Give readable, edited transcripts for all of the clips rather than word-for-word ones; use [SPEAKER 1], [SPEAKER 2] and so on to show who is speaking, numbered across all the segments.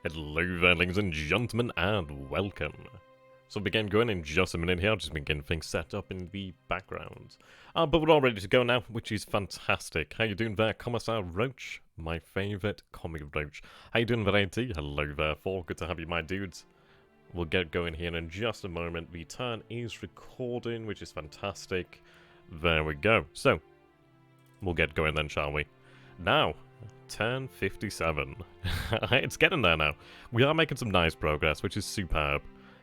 [SPEAKER 1] Hello there, ladies and gentlemen, and welcome. So we'll begin going in just a minute here. I'll just begin things set up in the background. But we're all ready to go now, which is fantastic. How you doing there, Commissar Roach? My favourite comic roach. How you doing there, AT? Hello there, Thor. Good to have you, my dudes. We'll get going here in just a moment. The turn is recording, which is fantastic. There we go. So, we'll get going then, shall we? Now, turn 57. It's getting there now. We are making some nice progress, which is superb.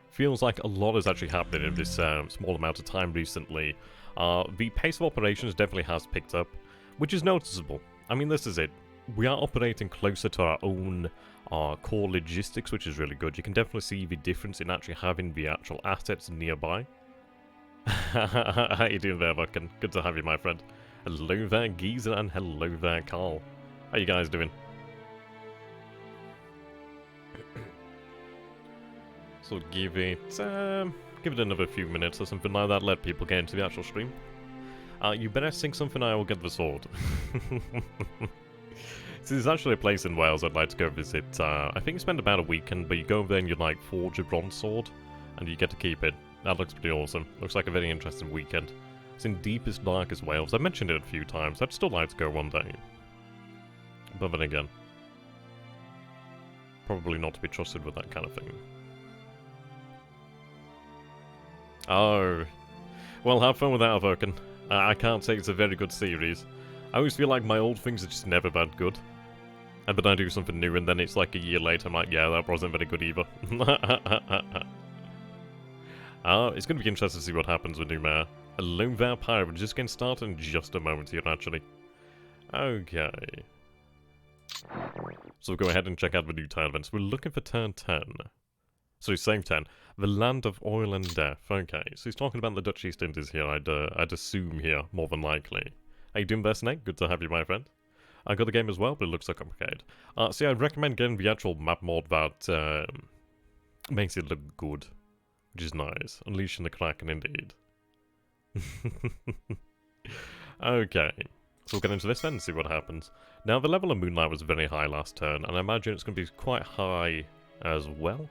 [SPEAKER 1] Feels like a lot is actually happening in this small amount of time recently. The pace of operations definitely has picked up, which is noticeable. I mean, this is it. We are operating closer to our own core logistics, which is really good. You can definitely see the difference in actually having the actual assets nearby. How you doing there, Vulcan? Good to have you, my friend. Hello there, Geezer, and hello there, Carl. How you guys doing? So give it another few minutes or something like that. Let people get into the actual stream. You better sing something. I will get the sword. So there's actually a place in Wales I'd like to go visit. I think you spend about a weekend, but you go over there and you like forge a bronze sword, and you get to keep it. That looks pretty awesome. Looks like a very interesting weekend. It's in deepest, darkest Wales. I've mentioned it a few times. I'd still like to go one day. But then again, probably not to be trusted with that kind of thing. Oh, well, have fun with that, Vulcan. I can't say it's a very good series. I always feel like my old things are just never that good. And then I do something new, and then it's like a year later, I'm like, yeah, that wasn't very good either. It's going to be interesting to see what happens with new Mayor. Hello there, Pirate. We're just getting started in just a moment here, actually. Okay. So we'll go ahead and check out the new turn events. We're looking for turn 10. So save 10. The land of oil and death. Okay, so he's talking about the Dutch East Indies here, I'd assume here, more than likely. How you doing there, Snake? Good to have you, my friend. I got the game as well, but it looks so complicated. So yeah, I'd recommend getting the actual map mod that makes it look good. Which is nice. Unleashing the Kraken, indeed. Okay. So we'll get into this then and see what happens. Now, the level of Moonlight was very high last turn, and I imagine it's going to be quite high as well.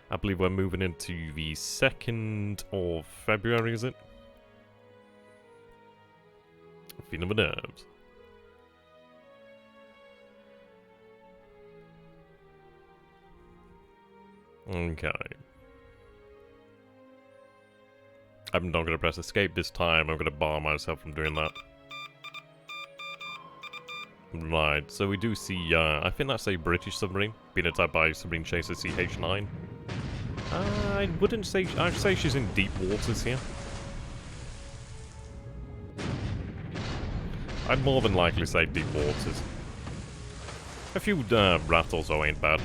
[SPEAKER 1] I believe we're moving into the 2nd of February, is it? Feeling the nerves. Okay. I'm not going to press escape this time. I'm going to bar myself from doing that. Right, so we do see, I think that's a British submarine, being attacked by submarine chaser CH9. I wouldn't say, I'd say she's in deep waters here. I'd more than likely say deep waters. A few rattles though ain't bad.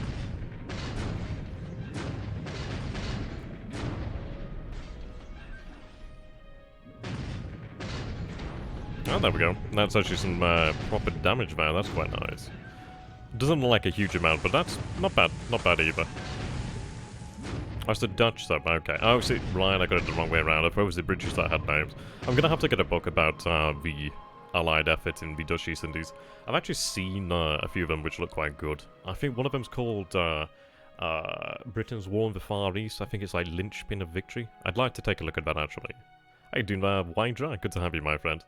[SPEAKER 1] Oh, there we go. That's actually some proper damage there. That's quite nice. Doesn't look like a huge amount, but that's not bad. Not bad either. Oh, it's the Dutch sub. Okay. Oh, see, Ryan, I got it the wrong way around. I thought it was the British that had names. I'm going to have to get a book about the Allied effort in the Dutch East Indies. I've actually seen a few of them which look quite good. I think one of them's called Britain's War in the Far East. I think it's like Linchpin of Victory. I'd like to take a look at that, actually. How you doing there, Wydra? Good to have you, my friend.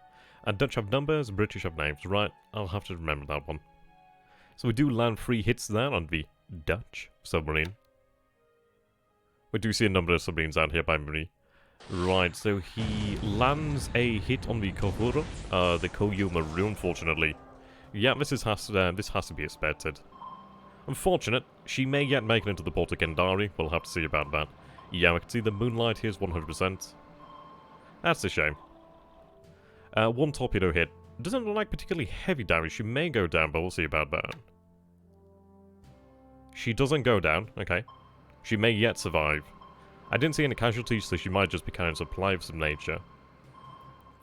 [SPEAKER 1] Dutch have numbers, British have names. Right, I'll have to remember that one. So we do land 3 hits there on the Dutch submarine. We do see a number of submarines out here by Marie. Right, so he lands a hit on the Kohuro, the Koyu Maru, unfortunately. Yeah, this has to be expected. Unfortunate, she may yet make it into the port of Gendari. We'll have to see about that. Yeah, we can see the Moonlight here is 100%. That's a shame. 1 torpedo hit. Doesn't look like particularly heavy damage. She may go down, but we'll see about that. She doesn't go down. Okay. She may yet survive. I didn't see any casualties, so she might just be carrying supply of some nature.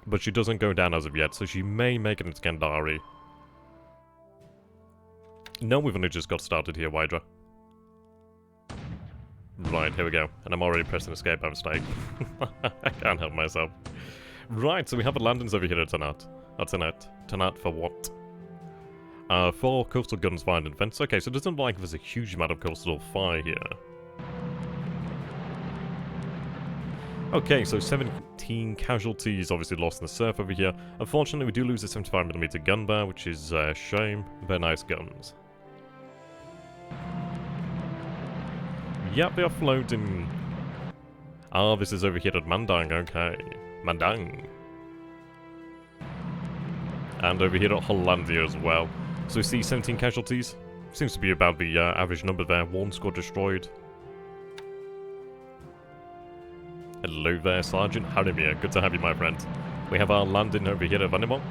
[SPEAKER 1] But she doesn't go down as of yet, so she may make it into Gandhari. No, we've only just got started here, Wydra. Right, here we go. And I'm already pressing escape by mistake. I can't help myself. Right, so we have the landings over here at Tanat. Tanat for what? 4 coastal guns fired in defense. Okay, so it doesn't look like there's a huge amount of coastal fire here. Okay, so 17 casualties obviously lost in the surf over here. Unfortunately, we do lose a 75mm gun there, which is a shame. They're nice guns. Yep, they are floating. Ah, this is over here at Mandang, okay. Mandang. And over here at Hollandia as well. So we see 17 casualties. Seems to be about the average number there. 1 squad destroyed. Hello there, Sergeant Harimir. Good to have you, my friend. We have our landing over here at Vanimont.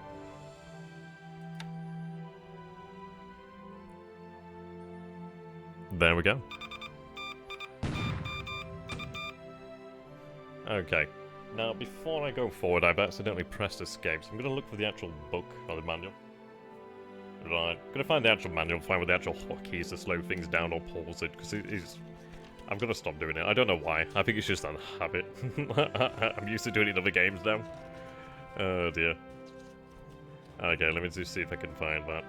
[SPEAKER 1] There we go. Okay. Now, before I go forward, I've accidentally pressed escape, so I'm going to look for the actual book or the manual. Right. I'm going to find the actual manual, find where the actual hotkeys to slow things down or pause it, because it is... I'm going to stop doing it. I don't know why. I think it's just a habit. I'm used to doing it in other games now. Oh dear. Okay, let me just see if I can find that.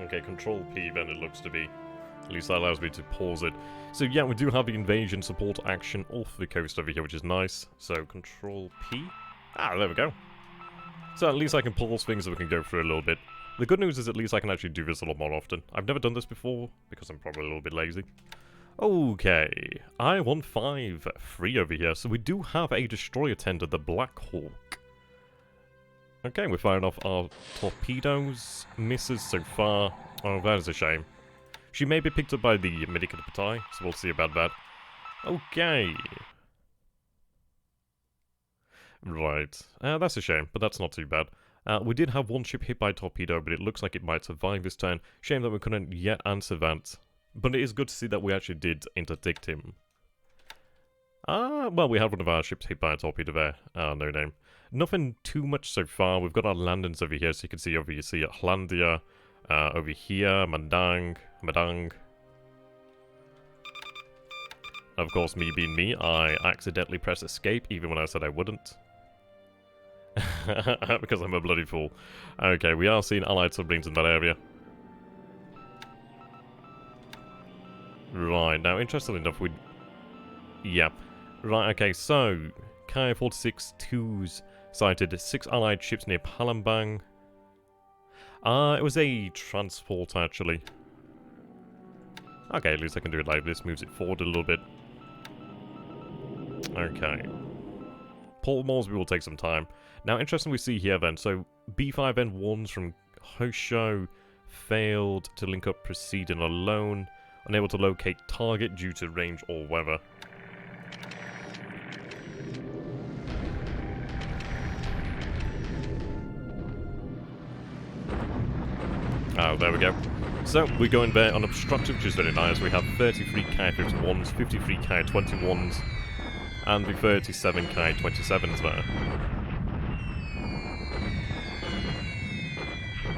[SPEAKER 1] Okay, Control P then it looks to be. At least that allows me to pause it. So yeah, we do have the invasion support action off the coast over here, which is nice. So Control P. Ah, there we go. So at least I can pause things so we can go through a little bit. The good news is at least I can actually do this a lot more often. I've never done this before, because I'm probably a little bit lazy. Okay, I-153 over here. So we do have a destroyer tender, the Black Hawk. Okay, we're firing off our torpedoes. Misses so far. Oh, that is a shame. She may be picked up by the Medical Battalion, so we'll see about that. Okay. Right. That's a shame, but that's not too bad. We did have 1 ship hit by a torpedo, but it looks like it might survive this turn. Shame that we couldn't yet answer that. But it is good to see that we actually did interdict him. Well, we had one of our ships hit by a torpedo there. No name. Nothing too much so far. We've got our landings over here, so you can see over here, see Hollandia, over here, Mandang. Of course, me being me, I accidentally pressed escape, even when I said I wouldn't. Because I'm a bloody fool. Okay, we are seeing allied submarines in that area. Right, now, interestingly enough, we... Yeah. Right, okay, so... Ki-46-2s sighted 6 allied ships near Palembang. It was a transport, actually. Okay, at least I can do it like this. Moves it forward a little bit. Okay. Port Moresby will take some time. Now, interesting we see here then. So, B5N1s from Hosho failed to link up proceeding alone. Unable to locate target due to range or weather. Oh, there we go. So, we're going there unobstructed, which is very nice. We have 33 Ki-51s, 53 Ki-21s, and the 37 Ki-27s there.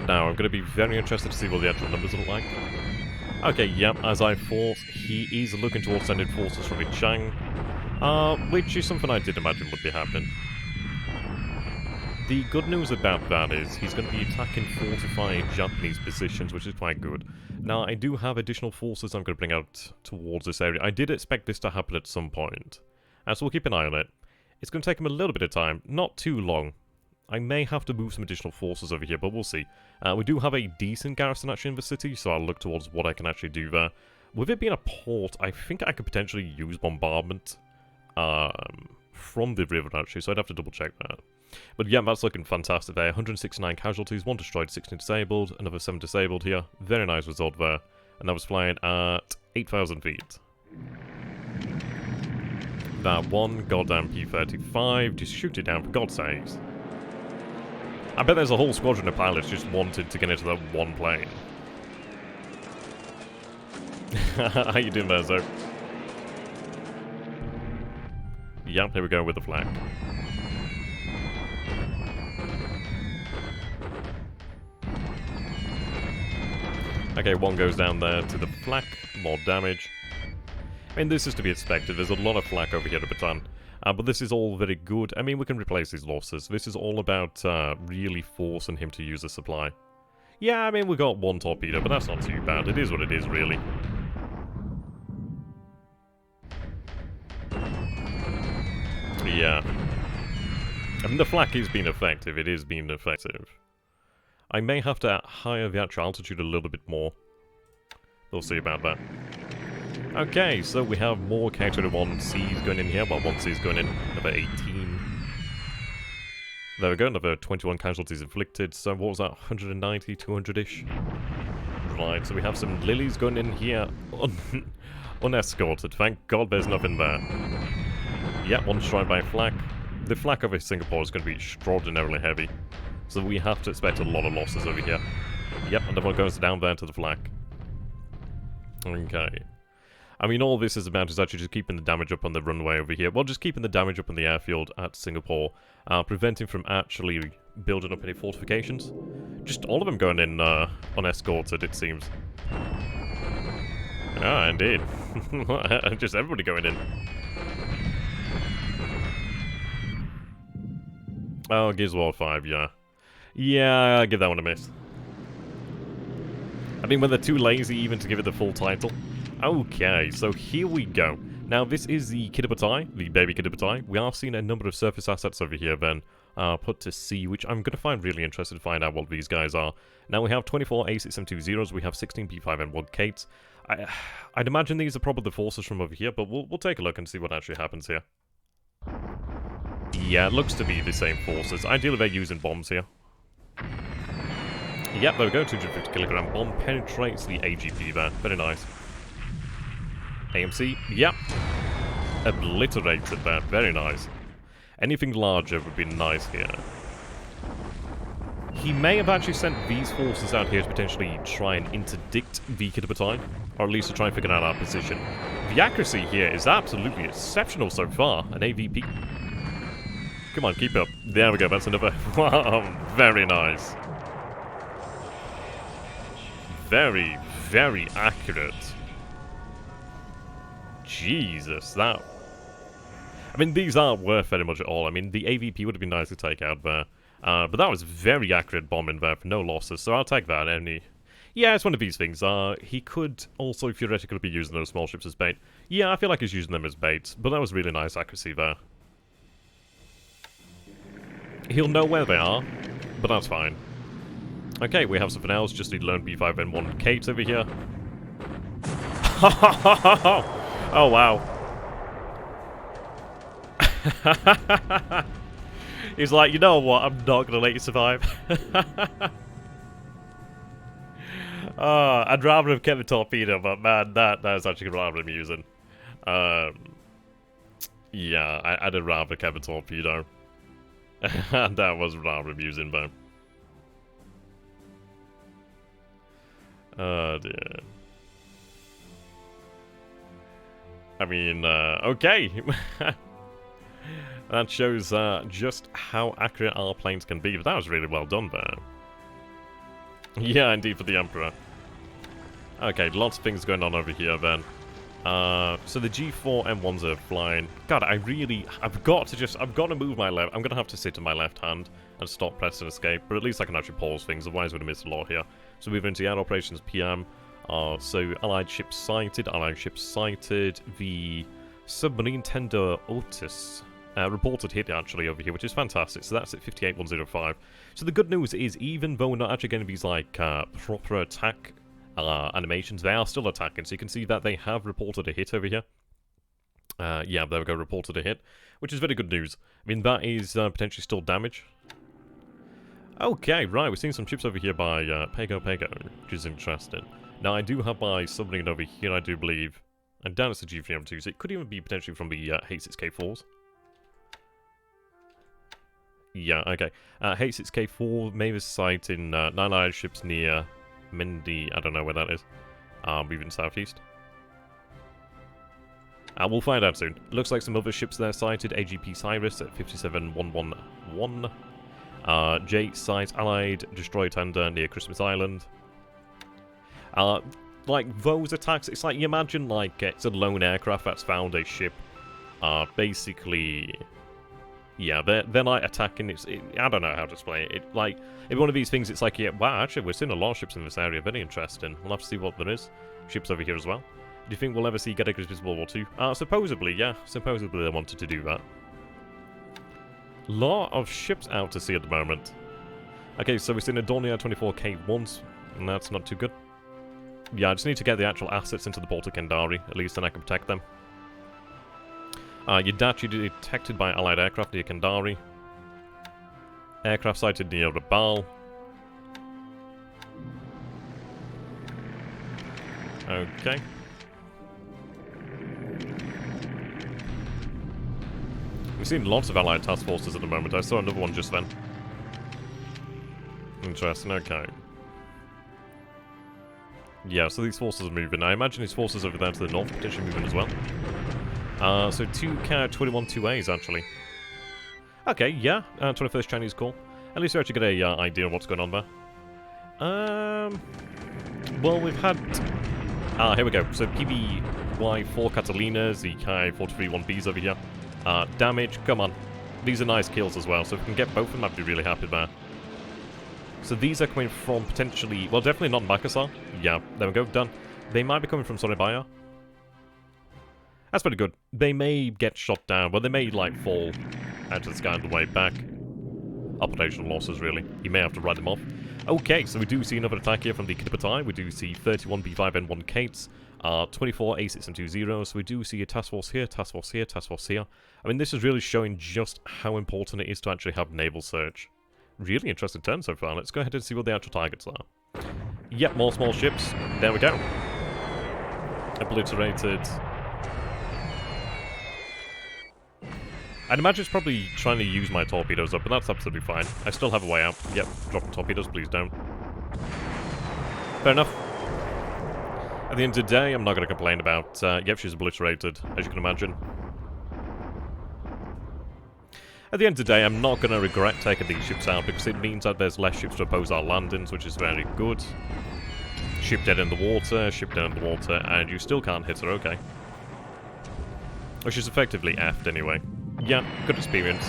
[SPEAKER 1] Now, I'm going to be very interested to see what the actual numbers look like. Okay, yep, as I thought, he is looking towards sending forces from Ichang, which is something I did imagine would be happening. The good news about that is he's going to be attacking fortified Japanese positions, which is quite good. Now, I do have additional forces I'm going to bring out towards this area. I did expect this to happen at some point, so we'll keep an eye on it. It's going to take him a little bit of time, not too long. I may have to move some additional forces over here, but we'll see. We do have a decent garrison actually in the city, so I'll look towards what I can actually do there. With it being a port, I think I could potentially use bombardment from the river actually, so I'd have to double check that. But yeah, that's looking fantastic there. 169 casualties, 1 destroyed, 16 disabled, another 7 disabled here. Very nice result there. And that was flying at 8,000 feet. That one goddamn P-35, just shoot it down for God's sakes. I bet there's a whole squadron of pilots just wanted to get into that one plane. How you doing there, Zoe? Yep, here we go with the flag. Okay, one goes down there to the flak. More damage. I mean, this is to be expected. There's a lot of flak over here to Baton. But this is all very good. I mean, we can replace these losses. This is all about really forcing him to use a supply. Yeah, I mean, we got one torpedo, but that's not too bad. It is what it is, really. Yeah. I mean, the flak is being effective. It is being effective. I may have to higher the actual altitude a little bit more. We'll see about that. Okay, so we have more K-21Cs going in here. Well, one C's going in. Another 18. There we go, another 21 casualties inflicted. So what was that, 190, 200-ish? Right, so we have some lilies going in here unescorted. Thank God there's nothing there. Yeah, one strike by flak. The flak over Singapore is going to be extraordinarily heavy. So we have to expect a lot of losses over here. Yep, another one goes down there to the flak. Okay. I mean, all this is about is actually just keeping the damage up on the runway over here. Well, just keeping the damage up on the airfield at Singapore. Preventing from actually building up any fortifications. Just all of them going in unescorted, it seems. Ah, indeed. Just everybody going in. Oh, Gears of War 5, yeah. Yeah, I'll give that one a miss. I mean, when they're too lazy even to give it the full title. Okay, so here we go. Now, this is the Kitabatai, the baby Kitabatai. We are seeing a number of surface assets over here then put to sea, which I'm going to find really interested to find out what these guys are. Now, we have 24 A6M20s, we have 16 P5M1 Kates. I'd imagine these are probably the forces from over here, but we'll take a look and see what actually happens here. Yeah, it looks to be the same forces. Ideally, they're using bombs here. Yep, there we go, 250 kilogram bomb penetrates the AGP there. Very nice. AMC, yep. Obliterated there, very nice. Anything larger would be nice here. He may have actually sent these forces out here to potentially try and interdict the Kitabatai, or at least to try and figure out our position. The accuracy here is absolutely exceptional so far, an AVP. Come on, keep up. There we go, that's another... Wow, very nice. Very, very accurate. Jesus, that... I mean, these aren't worth very much at all. I mean, the AVP would have been nice to take out there. But that was very accurate bombing there for no losses, so I'll take that. Yeah, it's one of these things. He could also theoretically be using those small ships as bait. Yeah, I feel like he's using them as bait, but that was really nice accuracy there. He'll know where they are, but that's fine. Okay, we have something else. Just need lone B5N1 Kate over here. Oh, wow. He's like, you know what? I'm not going to let you survive. I'd rather have kept the torpedo, but man, that is actually rather amusing. Yeah, I'd have rather kept the torpedo. That was rather amusing, though. Oh, dear. I mean, okay. That shows just how accurate our planes can be, but that was really well done there. Yeah, indeed, for the Emperor. Okay, lots of things going on over here, then. So the G4 M1s are flying. God, I've got to move my left. I'm going to have to sit in my left hand and stop pressing escape, but at least I can actually pause things, otherwise we're going to miss a lot here. So moving into air operations PM. So Allied ships sighted, the submarine tender Otis. Reported hit actually over here, which is fantastic. So that's at 58105. So the good news is, even though we're not actually getting these like proper attack animations, they are still attacking. So you can see that they have reported a hit over here. Yeah, there we go, reported a hit, which is very good news. I mean, that is potentially still damage. Okay, right, we're seeing some ships over here by Pego, which is interesting. Now, I do have my submarine over here, I do believe. And down it's the G3M2, so it could even be potentially from the H6K4s. Yeah, okay. H6K4 may be sighting 9 Irish ships near Mindy, I don't know where that is. Moving southeast. We'll find out soon. Looks like some other ships there sighted. AGP Cyrus at 57111. J sights Allied destroyer tender near Christmas Island. Like, those attacks, it's like, you imagine, like, it's a lone aircraft that's found a ship. Basically... Yeah, they're like attacking. I don't know how to explain it. Like, if one of these things, it's like, yeah, wow, actually, we're seeing a lot of ships in this area. Very interesting. We'll have to see what there is. Ships over here as well. Do you think we'll ever see Grigsby's World War II? Supposedly, yeah. Supposedly they wanted to do that. Lot of ships out to sea at the moment. Okay, so we've seen a Dornier 24K once, and that's not too good. Yeah, I just need to get the actual assets into the port of Kendari, at least then I can protect them. Yadachi detected by Allied aircraft near Kendari. Aircraft sighted near Naval. Okay. We've seen lots of Allied task forces at the moment. I saw another one just then. Interesting, okay. Yeah, so these forces are moving. I imagine these forces over there to the north potentially moving as well. So 2K-21-2As, actually. Okay, yeah, 21st Chinese Corps. At least we actually get a idea of what's going on there. Well, we've had... here we go. So PBY-4 Catalinas, the Kai-43-1Bs over here. Damage, come on. These are nice kills as well, so if we can get both of them, I'd be really happy there. So these are coming from potentially... Well, definitely not Makassar. Yeah, there we go, done. They might be coming from Soribaya. That's pretty good. They may get shot down. Well, they may, like, fall out of the sky on the way back. Operational losses, really. You may have to ride them off. Okay, so we do see another attack here from the Knipatai. We do see 31 B5N1 Kates, 24 A6 and 2 zeros. So we do see a task force here, task force here, task force here. I mean, this is really showing just how important it is to actually have naval search. Really interesting turn so far. Let's go ahead and see what the actual targets are. Yep, more small ships. There we go. Obliterated. I'd imagine it's probably trying to use my torpedoes up, but that's absolutely fine. I still have a way out. Yep, drop the torpedoes, please don't. Fair enough. At the end of the day, I'm not going to complain about... yep, she's obliterated, as you can imagine. At the end of the day, I'm not going to regret taking these ships out, because it means that there's less ships to oppose our landings, which is very good. Ship dead in the water, and you still can't hit her, okay. Which is effectively effed anyway. Yeah, good experience.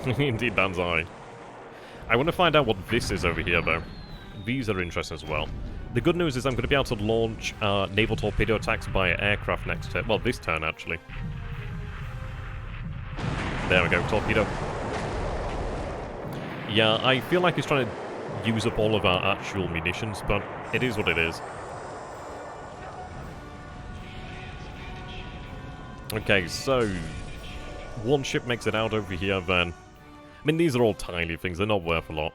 [SPEAKER 1] Indeed, Banzai. I want to find out what this is over here, though. These are interesting as well. The good news is I'm going to be able to launch naval torpedo attacks by aircraft next turn. Well, this turn, actually. There we go, torpedo. Yeah, I feel like he's trying to use up all of our actual munitions, but it is what it is. Okay, so... one ship makes it out over here, then... I mean, these are all tiny things, they're not worth a lot.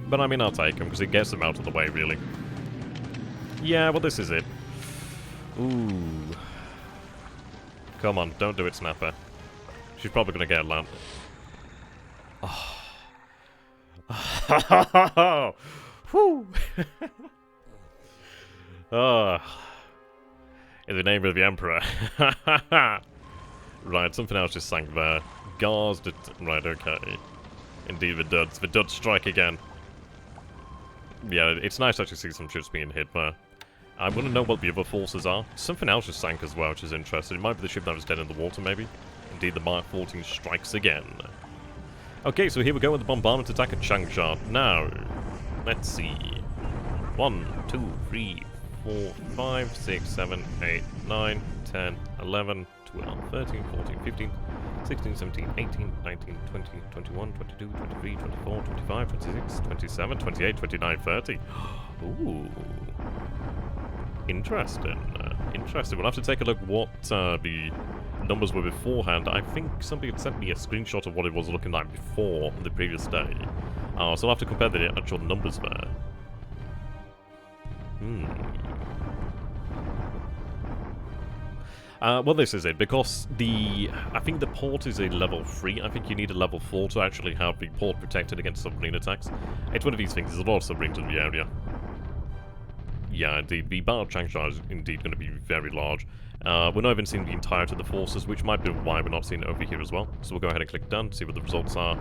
[SPEAKER 1] But I mean, I'll take them, because it gets them out of the way, really. Yeah, well, this is it. Ooh. Come on, don't do it, Snapper. She's probably going to get land. Oh. Whew. In the name of the Emperor. Right, something else just sank there. Gars did... Right, okay. Indeed, the duds. The duds strike again. Yeah, it's nice to actually see some ships being hit there. I want to know what the other forces are. Something else just sank as well, which is interesting. It might be the ship that was dead in the water, maybe. Indeed, the Mark 14 strikes again. Okay, so here we go with the bombardment attack at Changsha. Now, let's see. 1, 2, 3, 4, 5, 6, 7, 8, 9, 10, 11, 12, 13, 14, 15, 16, 17, 18, 19, 20, 21, 22, 23, 24, 25, 26, 27, 28, 29, 30. Ooh. Interesting. Interesting. We'll have to take a look what the numbers were beforehand. I think somebody had sent me a screenshot of what it was looking like before the previous day. So I'll have to compare the actual numbers there. Well, this is it, because I think the port is a level 3. I think you need a level 4 to actually have the port protected against submarine attacks. It's one of these things, there's a lot of submarines in the area. Yeah, indeed, the Battle of Changsha is indeed going to be very large. We're not even seeing the entirety of the forces, which might be why we're not seeing it over here as well. So we'll go ahead and click done, see what the results are.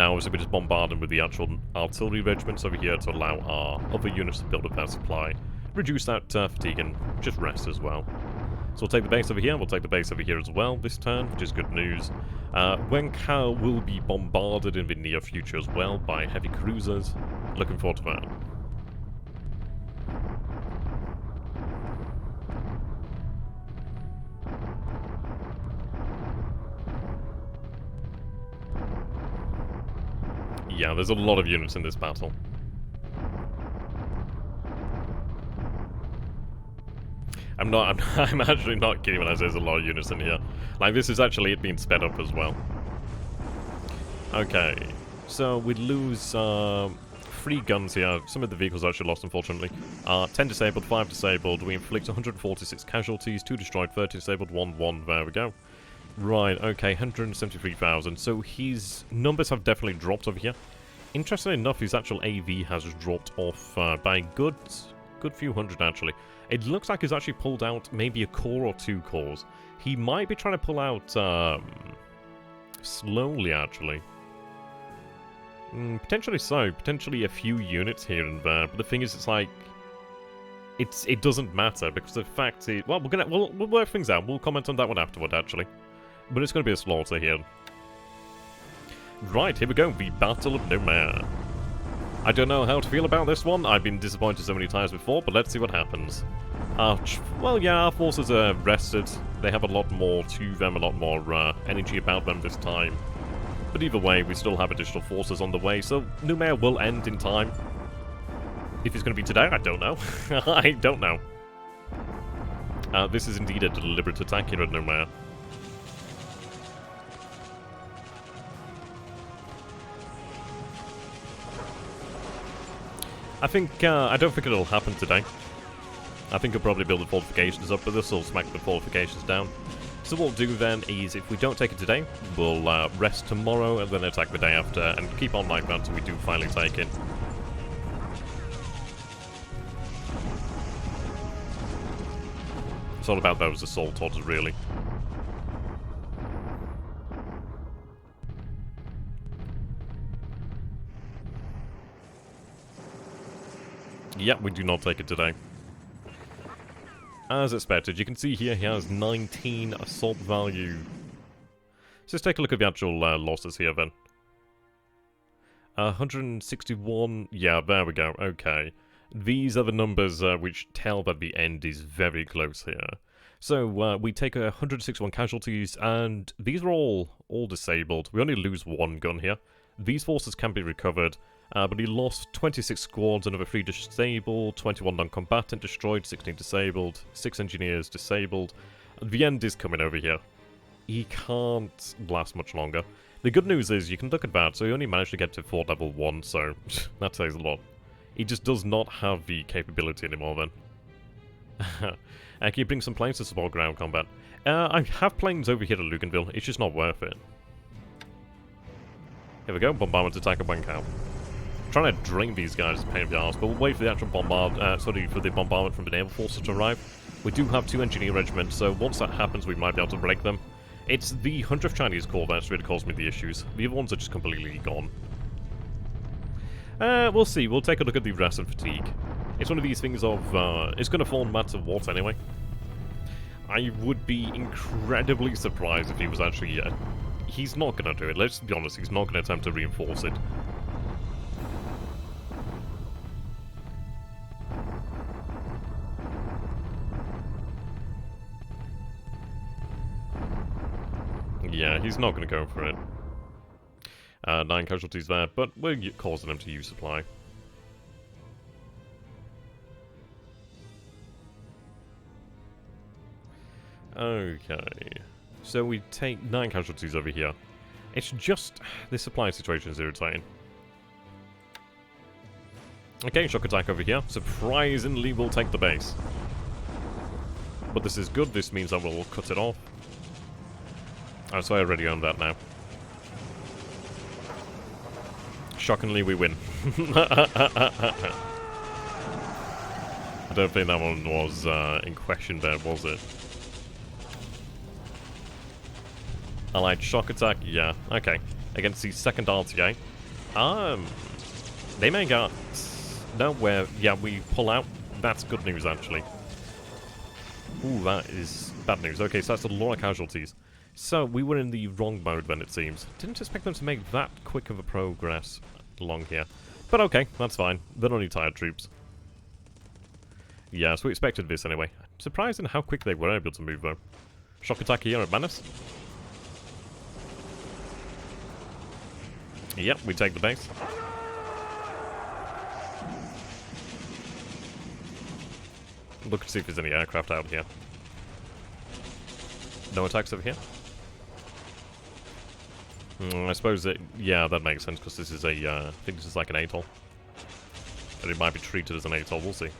[SPEAKER 1] Now, obviously, we're just bombarding with the actual artillery regiments over here to allow our other units to build up their supply, reduce that fatigue, and just rest as well. So we'll take the base over here, we'll take the base over here as well this turn, which is good news. Wenkao will be bombarded in the near future as well by heavy cruisers. Looking forward to that. Yeah, there's a lot of units in this battle. I'm actually not kidding when I say there's a lot of units in here. Like, this is actually it being sped up as well. Okay, so we lose 3 guns here. Some of the vehicles are actually lost, unfortunately. 10 disabled, 5 disabled. We inflict 146 casualties, 2 destroyed, 30 disabled, 1. There we go. Right, okay, 173,000. So his numbers have definitely dropped over here. Interestingly enough, his actual AV has dropped off by a good few hundred, actually. It looks like he's actually pulled out maybe a core or 2 cores. He might be trying to pull out slowly, actually. Potentially so. Potentially a few units here and there. But the thing is, it's like... It doesn't matter, because the fact is... Well, we'll work things out. We'll comment on that one afterward, actually. But it's going to be a slaughter here. Right, here we go. The Battle of Nomare. I don't know how to feel about this one. I've been disappointed so many times before, but let's see what happens. Well, yeah, our forces are rested. They have a lot more to them, a lot more energy about them this time. But either way, we still have additional forces on the way, so Nomare will end in time. If it's going to be today, I don't know. I don't know. This is indeed a deliberate attack here at Nomare. I don't think it'll happen today. I think he'll probably build the fortifications up, but this will smack the fortifications down. So what we'll do then is, if we don't take it today, we'll rest tomorrow and then attack the day after, and keep on like that until we do finally take it. It's all about those assault orders, really. Yep, we do not take it today. As expected, you can see here he has 19 assault value. So let's take a look at the actual losses here then. 161, yeah, there we go, okay. These are the numbers which tell that the end is very close here. So we take 161 casualties, and these are all disabled. We only lose 1 gun here. These forces can be recovered. But he lost 26 squads, another 3 disabled, 21 non-combatant destroyed, 16 disabled, 6 engineers disabled. The end is coming over here. He can't last much longer. The good news is, you can look at that, so he only managed to get to fort level 1, so that says a lot. He just does not have the capability anymore then. Can you bring some planes to support ground combat? I have planes over here at Luganville, it's just not worth it. Here we go, bombardment attack at Wenkao. Trying to drain these guys is a pain in the arse, but we'll wait for the actual for the bombardment from the naval forces to arrive. We do have 2 engineer regiments, so once that happens, we might be able to break them. It's the 100th Chinese Corps that's really caused me the issues. The other ones are just completely gone. We'll see. We'll take a look at the rest and fatigue. It's one of these things of, it's going to fall no matter what anyway. I would be incredibly surprised if he was actually, he's not going to do it. Let's be honest, he's not going to attempt to reinforce it. Yeah, he's not going to go for it. 9 casualties there, but we're causing him to use supply. Okay. So we take 9 casualties over here. It's just... this supply situation is irritating. Okay, shock attack over here. Surprisingly, we'll take the base. But this is good. This means that we'll cut it off. Oh, so I already own that now. Shockingly, we win. I don't think that one was in question there, was it? Allied shock attack? Yeah, okay. against the second RTA. They may get... No, where... Yeah, we pull out. That's good news, actually. Ooh, that is bad news. Okay, so that's a lot of casualties. So, we were in the wrong mode then, it seems. Didn't expect them to make that quick of a progress along here. But okay, that's fine. They're only tired troops. Yeah, so we expected this anyway. Surprising how quick they were able to move, though. Shock attack here at Manus. Yep, we take the base. Look to see if there's any aircraft out here. No attacks over here? I suppose that, yeah, that makes sense, because this is a, I think this is like an atoll. But it might be treated as an atoll, we'll see.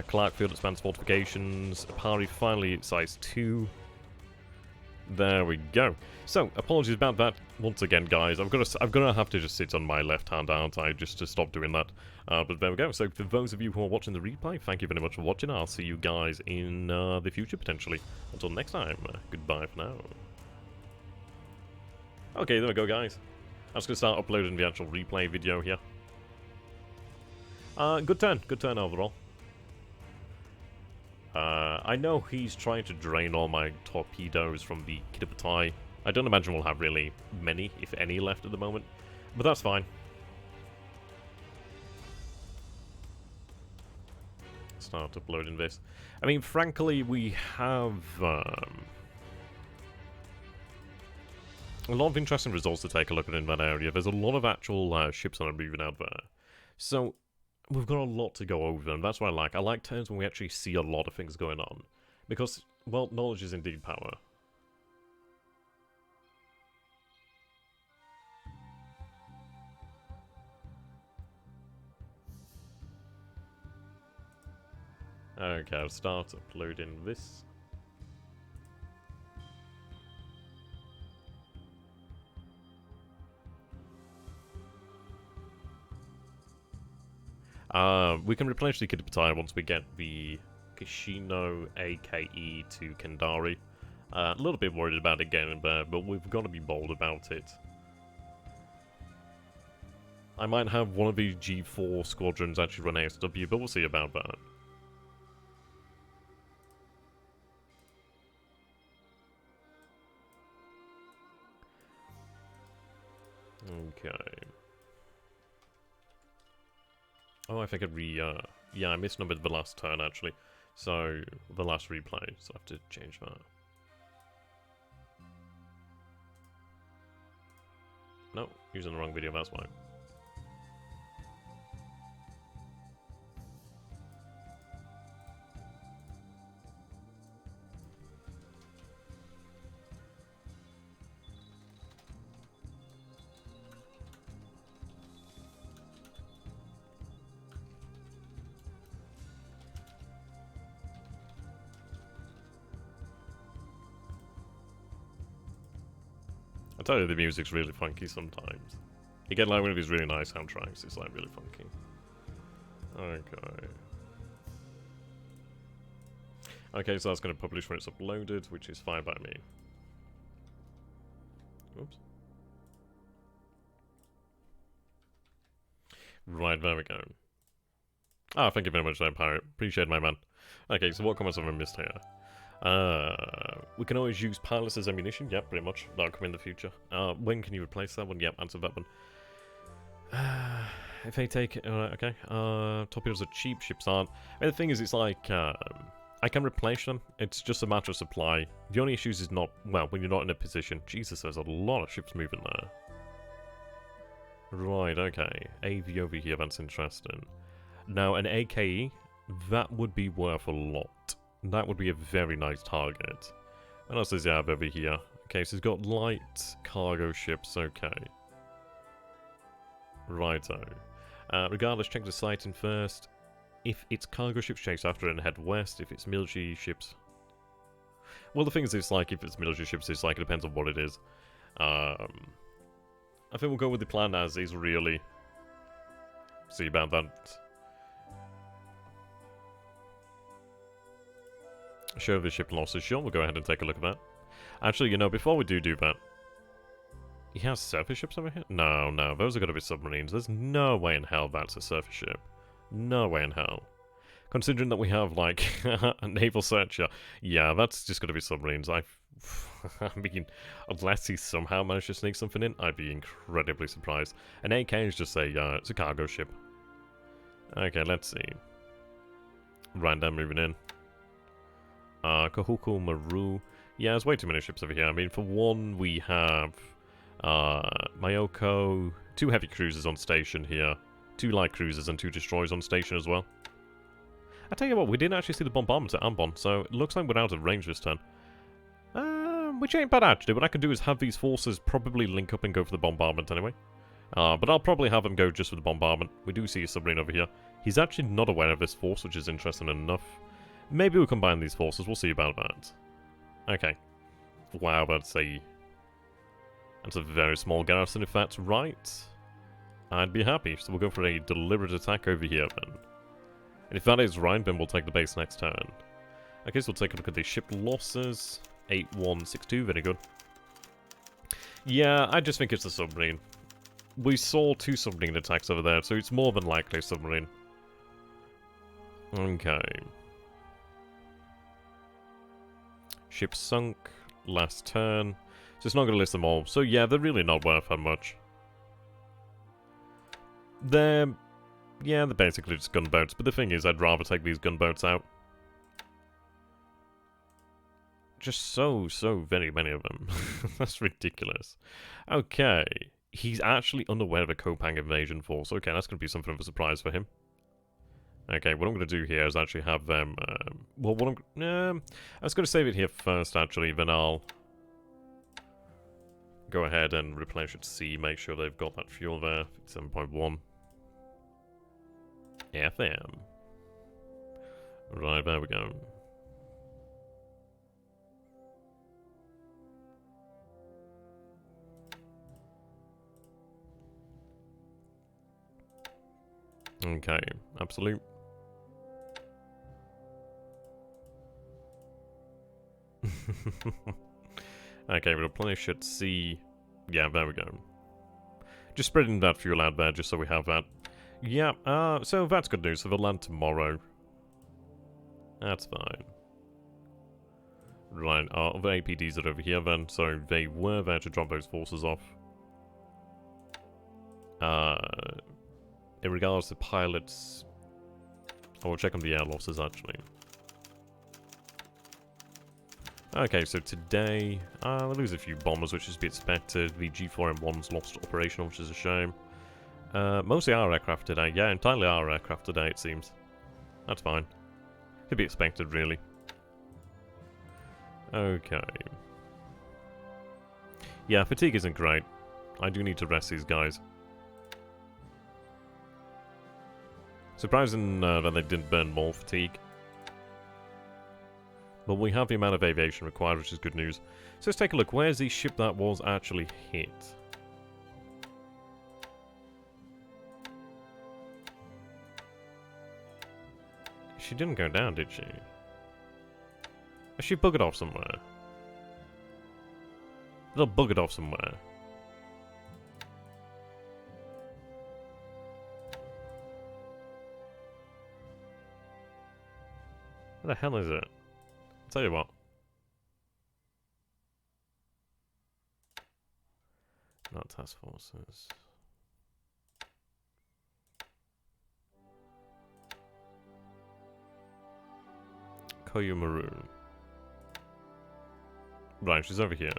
[SPEAKER 1] Clark Field expands fortifications. Apari finally size 2. There we go. So, apologies about that once again, guys. I'm gonna have to just sit on my left hand, aren't I, just to stop doing that. But there we go. So, for those of you who are watching the replay, thank you very much for watching. I'll see you guys in the future, potentially. Until next time, goodbye for now. Okay, there we go, guys. I'm just gonna start uploading the actual replay video here. Good turn overall. I know he's trying to drain all my torpedoes from the Kitapatai. I don't imagine we'll have really many, if any, left at the moment. But that's fine. Start uploading this. I mean, frankly, we have a lot of interesting results to take a look at in that area. There's a lot of actual ships that are moving out there. So... we've got a lot to go over, and that's what I like. I like turns when we actually see a lot of things going on. Because, well, knowledge is indeed power. Okay, I'll start uploading this. We can replenish the Kitapatai once we get the Kishino AKE to Kendari. A little bit worried about it getting there, but we've got to be bold about it. I might have one of the G4 squadrons actually run ASW, but we'll see about that. Okay. Oh, I think I'd yeah, I misnumbered the last turn, actually. So, the last replay, so I have to change that. No, using the wrong video, that's why. I tell you, the music's really funky sometimes. You get like one of these really nice soundtracks, it's like really funky. Okay. Okay, so that's going to publish when it's uploaded, which is fine by me. Oops. Right, there we go. Ah, thank you very much, Pirate. Appreciate my man. Okay, so what comments have I missed here? We can always use pilots as ammunition. Yep, pretty much. That'll come in the future. When can you replace that one? Yep, answer that one. If they take it, okay. Torpedoes are cheap, ships aren't. I mean, the thing is, it's like, I can replace them. It's just a matter of supply. The only issue is not, well, when you're not in a position. Jesus, there's a lot of ships moving there. Right, okay. AV over here, that's interesting. Now, an AKE, that would be worth a lot. That would be a very nice target. What else does he have over here? Okay, so he's got light cargo ships, okay. Righto. Regardless, check the sighting first. If it's cargo ships, chase after it and head west. If it's military ships... well, the thing is, it's like, if it's military ships, it's like, it depends on what it is. I think we'll go with the plan as is, really. See about that. Show the ship losses. Sure, we'll go ahead and take a look at that. Actually, you know, before we do that, He has surface ships over here? No, no, those are going to be submarines. There's no way in hell that's a surface ship. No way in hell. Considering that we have, like, a naval searcher. Yeah, that's just going to be submarines. I mean, unless he somehow managed to sneak something in, I'd be incredibly surprised. An AK is just it's a cargo ship. Okay, let's see. Right, they're moving in. Kahuku Maru. Yeah, there's way too many ships over here. I mean, for one, we have Mayoko, 2 heavy cruisers on station here, 2 light cruisers and 2 destroyers on station as well. I tell you what, we didn't actually see the bombardment at Ambon, so it looks like we're out of range this turn. Which ain't bad actually. What I can do is have these forces probably link up and go for the bombardment anyway. But I'll probably have them go just for the bombardment. We do see a submarine over here. He's actually not aware of this force, which is interesting enough. Maybe we'll combine these forces, we'll see about that. Okay. Wow, that's a very small garrison if that's right. I'd be happy, so we'll go for a deliberate attack over here then. And if that is right, then we'll take the base next turn. Okay, so we'll take a look at the ship losses. 8162, very good. Yeah, I just think it's a submarine. We saw 2 submarine attacks over there, so it's more than likely a submarine. Okay. Ship sunk, last turn. So it's not going to list them all. So yeah, they're really not worth that much. They're basically just gunboats, but the thing is, I'd rather take these gunboats out. Just so very many of them. That's ridiculous. Okay. He's actually unaware of a Kopang invasion force. Okay, that's going to be something of a surprise for him. Okay, what I'm going to do here is actually have them... well, what I was going to save it here first, actually, then I'll go ahead and replenish at sea, make sure they've got that fuel there. 7.1. FM. Right, there we go. Okay, absolute. Okay, we'll replenish at sea. Yeah, there we go. Just spreading that fuel out there just so we have that. Yeah, so that's good news. So they'll land tomorrow. That's fine. Right, our other APDs are over here then, so they were there to drop those forces off. In regards to pilots, I will check on the air losses actually. Okay, so today, we'll lose a few bombers, which is to be expected. The G4M1's lost operational, which is a shame. Mostly our aircraft today. Yeah, entirely our aircraft today, it seems. That's fine. Could be expected, really. Okay. Yeah, fatigue isn't great. I do need to rest these guys. Surprising that they didn't burn more fatigue. But we have the amount of aviation required, which is good news. So let's take a look. Where's the ship that was actually hit? She didn't go down, did she? She buggered off somewhere. They'll buggered off somewhere. Where the hell is it? I'll tell you what. Not task forces. Koyumaru. Right, she's over here.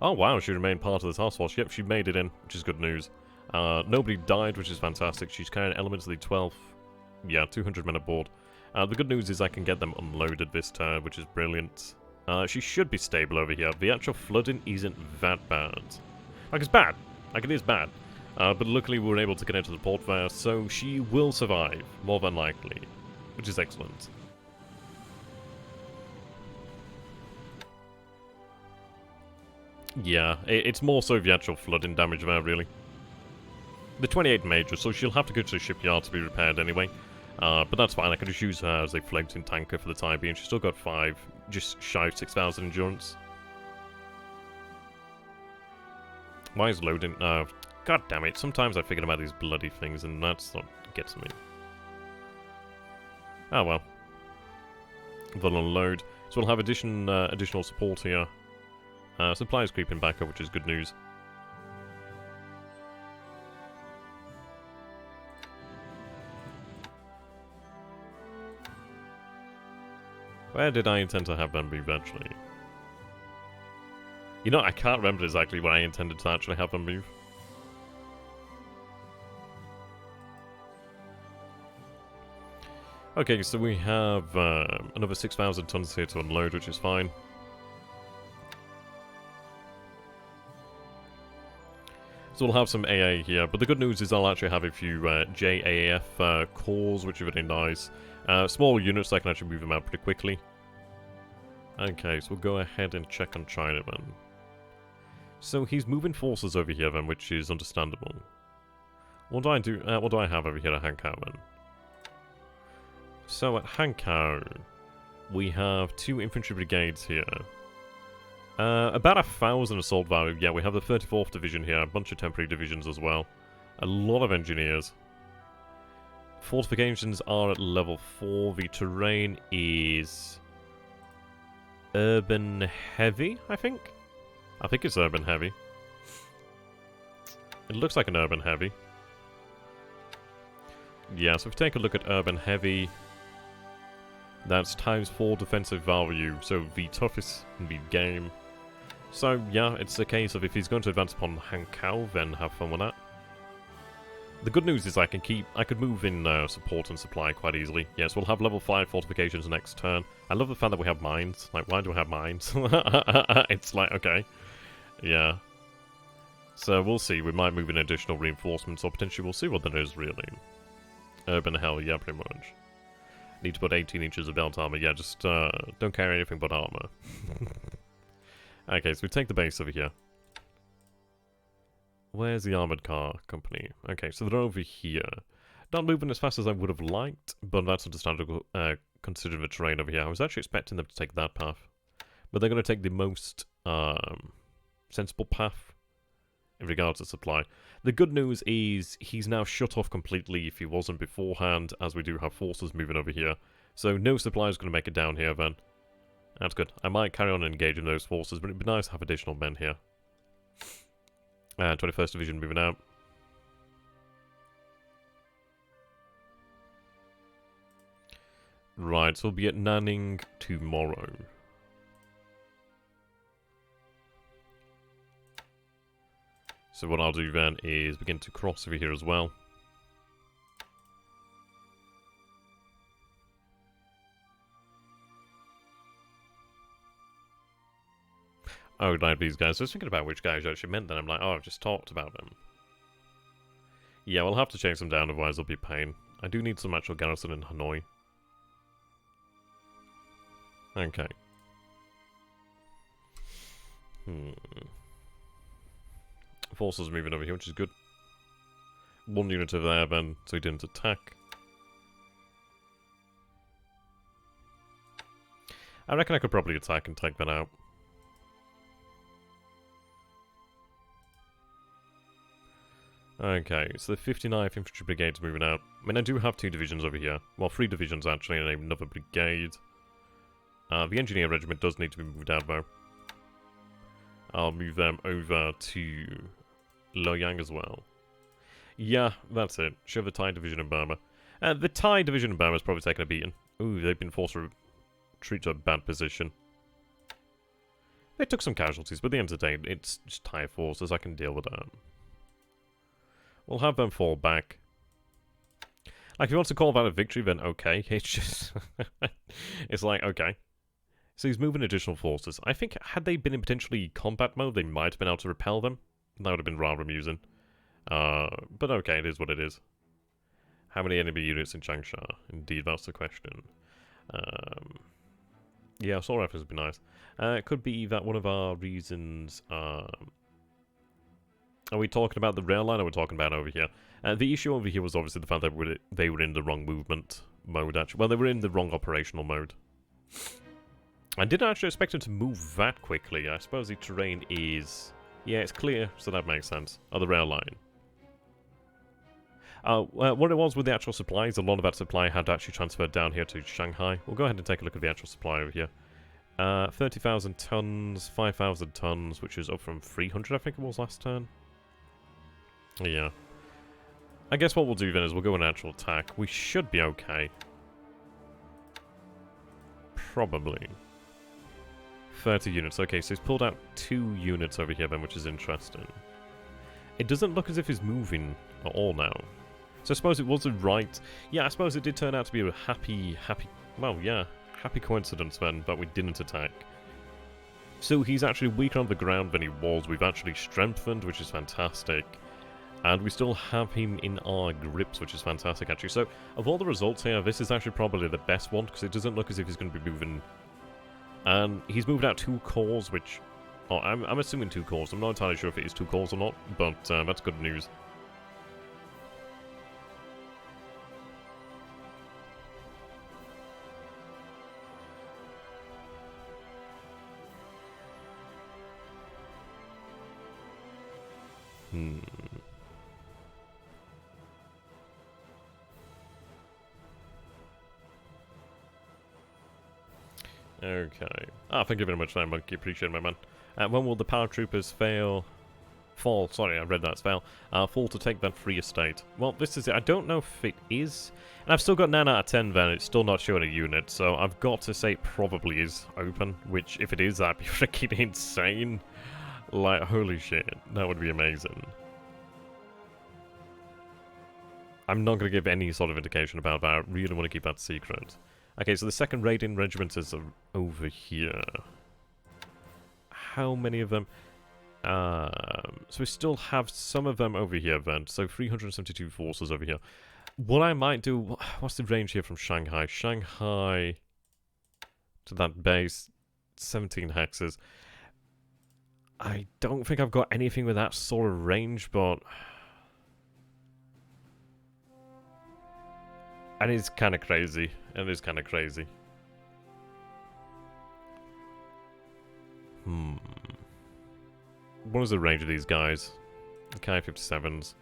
[SPEAKER 1] Oh wow, she remained part of the task force. Yep, she made it in, which is good news. Nobody died, which is fantastic. She's carrying elements of the 12th. Yeah, 200 men aboard. The good news is I can get them unloaded this turn, which is brilliant. She should be stable over here. The actual flooding isn't that bad. Like, it's bad. Like, it is bad. But luckily we were able to get into the port there, so she will survive, more than likely. Which is excellent. Yeah, it's more so the actual flooding damage there, really. The 28 major, so she'll have to go to the shipyard to be repaired anyway. But that's fine, I can just use her as a floating tanker for the time being. She's still got 5, just shy of 6,000 endurance. Why is loading... God damn it. Sometimes I forget about these bloody things, and that's what gets me. Oh well. They'll unload. So we'll have additional support here. Supplies creeping back up, which is good news. Where did I intend to have them move eventually? You know, I can't remember exactly where I intended to actually have them move. Okay, so we have another 6,000 tons here to unload, which is fine. So we'll have some AA here, but the good news is I'll actually have a few JAF cores, which are very nice. Small units, so I can actually move them out pretty quickly. Okay, so we'll go ahead and check on China then. So he's moving forces over here then, which is understandable. What do I do? What do I have over here at Hankow then? So at Hankow, we have 2 infantry brigades here. About 1,000 assault value. Yeah, we have the 34th Division here, a bunch of temporary divisions as well. A lot of engineers. Fortifications are at level 4. The terrain is urban heavy, I think? I think it's urban heavy. It looks like an urban heavy. Yeah, so if we take a look at urban heavy, that's ×4 defensive value, so the toughest in the game. So yeah, it's a case of if he's going to advance upon Hankow, then have fun with that. The good news is I could move in support and supply quite easily. Yes, we'll have level 5 fortifications next turn. I love the fact that we have mines. Like, why do we have mines? It's like, okay. Yeah. So we'll see. We might move in additional reinforcements, or potentially we'll see what there is, really. Urban hell, yeah, pretty much. Need to put 18 inches of belt armor. Yeah, just don't carry anything but armor. Okay, so we take the base over here. Where's the armored car company? Okay, so they're over here. Not moving as fast as I would have liked, but that's understandable considering the terrain over here. I was actually expecting them to take that path. But they're going to take the most sensible path in regards to supply. The good news is he's now shut off completely if he wasn't beforehand, as we do have forces moving over here. So no supply is going to make it down here then. That's good. I might carry on engaging those forces, but it'd be nice to have additional men here. 21st Division moving out. Right, so we'll be at Nanning tomorrow. So what I'll do then is begin to cross over here as well. Oh, right, these guys. I was thinking about which guys you actually meant then. I'm like, oh, I've just talked about them. Yeah, we'll have to chase them down, otherwise it'll be pain. I do need some actual garrison in Hanoi. Okay. Forces moving over here, which is good. 1 unit over there then, so he didn't attack. I reckon I could probably attack and take that out. Okay, so the 59th Infantry Brigade's moving out. I mean, I do have 2 divisions over here. Well, 3 divisions actually, and another brigade. The Engineer Regiment does need to be moved out, though. I'll move them over to Loyang as well. Yeah, that's it. Show the Thai Division in Burma. The Thai Division in Burma has probably taken a beating. Ooh, they've been forced to retreat to a bad position. They took some casualties, but at the end of the day, it's just Thai forces. I can deal with that. We'll have them fall back. Like, if you want to call that a victory, then okay. It's just... it's like, okay. So he's moving additional forces. I think, had they been in potentially combat mode, they might have been able to repel them. That would have been rather amusing. But okay, it is what it is. How many enemy units in Changsha? Indeed, that's the question. Yeah, assault rifles would be nice. It could be that one of our reasons... Are we talking about the rail line, or are we talking about over here? The issue over here was obviously the fact that they were in the wrong movement mode, actually. Well, they were in the wrong operational mode. I didn't actually expect them to move that quickly. I suppose the terrain is Yeah, it's clear, so that makes sense. Oh, the rail line. What it was with the actual supplies, a lot of that supply had actually transferred down here to Shanghai. We'll go ahead and take a look at the actual supply over here. 30,000 tons, 5,000 tons, which is up from 300, I think it was last turn. Yeah. I guess what we'll do then is we'll go on actual attack. We should be okay. Probably. 30 units. Okay, so he's pulled out 2 units over here then, which is interesting. It doesn't look as if he's moving at all now. So I suppose it wasn't right. Yeah, I suppose it did turn out to be a happy, well, yeah, happy coincidence then, but we didn't attack. So he's actually weaker on the ground than he was. We've actually strengthened, which is fantastic. And we still have him in our grips, which is fantastic, actually. So, of all the results here, this is actually probably the best one, because it doesn't look as if he's going to be moving. And he's moved out 2 cores, which... Oh, I'm assuming 2 cores. I'm not entirely sure if it is 2 cores or not, but that's good news. Okay. Thank you very much, Monkey. Appreciate it, my man. When will the paratroopers fall? Sorry, I read that. Fail. Fall to take that free estate. Well, this is it. I don't know if it is. And I've still got 9 out of 10 then. It's still not showing a unit. So I've got to say it probably is open. Which, if it is, that'd be freaking insane. Like, holy shit. That would be amazing. I'm not going to give any sort of indication about that. I really want to keep that secret. Okay, so the second raiding regiment is over here. How many of them? So we still have some of them over here then. So 372 forces over here. What I might do... What's the range here from Shanghai? Shanghai to that base, 17 hexes. I don't think I've got anything with that sort of range, but... And it's kind of crazy. It is kind of crazy. What is the range of these guys? Ki-57s.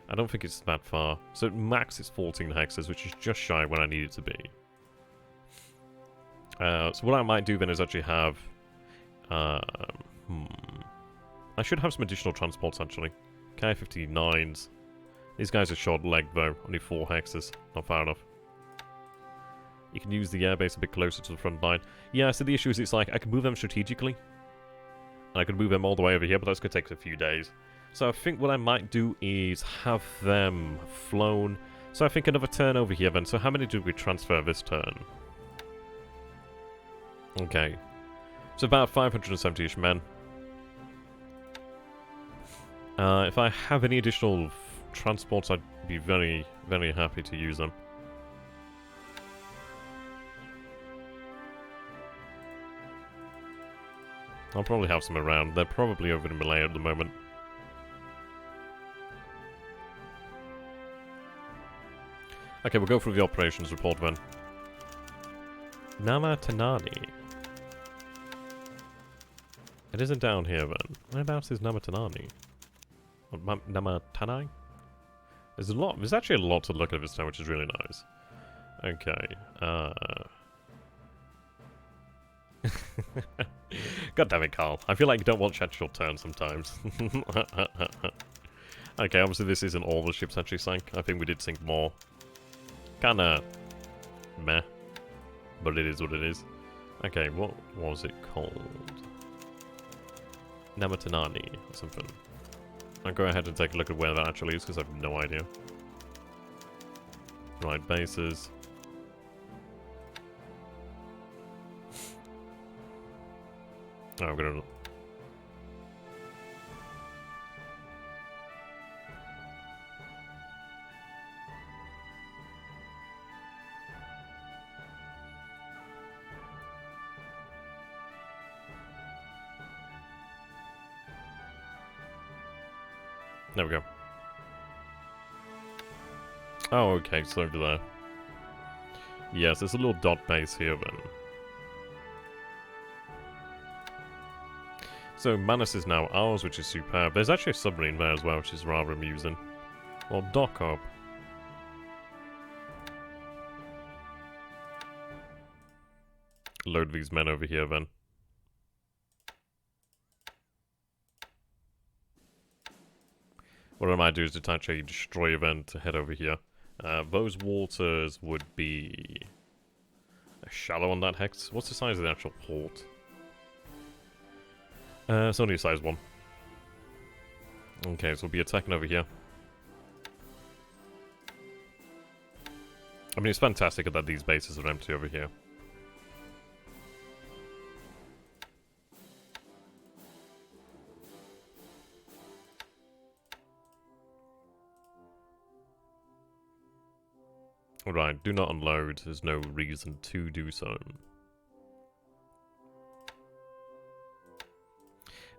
[SPEAKER 1] I don't think it's that far. So max is 14 hexes, which is just shy when I need it to be. So what I might do then is actually have... I should have some additional transports, actually. Ki-59s. These guys are short-legged, though. Only 4 hexes. Not far enough. You can use the airbase a bit closer to the front line. Yeah, so the issue is it's like, I can move them strategically. And I can move them all the way over here, but that's going to take a few days. So I think what I might do is have them flown. So I think another turn over here then. So how many did we transfer this turn? Okay. So about 570-ish men. If I have any additional transports, I'd be very, very happy to use them. I'll probably have some around. They're probably over in Malaya at the moment. Okay, we'll go through the operations report then. Namatanani. It isn't down here then. Whereabouts is Namatanani? Namatanai? There's actually a lot to look at this time, which is really nice. Okay, God damn it, Carl. I feel like you don't watch actual turns sometimes. Okay, obviously this isn't all the ships actually sank. I think we did sink more. Kinda... meh. But it is what it is. Okay, what was it called? Namatanani or something. I'll go ahead and take a look at where that actually is, because I have no idea. Right, bases. Oh, I'm gonna... There we go. Oh, okay, so over there. Yes, there's a little dot base here then. So Manus is now ours, which is superb. There's actually a submarine there as well, which is rather amusing. Or dock up. Load these men over here then. What I might do is detach a destroyer then to head over here. Those waters would be shallow on that hex. What's the size of the actual port? It's only a size 1. Okay, so we'll be attacking over here. I mean, it's fantastic that these bases are empty over here. Alright, do not unload. There's no reason to do so.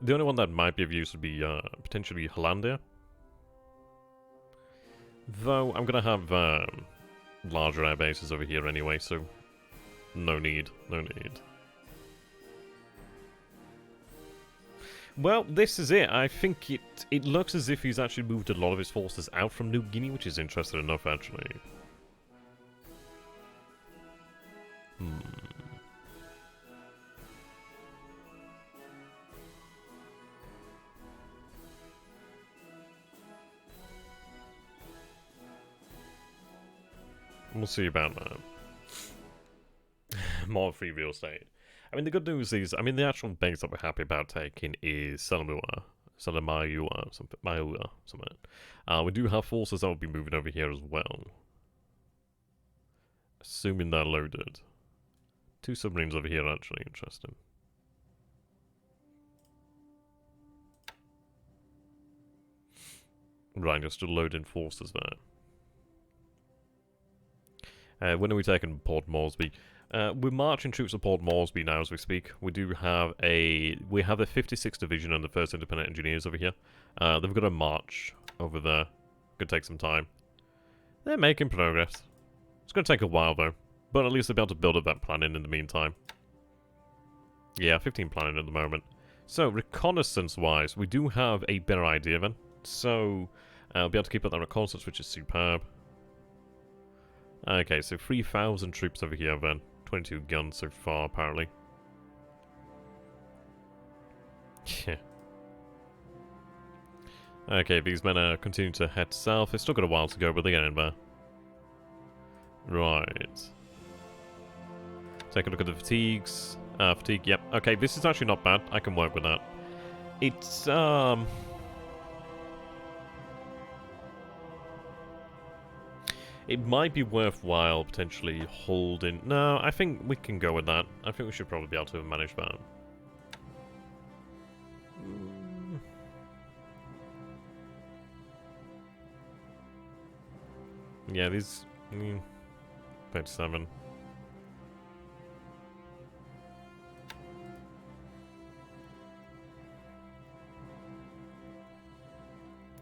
[SPEAKER 1] The only one that might be of use would be potentially Hollandia. Though, I'm going to have larger air bases over here anyway, so no need, no need. Well, this is it. I think it looks as if he's actually moved a lot of his forces out from New Guinea, which is interesting enough, actually. We'll see about that. More free real estate. I mean, the good news is, I mean, the actual base that we're happy about taking is Salamayua, something. We do have forces that will be moving over here as well. Assuming they're loaded. 2 submarines over here, actually, interesting. Right, you're still loading forces there. When are we taking Port Moresby? We're marching troops to Port Moresby now as we speak. We have the 56th Division and the 1st Independent Engineers over here. They've got a march over there. Could take some time. They're making progress. It's going to take a while though, but at least they'll be able to build up that planning in the meantime. Yeah, 15 planning at the moment. So, reconnaissance-wise, we do have a better idea then. So, we'll be able to keep up that reconnaissance, which is superb. Okay, so 3,000 troops over here then. 22 guns so far, apparently. Yeah. Okay, these men are continuing to head south. They've still got a while to go, but they're getting there. Right. Take a look at the fatigues. Fatigue, yep. Okay, this is actually not bad. I can work with that. It's, it might be worthwhile potentially holding... No, I think we can go with that. I think we should probably be able to manage that. Yeah, these... 37.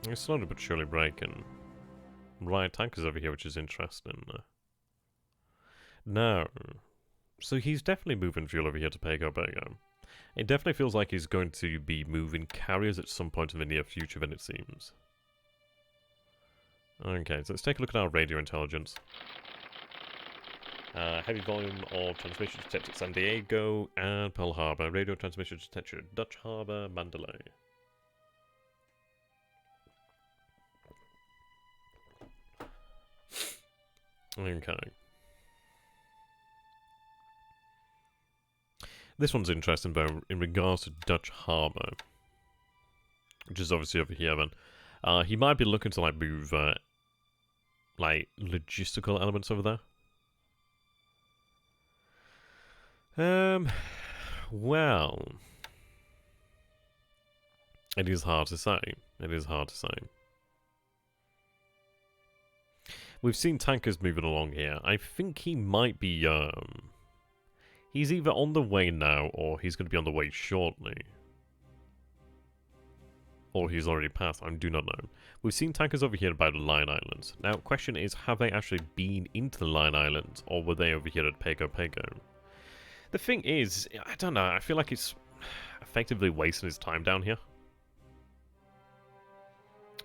[SPEAKER 1] It's slowly but surely breaking. Right, tankers over here, which is interesting. No. So he's definitely moving fuel over here to Pago Pago. It definitely feels like he's going to be moving carriers at some point in the near future, then it seems. Okay, so let's take a look at our radio intelligence. Heavy volume of transmission detected at San Diego and Pearl Harbor. Radio transmission detected at Dutch Harbor, Mandalay. Okay. This one's interesting though, in regards to Dutch Harbor. Which is obviously over here then. He might be looking to like move like logistical elements over there. Well, it is hard to say. It is hard to say. We've seen tankers moving along here. I think he might be, he's either on the way now, or he's going to be on the way shortly. Or he's already passed, I do not know. We've seen tankers over here by the Line Islands. Now, question is, have they actually been into the Line Islands, or were they over here at Pago Pago? The thing is, I don't know, I feel like it's... effectively wasting his time down here.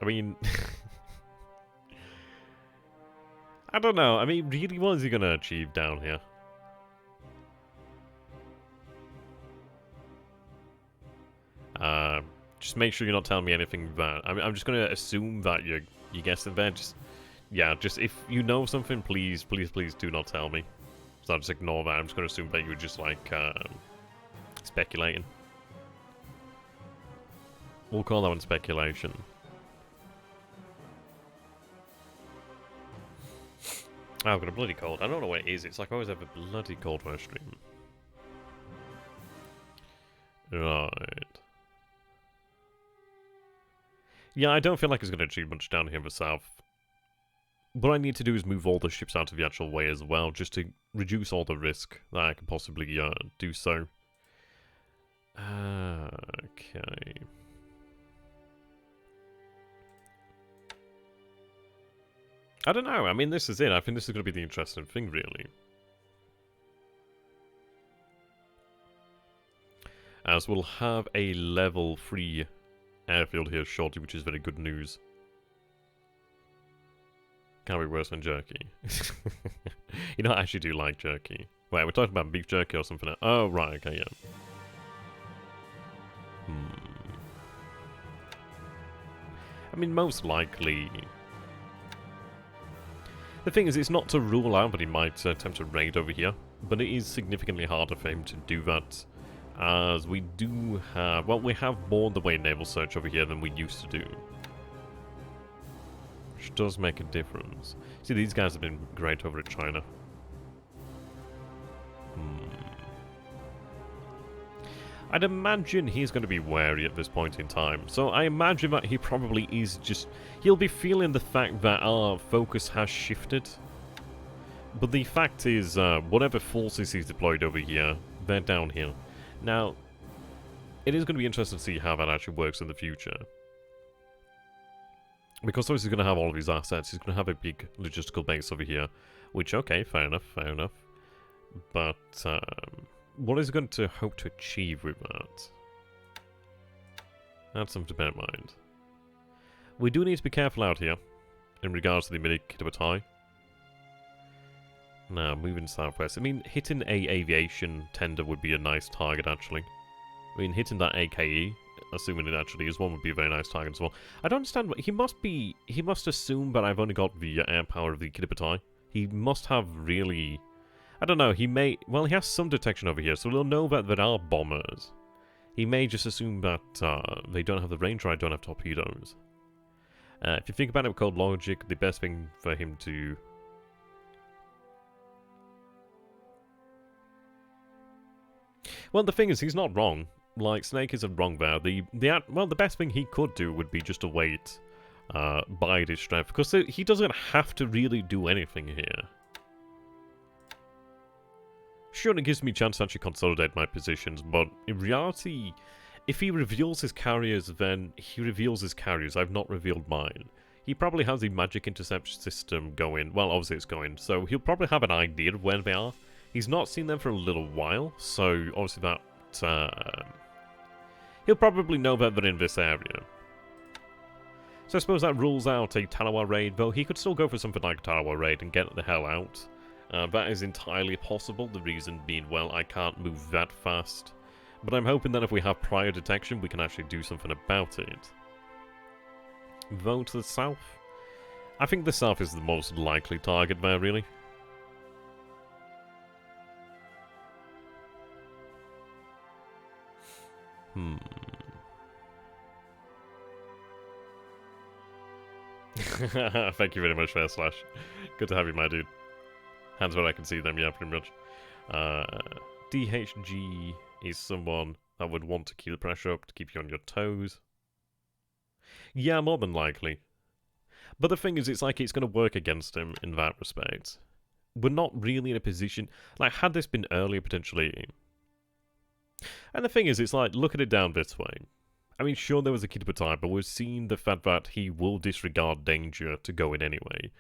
[SPEAKER 1] I mean... I don't know. I mean, really, what is he going to achieve down here? Just make sure you're not telling me anything that... I'm just going to assume that you guessed it there. Just, yeah, just if you know something, please do not tell me. So I'll just ignore that. I'm just going to assume that you were just, like, speculating. We'll call that one speculation. Oh, I've got a bloody cold. I don't know what it is. It's like I always have a bloody cold when I stream. Right. Yeah, I don't feel like it's going to achieve much down here in the south. What I need to do is move all the ships out of the actual way as well, just to reduce all the risk that I can possibly do so. Okay. I don't know. I mean, this is it. I think this is going to be the interesting thing, really. As we'll have a level 3 airfield here shortly, which is very good news. Can't be worse than jerky. You know, I actually do like jerky. Wait, we're talking about beef jerky or something else. Oh, right, okay, yeah. I mean, most likely... The thing is, it's not to rule out that he might attempt to raid over here, but it is significantly harder for him to do that, as we do have... Well, we have more in the way naval search over here than we used to do. Which does make a difference. See, these guys have been great over at China. I'd imagine he's going to be wary at this point in time. So I imagine that he probably is just... He'll be feeling the fact that our focus has shifted. But the fact is, whatever forces he's deployed over here, they're down here. Now, it is going to be interesting to see how that actually works in the future. Because obviously he's going to have all of his assets. He's going to have a big logistical base over here. Which, okay, fair enough, fair enough. But, what is he going to hope to achieve with that? That's something to bear in mind. We do need to be careful out here in regards to the mini-Kitabatai. Now, moving southwest. I mean, hitting a aviation tender would be a nice target, actually. I mean, hitting that AKE, assuming it actually is one, would be a very nice target as well. I don't understand what... He must assume that I've only got the air power of the Kitabatai. He must have really... I don't know, he may... Well, he has some detection over here, so we'll know that there are bombers. He may just assume that they don't have the range or I don't have torpedoes. If you think about it with cold logic, the best thing for him to... Well, the thing is, he's not wrong. Like, Snake isn't wrong there. Well, the best thing he could do would be just to wait, bide his strength, because he doesn't have to really do anything here. Sure, it gives me a chance to actually consolidate my positions, but in reality, if he reveals his carriers, then he reveals his carriers. I've not revealed mine. He probably has the magic intercept system going. Well, obviously it's going, so he'll probably have an idea of where they are. He's not seen them for a little while, so obviously that... he'll probably know that they're in this area. So I suppose that rules out a Tarawa raid, though he could still go for something like a Tarawa raid and get the hell out. That is entirely possible, the reason being, well, I can't move that fast. But I'm hoping that if we have prior detection, we can actually do something about it. Though to the south? I think the south is the most likely target there, really. Thank you very much, Fair Slash. Good to have you, my dude. Hands where I can see them, yeah, pretty much. DHG is someone that would want to keep the pressure up, to keep you on your toes. Yeah, more than likely. But the thing is, it's like it's going to work against him in that respect. We're not really in a position... Like, had this been earlier, potentially... And the thing is, it's like, look at it down this way. I mean, sure, there was a Kitabatai, but we've seen the fact that he will disregard danger to go in anyway.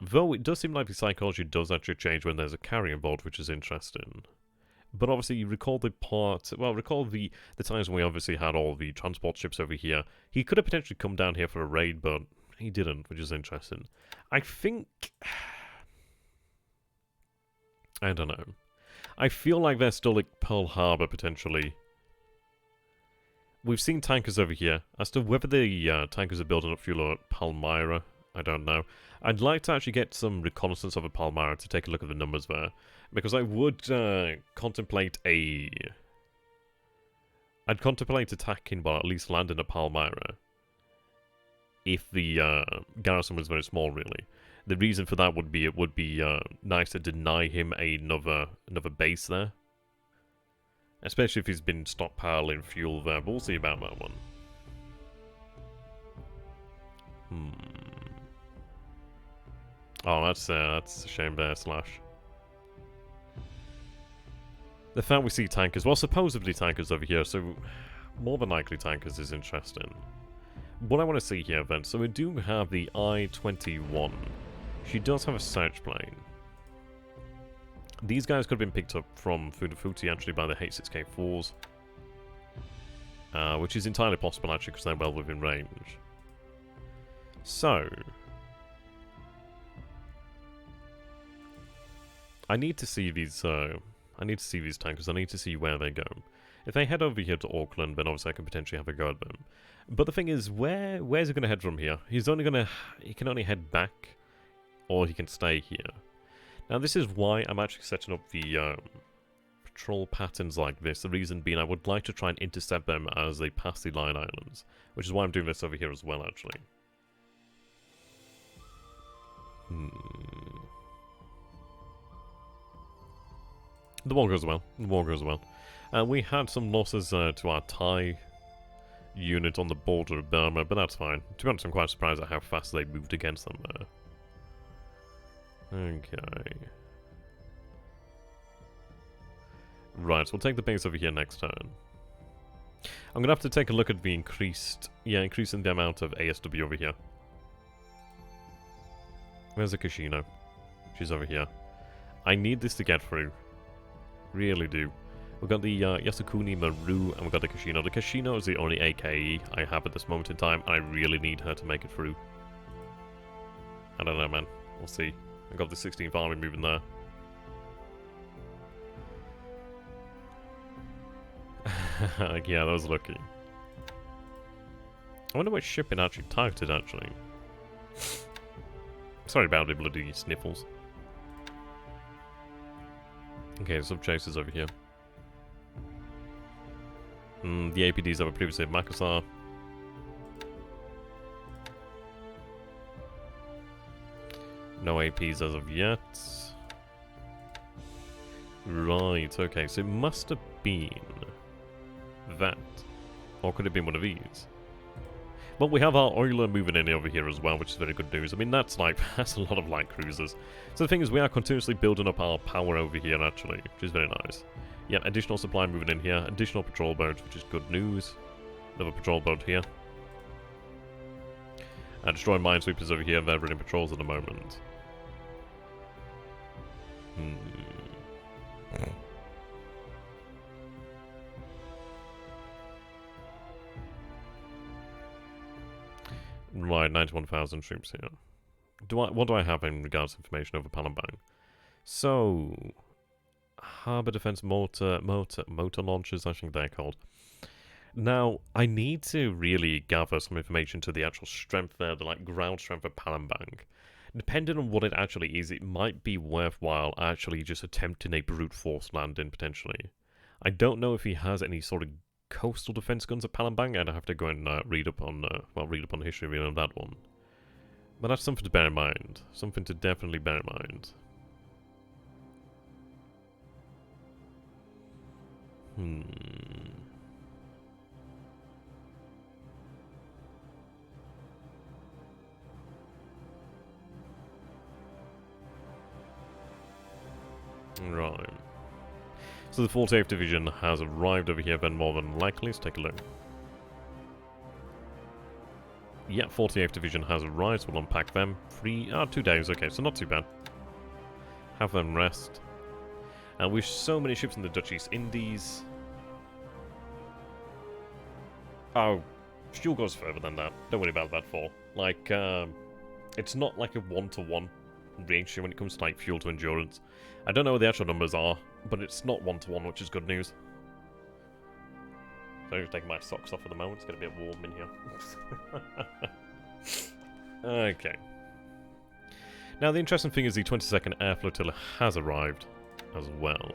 [SPEAKER 1] Though it does seem like the psychology does actually change when there's a carry involved, which is interesting. But obviously, you recall the part... Well, recall the times when we obviously had all the transport ships over here. He could have potentially come down here for a raid, but he didn't, which is interesting. I think... I don't know. I feel like they're still at Pearl Harbor, potentially. We've seen tankers over here. As to whether the tankers are building up fuel at Palmyra, I don't know. I'd like to actually get some reconnaissance over Palmyra to take a look at the numbers there. Because I would contemplate a... I'd contemplate attacking, well, at least landing at Palmyra. If the garrison was very small, really. The reason for that would be it would be nice to deny him another base there. Especially if he's been stockpiling fuel there, but we'll see about that one. Oh, that's a shame there, Slash. The fact we see tankers, well, supposedly tankers over here, so more than likely tankers is interesting. What I want to see here, then, so we do have the I-21. She does have a search plane. These guys could have been picked up from Funafuti, actually, by the H6K4s. Which is entirely possible, actually, because they're well within range. So... I need to see these tankers. I need to see where they go. If they head over here to Auckland, then obviously I can potentially have a go at them. But the thing is, where's he going to head from here? He can only head back, or he can stay here. Now this is why I'm actually setting up the patrol patterns like this. The reason being I would like to try and intercept them as they pass the Line Islands. Which is why I'm doing this over here as well, actually. The war goes well. The war goes well. We had some losses to our Thai unit on the border of Burma, but that's fine. To be honest, I'm quite surprised at how fast they moved against them there. Okay. Right, so we'll take the base over here next turn. I'm going to have to take a look at the increasing the amount of ASW over here. Where's the Kashino? She's over here. I need this to get through. Really do. We've got the Yasukuni Maru, and we've got the Kashino. The Kashino is the only AKE I have at this moment in time, and I really need her to make it through. I don't know, man. We'll see. I've got the 16th Army moving there. Yeah, that was lucky. I wonder which ship it actually targeted, actually. Sorry about the bloody sniffles. Okay, sub-chasers over here. The APDs that were previously at Makassar. No APs as of yet. Right, okay, so it must have been that. Or could it have been one of these? Well, we have our oiler moving in over here as well, which is very good news. I mean, that's a lot of light cruisers. So the thing is, we are continuously building up our power over here, actually, which is very nice. Yeah, additional supply moving in here, additional patrol boats, which is good news. Another patrol boat here. Destroying minesweepers over here, they're running patrols at the moment. Right, 91,000 troops here. What do I have in regards to information over Palembang? So, harbour defense motor launchers, I think they're called. Now, I need to really gather some information to the actual strength there, the ground strength of Palembang. Depending on what it actually is, it might be worthwhile actually just attempting a brute force landing, potentially. I don't know if he has any sort of coastal defense guns at Palembang. I'd have to go and read up on the history really on that one. But that's something to bear in mind. Something to definitely bear in mind. Right. So the 48th Division has arrived over here then more than likely. Let's take a look. Yeah, 48th Division has arrived, so we'll unpack them. 2 days, okay, so not too bad. Have them rest. And with so many ships in the Dutch East Indies... Oh, fuel goes further than that. Don't worry about that fall. Like, it's not like a one-to-one ratio when it comes to, like, fuel to endurance. I don't know what the actual numbers are, but it's not one-to-one, which is good news. So I'm just taking my socks off at the moment. It's getting a bit warm in here. Okay. Now, the interesting thing is the 22nd Air Flotilla has arrived as well.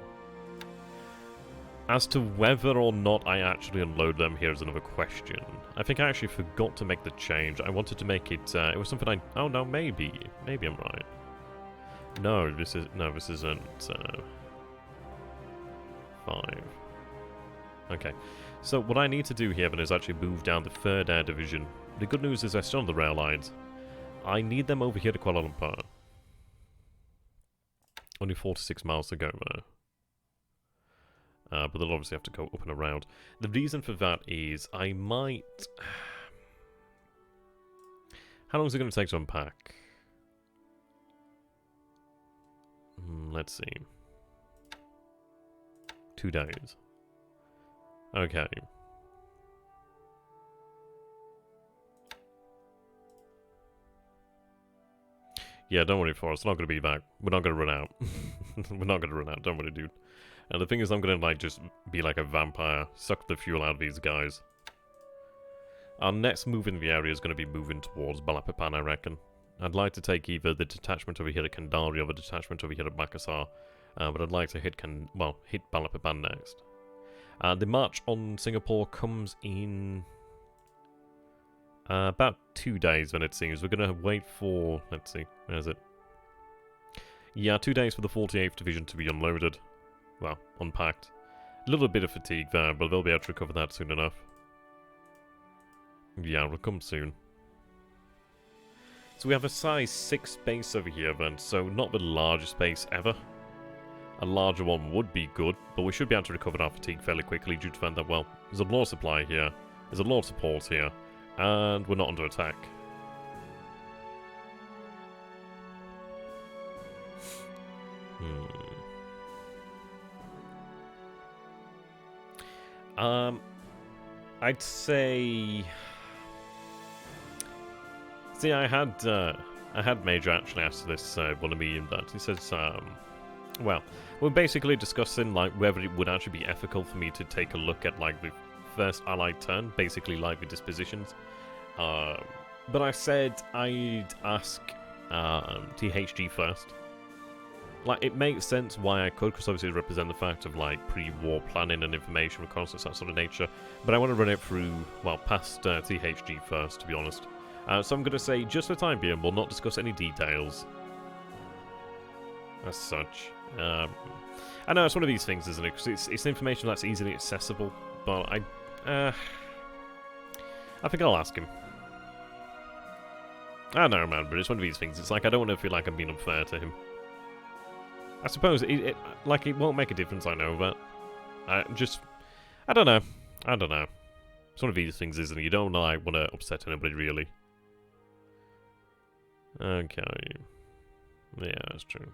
[SPEAKER 1] As to whether or not I actually unload them here is another question. I think I actually forgot to make the change. I wanted to make it, it was something I... Oh, no, maybe. Maybe I'm right. No, this isn't, 5. Okay. So, what I need to do here then is actually move down the 3rd Air Division. The good news is they're still on the rail lines. I need them over here to Kuala Lumpur. Only 46 miles to go there. But they'll obviously have to go up and around. The reason for that is I might... How long is it going to take to unpack? Let's see. 2 days. Okay. Yeah, don't worry, Forrest. It's not going to be back. We're not going to run out. We're not going to run out. Don't worry, dude. And the thing is, I'm going to, like, just be like a vampire. Suck the fuel out of these guys. Our next move in the area is going to be moving towards Balikpapan, I reckon. I'd like to take either the detachment over here at Kendari or the detachment over here at Makassar. But I'd like to hit Balikpapan next. The march on Singapore comes in... about 2 days when it seems. We're going to wait for... Let's see. Where is it? Yeah, 2 days for the 48th Division to be unloaded. Well, unpacked. A little bit of fatigue there, but they'll be able to recover that soon enough. Yeah, it'll come soon. So we have a size 6 base over here then, so not the largest base ever. A larger one would be good, but we should be able to recover our fatigue fairly quickly due to the fact that, well, there's a lot of supply here, there's a lot of support here, and we're not under attack. I'd say... See, I had Major actually ask this one of me that. He says, well, we're basically discussing, like, whether it would actually be ethical for me to take a look at, like, the first Allied turn, basically, like, the dispositions. But I said I'd ask THG first. Like, it makes sense why I could, because obviously it represents the fact of, like, pre-war planning and information reconnaissance, that sort of nature. But I want to run it through, well, past THG first, to be honest. So I'm going to say, just for the time being, we'll not discuss any details. As such. I know it's one of these things, isn't it? Because it's information that's easily accessible. But I think I'll ask him. I don't know, man, but it's one of these things. It's like, I don't want to feel like I'm being unfair to him. I suppose it won't make a difference, I know, but I don't know. I don't know. It's one of these things, isn't it? You don't like want to upset anybody, really. Okay. Yeah, that's true.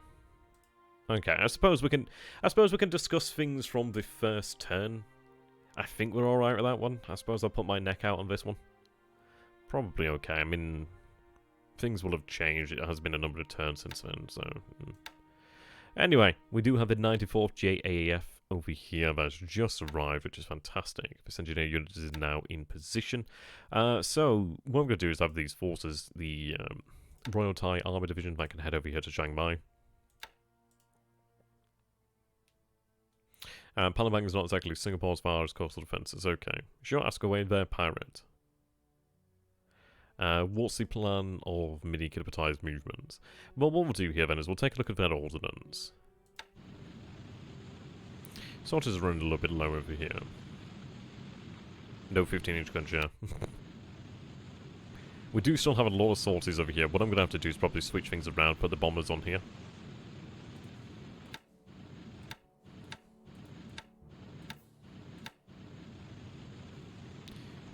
[SPEAKER 1] Okay, I suppose we can discuss things from the first turn. I think we're all right with that one. I suppose I'll put my neck out on this one. Probably okay. I mean, things will have changed. It has been a number of turns since then, so. Anyway, we do have the 94th JAAF over here that's just arrived, which is fantastic. This engineer unit is now in position. So, what I'm going to do is have these forces, the Royal Thai Army Division, that can head over here to Chiang Mai. Palembang is not exactly Singapore as far as coastal defences. Okay. Sure, ask away there, pirate. What's the plan of mini-kilometrised movements? Well, what we'll do here then is we'll take a look at that ordnance. Sorters are running a little bit low over here. No 15-inch guns, yeah. We do still have a lot of sorties over here. What I'm going to have to do is probably switch things around, put the bombers on here.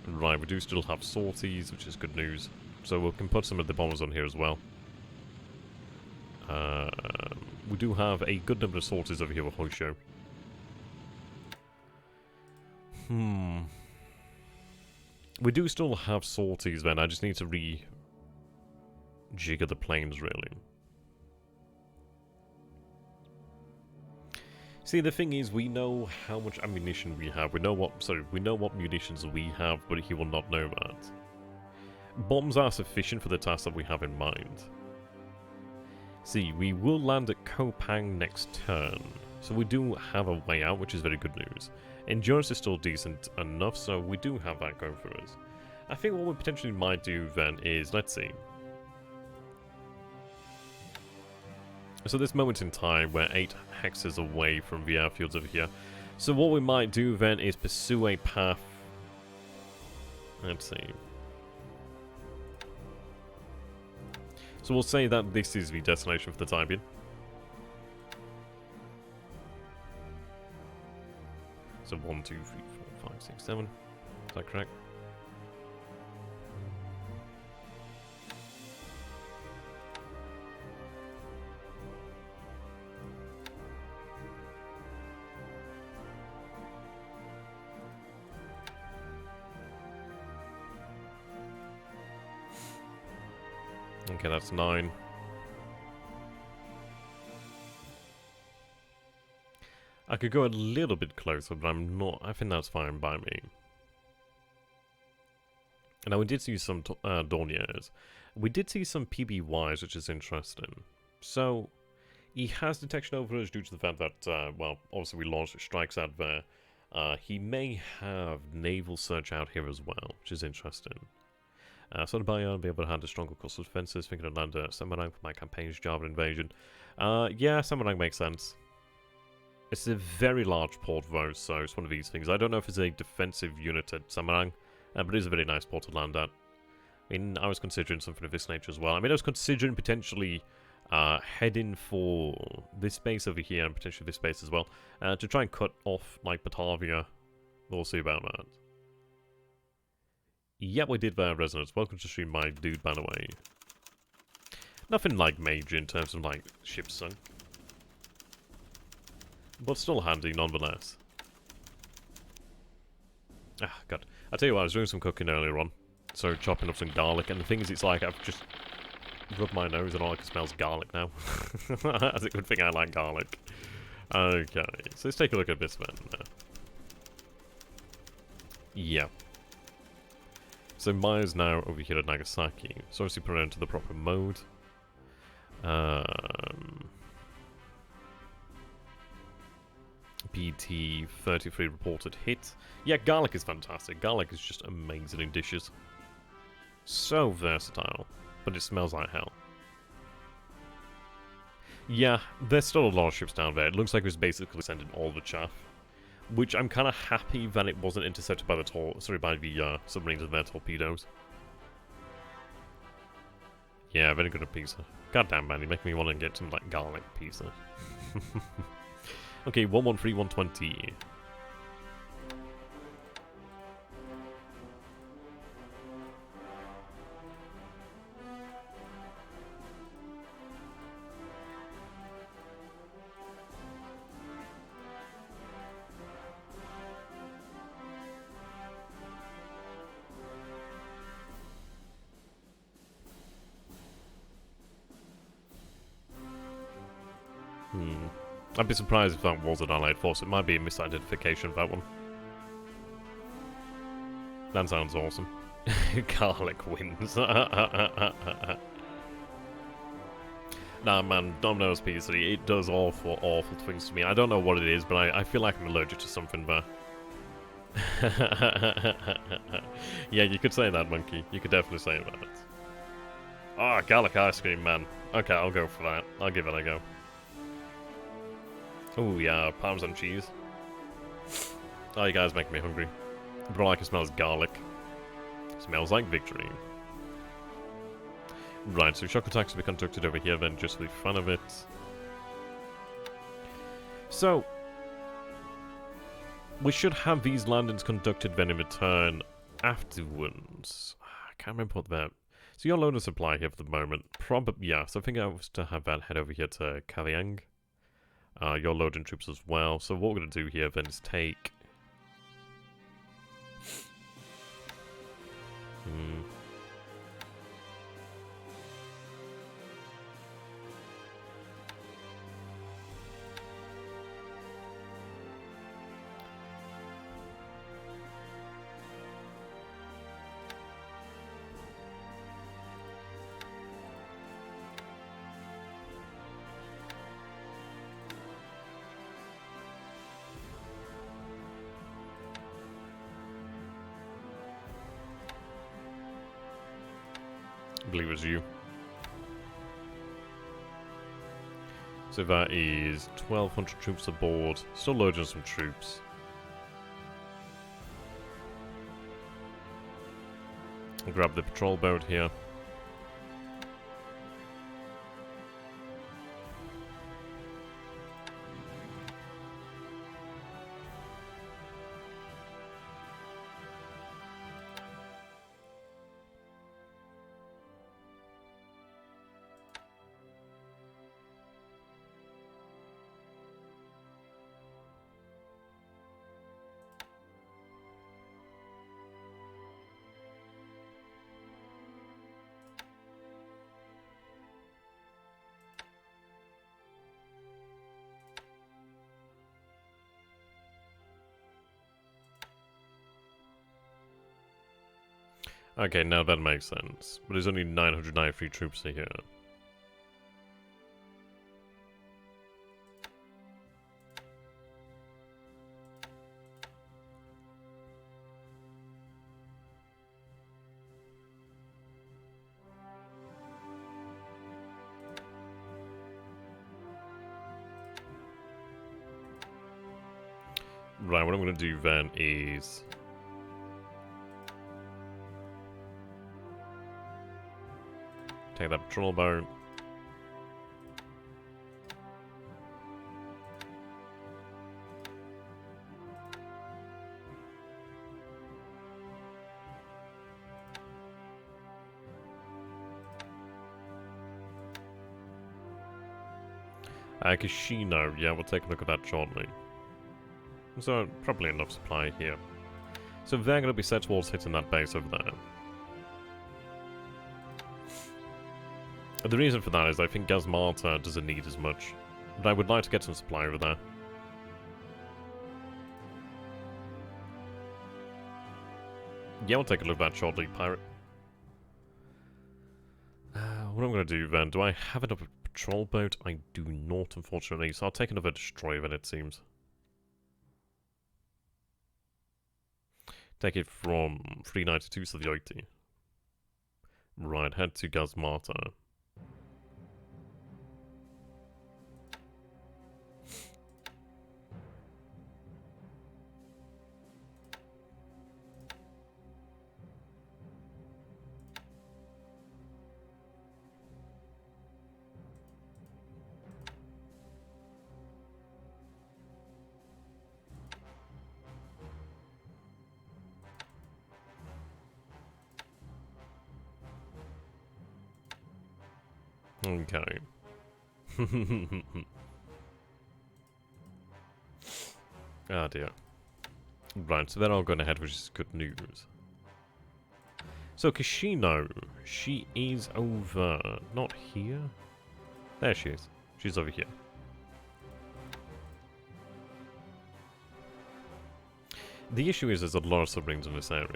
[SPEAKER 1] Right, we do still have sorties, which is good news. So we can put some of the bombers on here as well. we do have a good number of sorties over here with Hoisho. We do still have sorties then, I just need to re-jigger the planes, really. See, the thing is, we know how much ammunition we have. We know what munitions we have, but he will not know that. Bombs are sufficient for the task that we have in mind. See, we will land at Kopang next turn, so we do have a way out, which is very good news. Endurance is still decent enough, so we do have that going for us. I think what we potentially might do then is, let's see. So this moment in time, we're 8 hexes away from the airfields over here. So what we might do then is pursue a path. Let's see. So we'll say that this is the destination for the time being. So 1, 2, 3, 4, 5, 6, 7. Is that correct? Okay, that's 9. I could go a little bit closer, but I'm not. I think that's fine by me. Now, we did see some Dorniers. We did see some PBYs, which is interesting. So, he has detection over us due to the fact that, well, obviously we launched strikes out there. He may have naval search out here as well, which is interesting. So the Bayon will be able to handle stronger coastal defenses, thinking of land Samarang for my campaign's Java invasion. Yeah, Samarang makes sense. It's a very large port though, so it's one of these things. I don't know if it's a defensive unit at Samarang, but it is a very nice port to land at. I mean, I was considering something of this nature as well. I mean, I was considering potentially heading for this base over here, and potentially this base as well, to try and cut off, like, Batavia. We'll see about that. Yeah, we did that, Resonance. Welcome to stream, my dude, by the way. Nothing, like, major in terms of, like, ships sunk. But still handy, nonetheless. Ah, God. I tell you what, I was doing some cooking earlier on. So, chopping up some garlic. And the thing is, it's like, I've just rubbed my nose and all I can smell is garlic now. That's a good thing I like garlic. Okay, so let's take a look at this then. Yeah. So Maya's now over here at Nagasaki. So obviously put it into the proper mode. PT 33 reported hit. Yeah, garlic is fantastic. Garlic is just amazing in dishes. So versatile. But it smells like hell. Yeah, there's still a lot of ships down there. It looks like it was basically sending all the chaff. Which I'm kind of happy that it wasn't intercepted by the submarines and their torpedoes. Yeah, very good at pizza. Goddamn, man, you make me want to get some, like, garlic pizza. Okay, 113, 120. I'd be surprised if that was an allied force. It might be a misidentification of that one. That sounds awesome. Garlic wins. Nah, man, Domino's pizza, it does awful, awful things to me. I don't know what it is, but I feel like I'm allergic to something there. Yeah, you could say that, Monkey. You could definitely say that. Ah, garlic ice cream, man. Okay, I'll go for that. I'll give it a go. Oh yeah, Parmesan cheese. Oh, you guys make me hungry. But all I can smell is garlic. Smells like victory. Right, so shock attacks will be conducted over here then, just for the fun of it. So, we should have these landings conducted then in return afterwards. I can't remember what that... So you're load of supply here for the moment. Probably, yeah, so I think I was to have that head over here to Kaviang. You're loading troops as well. So what we're going to do here then is take... I believe it was you. So that is 1,200 troops aboard. Still loading some troops. I'll grab the patrol boat here. Okay, now that makes sense. But there's only 993 troops here. Right, what I'm going to do then is... take that patrol boat. Kashino, yeah, we'll take a look at that shortly. So, probably enough supply here. So they're going to be set towards hitting that base over there. The reason for that is I think Gazmata doesn't need as much, but I would like to get some supply over there. Yeah, we'll take a look at that shortly, pirate. What I'm going to do then, do I have another patrol boat? I do not, unfortunately, so I'll take another destroyer then, it seems. Take it from 392 to the 80. Right, head to Gazmata. Okay. Ah dear. Right, so they're all going ahead, which is good news. So Kashino, she is over... not here? There she is. She's over here. The issue is there's a lot of submarines in this area.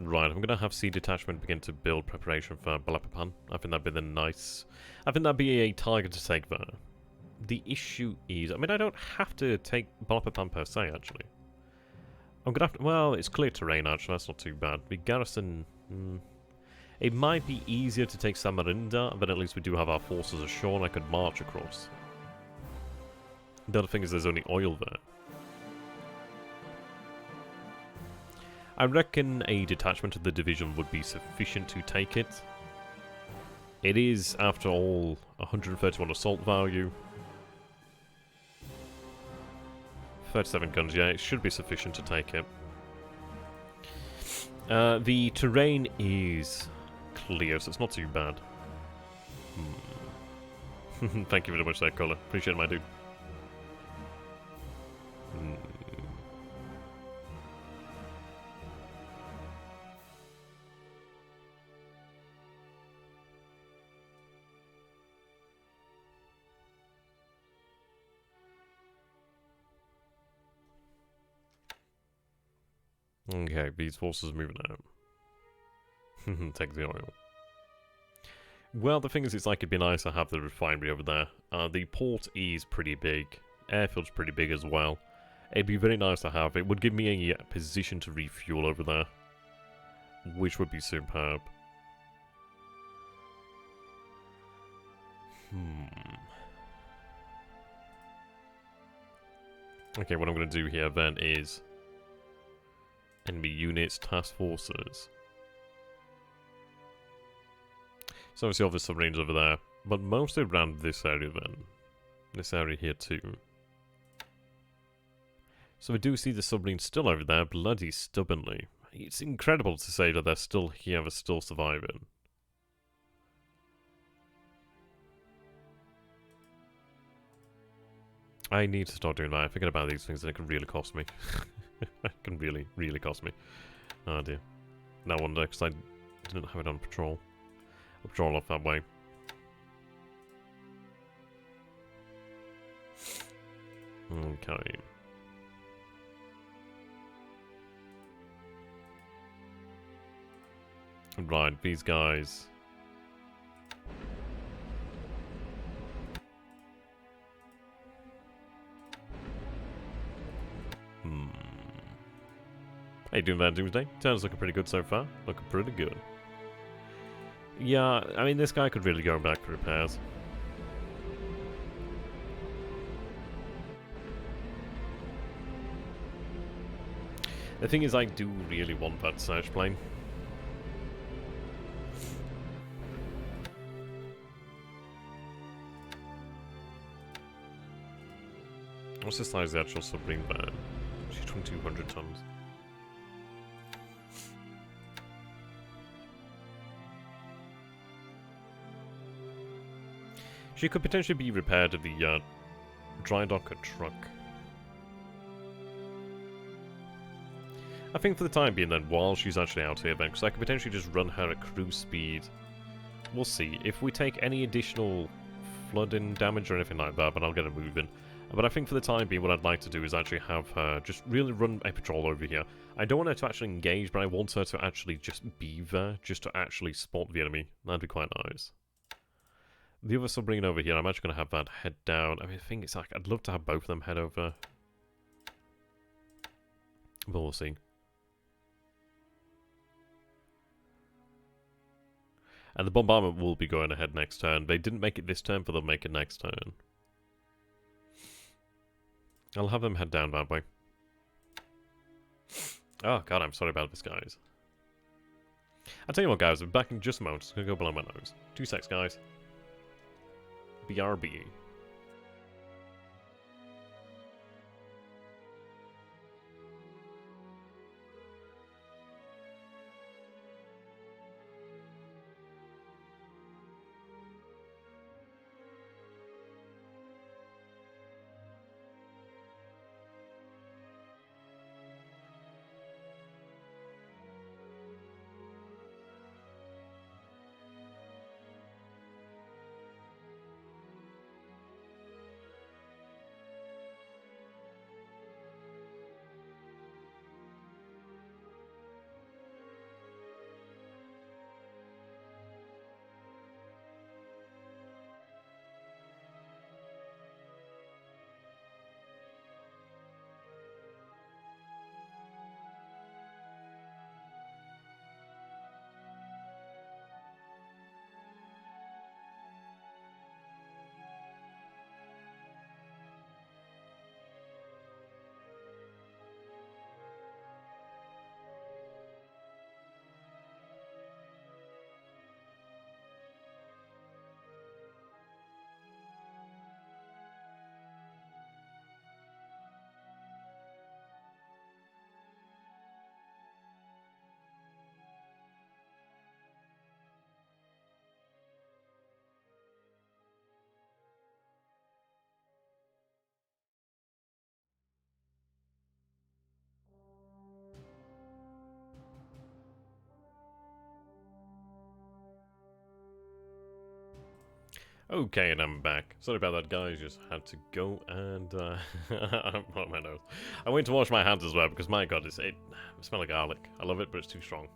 [SPEAKER 1] Right, I'm gonna have Sea Detachment begin to build preparation for Balikpapan. I think that'd be the nice... I think that'd be a target to take there. The issue is... I mean, I don't have to take Balikpapan per se, actually. I'm gonna have to... well, it's clear terrain, actually. That's not too bad. The garrison... it might be easier to take Samarinda, but at least we do have our forces ashore and I could march across. The other thing is there's only oil there. I reckon a detachment of the division would be sufficient to take it. It is, after all, 131 assault value. 37 guns, yeah, it should be sufficient to take it. The terrain is clear, so it's not too bad. Thank you very much there, Colour. Appreciate it, my dude. Okay, these forces are moving out. Take the oil. Well, the thing is, it's like it'd be nice to have the refinery over there. The port is pretty big. Airfield's pretty big as well. It'd be very nice to have. It would give me a position to refuel over there, which would be superb. Okay, what I'm going to do here then is enemy units, task forces. So obviously all the submarines over there, but mostly around this area then. This area here too. So we do see the submarines still over there, bloody stubbornly. It's incredible to say that they're still here, they're still surviving. I need to start doing that. I forget about these things and it can really cost me. It can really, really cost me. Oh dear. No wonder, because I didn't have it on patrol. I'll patrol off that way. Okay. Right, these guys. How you doing there, Doomsday? Turns looking pretty good so far. Looking pretty good. Yeah, I mean, this guy could really go back for repairs. The thing is, I do really want that search plane. What's the size of the actual submarine burn? She's 2,200 tons. She could potentially be repaired at the dry dock truck. I think for the time being then, while she's actually out here then, because I could potentially just run her at cruise speed. We'll see. If we take any additional flooding damage or anything like that, then I'll get her moving. But I think for the time being, what I'd like to do is actually have her just really run a patrol over here. I don't want her to actually engage, but I want her to actually just be there, just to actually spot the enemy. That'd be quite nice. The other submarine over here, I'm actually going to have that head down. I mean, the thing is, like, I'd love to have both of them head over. But we'll see. And the bombardment will be going ahead next turn. They didn't make it this turn, but they'll make it next turn. I'll have them head down that way. Oh, God, I'm sorry about this, guys. I'll tell you what, guys, I'm back in just a moment. It's going to go below my nose. 2 secs, guys. BRB. Okay, and I'm back. Sorry about that, guys. Just had to go and, what my nose. I went to wash my hands as well because, my god, it smells like garlic. I love it, but it's too strong.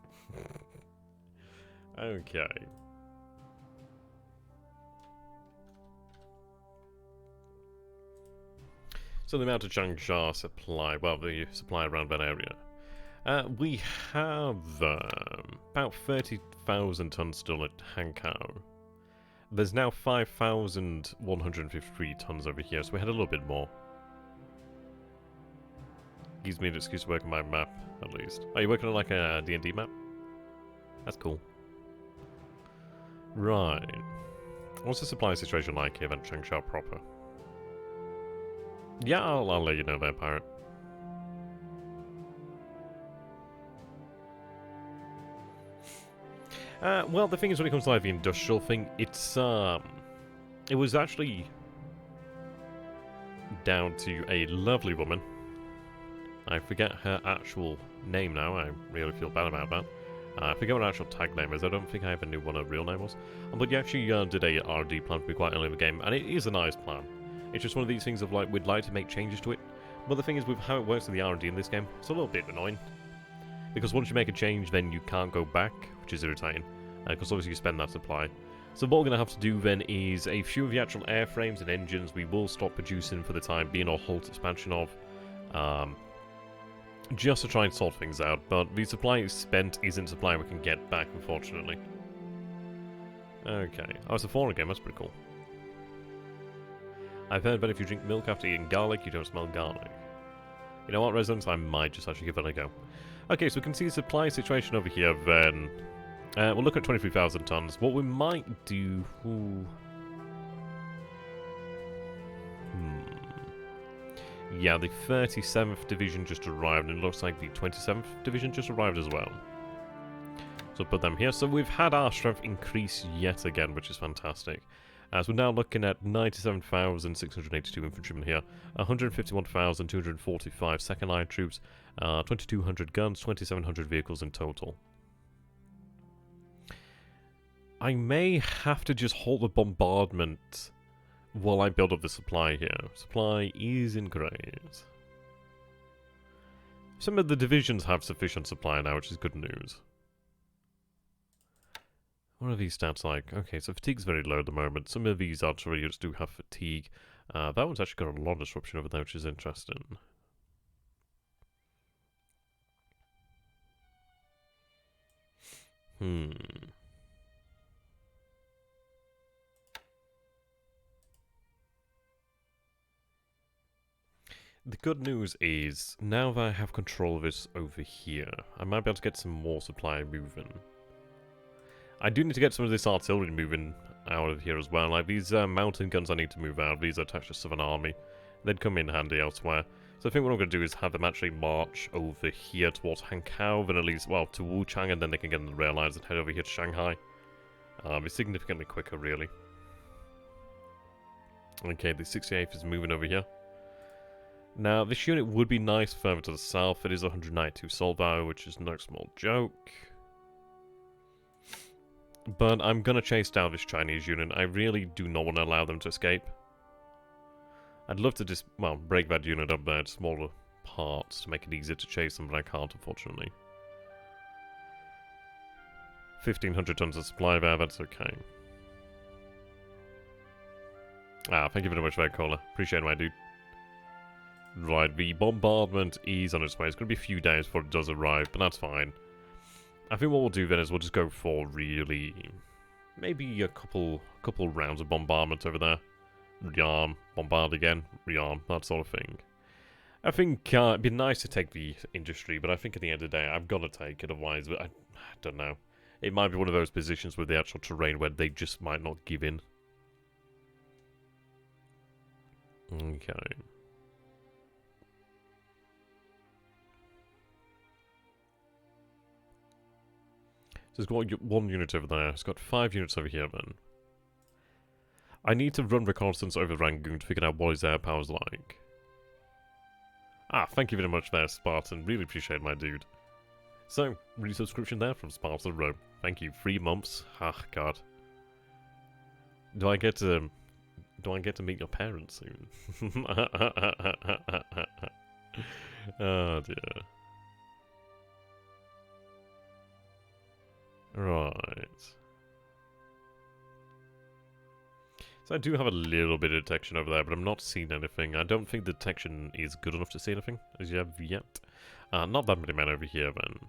[SPEAKER 1] Okay. So the amount of Changsha supply, well, the supply around that area. We have about 30,000 tons still at Hankau. There's now 5,153 tons over here, so we had a little bit more. Gives me an excuse to work on my map, at least. Are you working on like a D&D map? That's cool. Right. What's the supply situation like here at Changsha proper? Yeah, I'll let you know there, pirate. Well, the thing is, when it comes to like the industrial thing, it's it was actually down to a lovely woman. I forget her actual name now. I really feel bad about that. I forget what her actual tag name is. I don't think I ever knew what her real name was. But yeah, she did a R&D plan for me quite early in the game, and it is a nice plan. It's just one of these things of like, we'd like to make changes to it. But the thing is, with how it works with the R&D in this game, it's a little bit annoying. Because once you make a change, then you can't go back, which is irritating. Because obviously you spend that supply. So what we're going to have to do then is a few of the actual airframes and engines we will stop producing for the time being, or halt expansion of. Just to try and sort things out. But the supply spent isn't supply we can get back, unfortunately. Okay. Oh, it's a foreign game. That's pretty cool. I've heard that if you drink milk after eating garlic, you don't smell garlic. You know what, residents? I might just actually give it a go. Okay, so we can see the supply situation over here, then. We'll look at 23,000 tons. What we might do... Yeah, the 37th Division just arrived, and it looks like the 27th Division just arrived as well. So put them here. So we've had our strength increase yet again, which is fantastic. So we're now looking at 97,682 infantrymen here, 151,245 second line troops, 2,200 guns, 2,700 vehicles in total. I may have to just halt the bombardment while I build up the supply here. Supply isn't great. Some of the divisions have sufficient supply now, which is good news. What are these stats like? Okay, so fatigue's very low at the moment. Some of these artillery units do have fatigue. That one's actually got a lot of disruption over there, which is interesting. The good news is, now that I have control of this over here, I might be able to get some more supply moving. I do need to get some of this artillery moving out of here as well. Like, these mountain guns I need to move out. These are attached to Southern Army. They'd come in handy elsewhere. So I think what I'm going to do is have them actually march over here towards Hankau, then at least, well, to Wuchang, and then they can get on the rail lines and head over here to Shanghai. It's significantly quicker, really. Okay, the 68th is moving over here. Now, this unit would be nice further to the south. It is 192 Solvo, which is no small joke. But I'm going to chase down this Chinese unit. I really do not want to allow them to escape. I'd love to just, well, break that unit up there into smaller parts to make it easier to chase them, but I can't, unfortunately. 1,500 tons of supply there, that's okay. Thank you very much for that, Cola. Appreciate it, my dude. Right, the bombardment is on its way. It's going to be a few days before it does arrive, but that's fine. I think what we'll do then is we'll just go for really... maybe a couple rounds of bombardment over there. Rearm, bombard again, rearm, that sort of thing. I think it'd be nice to take the industry, but I think at the end of the day, I've got to take it, otherwise, I don't know. It might be one of those positions with the actual terrain where they just might not give in. Okay. So it's got one unit over there. It's got 5 units over here, then. I need to run reconnaissance over Rangoon to figure out what his air power's like. Thank you very much there, Spartan. Really appreciate it, my dude. So, resubscription there from Spartan Row. Thank you. 3 months. God. Do I get to... Do I get to meet your parents soon? Oh dear. Right. So I do have a little bit of detection over there, but I'm not seeing anything. I don't think the detection is good enough to see anything as yet. Not that many men over here then.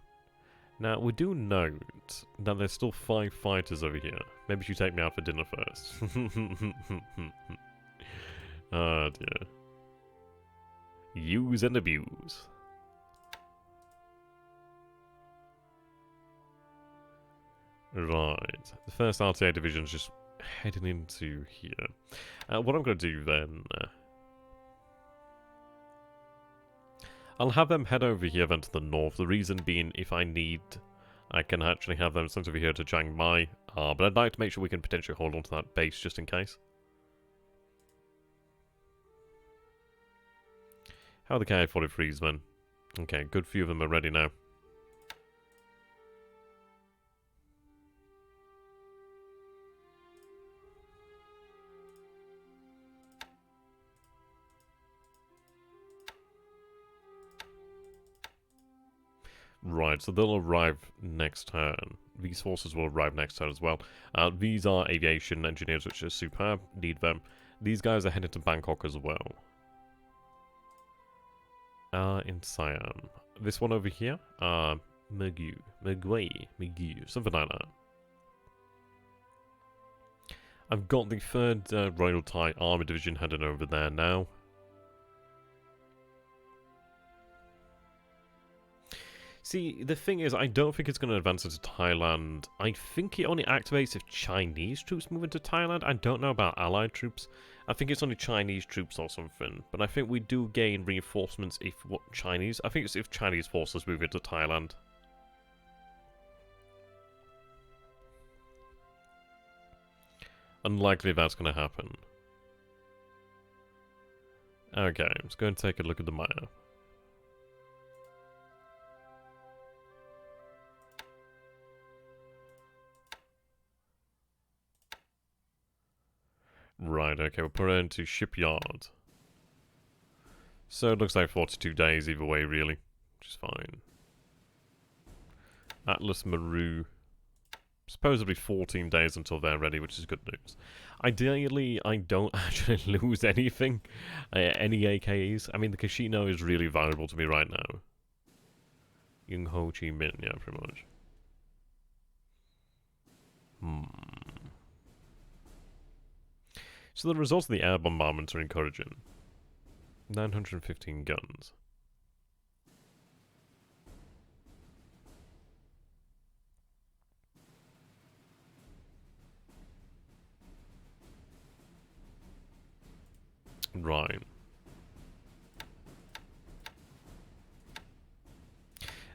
[SPEAKER 1] Now, we do note that there's still 5 fighters over here. Maybe you should take me out for dinner first. Oh dear. Use and abuse. Right. The first RTA division's just heading into here. What I'm going to do then... I'll have them head over here then to the north. The reason being, if I need, I can actually have them sent over here to Chiang Mai. But I'd like to make sure we can potentially hold on to that base just in case. How are the Ki-43s then? Okay, good few of them are ready now. Right, so they'll arrive next turn. These forces will arrive next turn as well. These are aviation engineers, which are superb. Need them. These guys are headed to Bangkok as well. In Siam. This one over here, Magui, something like that. I've got the 3rd Royal Thai Army Division heading over there now. See, the thing is, I don't think it's going to advance into Thailand. I think it only activates if Chinese troops move into Thailand. I don't know about Allied troops. I think it's only Chinese troops or something. But I think we do gain reinforcements if Chinese... I think it's if Chinese forces move into Thailand. Unlikely that's going to happen. Okay, let's go and take a look at the map. Right, okay, we'll put it into shipyard. So it looks like 42 days either way, really. Which is fine. Atlas Maru. Supposedly 14 days until they're ready, which is good news. Ideally, I don't actually lose anything. Any AKs. I mean, the Casino is really valuable to me right now. Yung Ho Chi Minh, yeah, pretty much. So the results of the air bombardments are encouraging. 915 guns. Right.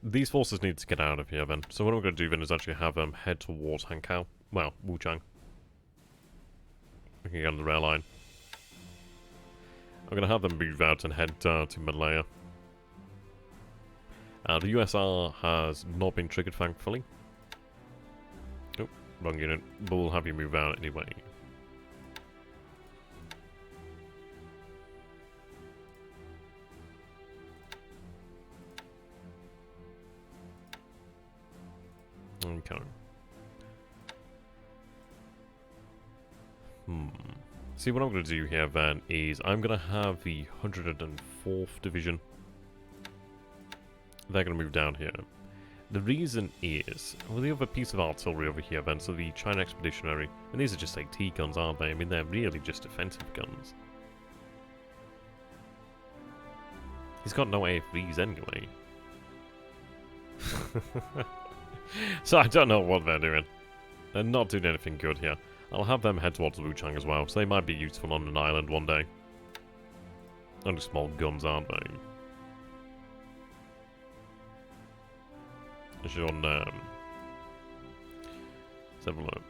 [SPEAKER 1] These forces need to get out of here then. So what I'm going to do then is actually have them head towards Hankow. Well, Wuchang. We can get on the rail line. I'm going to have them move out and head to Malaya. The USR has not been triggered, thankfully. Oh, wrong unit. But we'll have you move out anyway. Okay. See, what I'm going to do here, then, is I'm going to have the 104th Division. They're going to move down here. The reason is, well, the other piece of artillery over here, then, so the China Expeditionary, and these are just AT guns, aren't they? I mean, they're really just defensive guns. He's got no AFVs anyway. So I don't know what they're doing. They're not doing anything good here. I'll have them head towards Wuchang as well, so they might be useful on an island one day. Only small guns, aren't they? Let's have a look.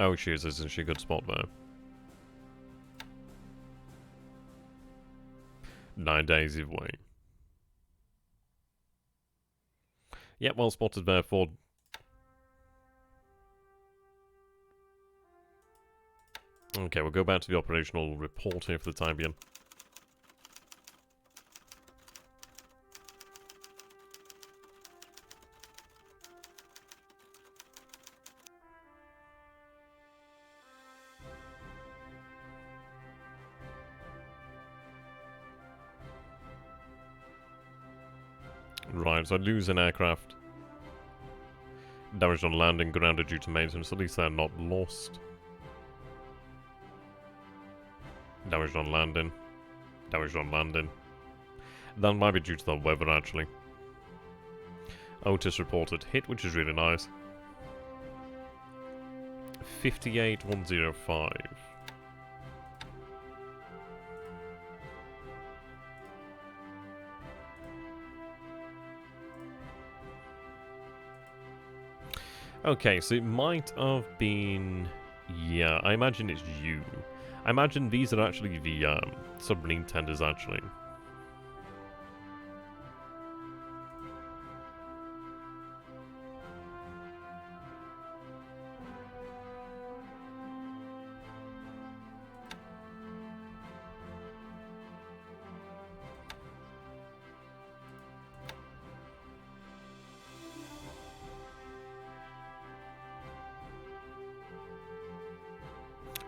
[SPEAKER 1] Oh, she is, isn't she? Good spot there. 9 days either way. Yeah, well spotted there for... Okay, we'll go back to the operational report here for the time being. Right, so I lose an aircraft. Damaged on landing, grounded due to maintenance. At least they're not lost. Damaged on landing. Damaged on landing. That might be due to the weather, actually. Otis reported hit, which is really nice. 58,105. Okay, so it might have been... Yeah, I imagine it's you. I imagine these are actually the submarine tenders, actually.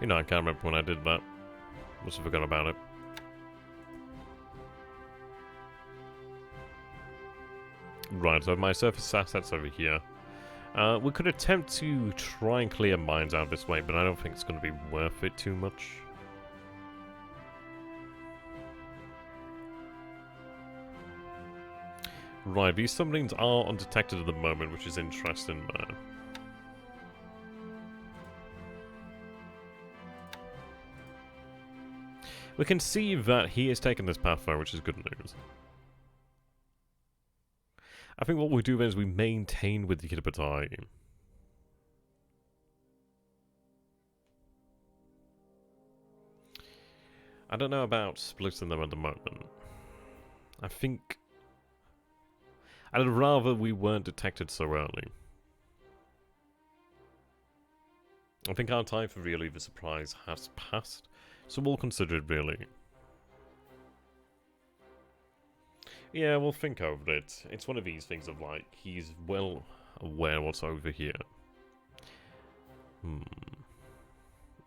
[SPEAKER 1] You know, I can't remember when I did that. Must have forgotten about it. Right, so my surface assets over here. We could attempt to try and clear mines out this way, but I don't think it's going to be worth it too much. Right, these submarines are undetected at the moment, which is interesting, man. We can see that he has taken this path though, which is good news. I think what we do then is we maintain with the Kitapatai. I don't know about splitting them at the moment. I think... I'd rather we weren't detected so early. I think our time for really the surprise has passed. So we'll consider it, really. Yeah, we'll think over it. It's one of these things of, like, he's well aware what's over here.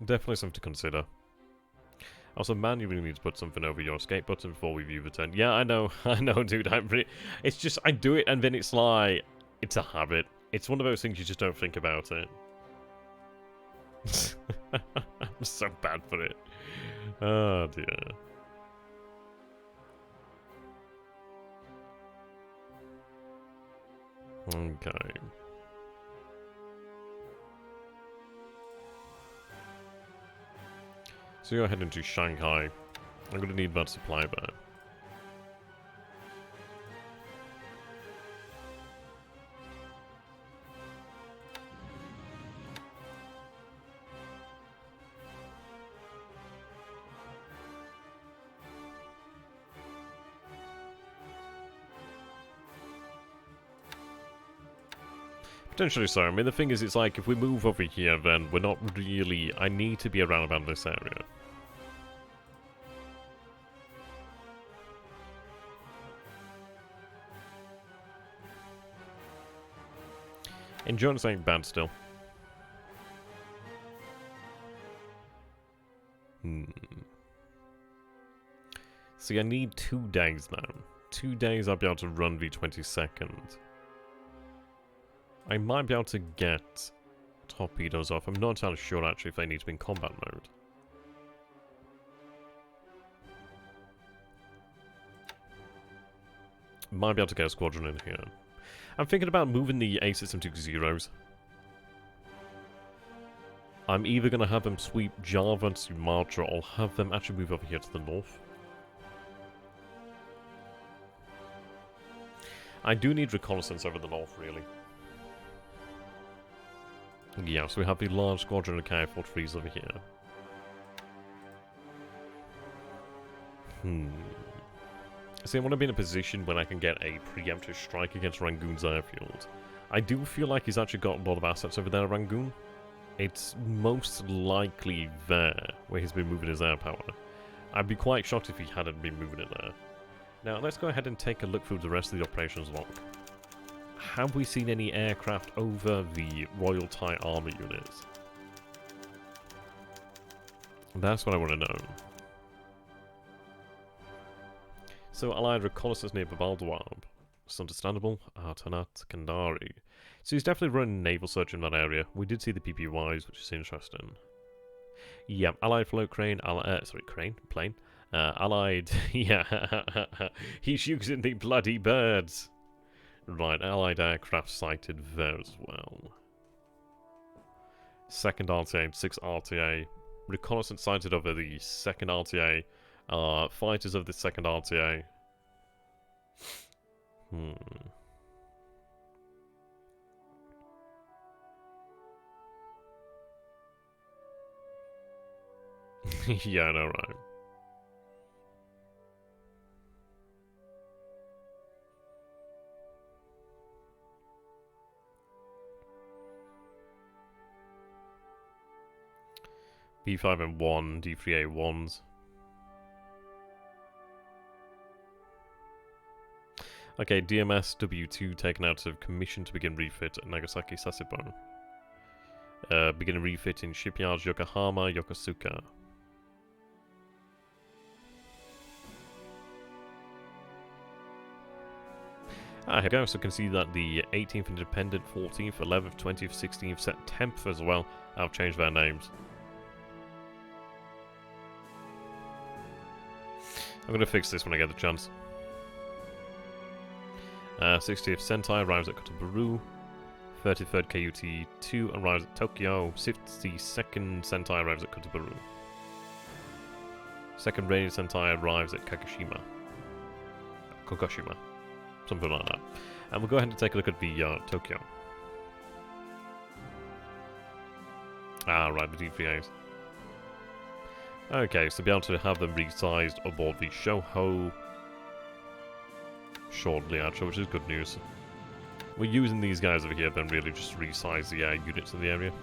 [SPEAKER 1] Definitely something to consider. Also, man, you really need to put something over your escape button before we view the turn. Yeah, I know, dude. It's just, I do it, and then it's like, it's a habit. It's one of those things you just don't think about it. I'm so bad for it. Oh dear. Okay. So you're heading to Shanghai. I'm going to need that supply there. Potentially so. I mean, the thing is, it's like, if we move over here, then we're not really... I need to be around about this area. Endurance ain't bad still. See, I need 2 days now. 2 days I'll be able to run the 22nd. I might be able to get torpedoes off. I'm not entirely sure, actually, if they need to be in combat mode. Might be able to get a squadron in here. I'm thinking about moving the A system to zeros. I'm either going to have them sweep Java and Sumatra, or have them actually move over here to the north. I do need reconnaissance over the north, really. Yeah, so we have the large squadron of KI-43s over here. See, I want to be in a position when I can get a preemptive strike against Rangoon's airfield. I do feel like he's actually got a lot of assets over there at Rangoon. It's most likely there, where he's been moving his air power. I'd be quite shocked if he hadn't been moving it there. Now, let's go ahead and take a look through the rest of the operations log. Have we seen any aircraft over the Royal Thai Army units? That's what I want to know. So, Allied reconnaissance near Babaldawab. It's understandable. Artanat Kandari. So he's definitely running naval search in that area. We did see the PPYs, which is interesting. Yeah, Allied float crane, plane. Allied, yeah, he's using the bloody birds. Right, Allied aircraft sighted there as well. 2nd RTA and 6 RTA. Reconnaissance sighted over the 2nd RTA. Fighters of the 2nd RTA. Yeah, I know, right? B5 and 1, D3A1s. Okay, DMS W2 taken out of commission to begin refit at Nagasaki Sasebo. Begin refit in shipyards Yokohama, Yokosuka. Here we go, so you can see that the 18th Independent, 14th, 11th, 20th, 16th, set 10th as well have changed their names. I'm going to fix this when I get the chance. 60th Sentai arrives at Kotobaru. 33rd KUT-2 arrives at Tokyo. 62nd Sentai arrives at Kotobaru. 2nd Ranger Sentai arrives at Kokoshima. Something like that. And we'll go ahead and take a look at the Tokyo. Right, the D3As. Okay, so be able to have them resized aboard the Shoho shortly, actually, which is good news. We're using these guys over here, then really just resize the units in the area.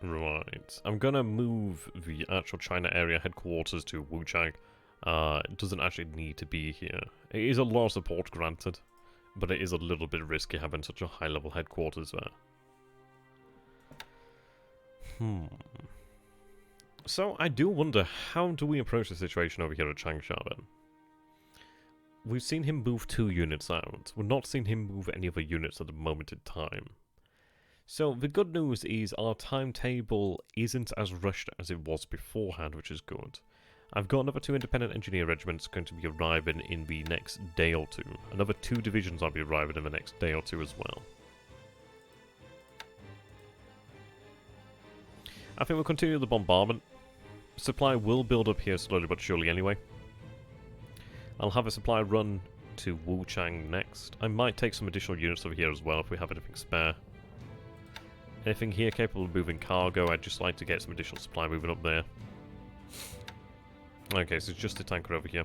[SPEAKER 1] Right, I'm gonna move the actual China area headquarters to Wuchang. It doesn't actually need to be here. It is a lot of support granted, but it is a little bit risky having such a high level headquarters there. So I do wonder, how do we approach the situation over here at Changsha then? We've seen him move 2 units out. We've not seen him move any other units at the moment in time. So the good news is our timetable isn't as rushed as it was beforehand, which is good. I've got another 2 independent engineer regiments going to be arriving in the next day or 2. Another 2 divisions will be arriving in the next day or 2 as well. I think we'll continue the bombardment. Supply will build up here slowly but surely anyway. I'll have a supply run to Wuchang next. I might take some additional units over here as well if we have anything spare. Anything here capable of moving cargo, I'd just like to get some additional supply moving up there. Okay, so it's just a tanker over here.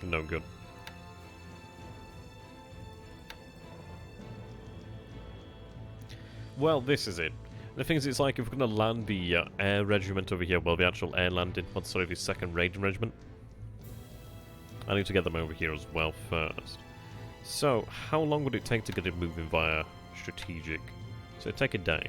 [SPEAKER 1] No good. Well, this is it. The thing is, it's like if we're going to land the air regiment over here, well, the actual air landing, the 2nd Raiding Regiment. I need to get them over here as well first. So, how long would it take to get it moving via strategic? So, it'd take a day.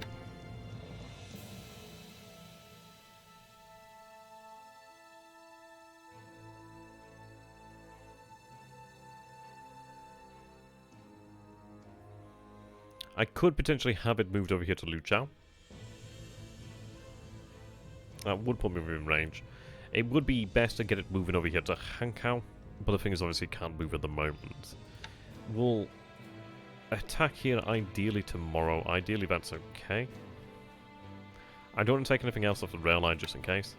[SPEAKER 1] I could potentially have it moved over here to Luchao. That would put me within range. It would be best to get it moving over here to Hankau, but the thing is obviously it can't move at the moment. We'll attack here ideally tomorrow. Ideally that's okay. I don't want to take anything else off the rail line just in case.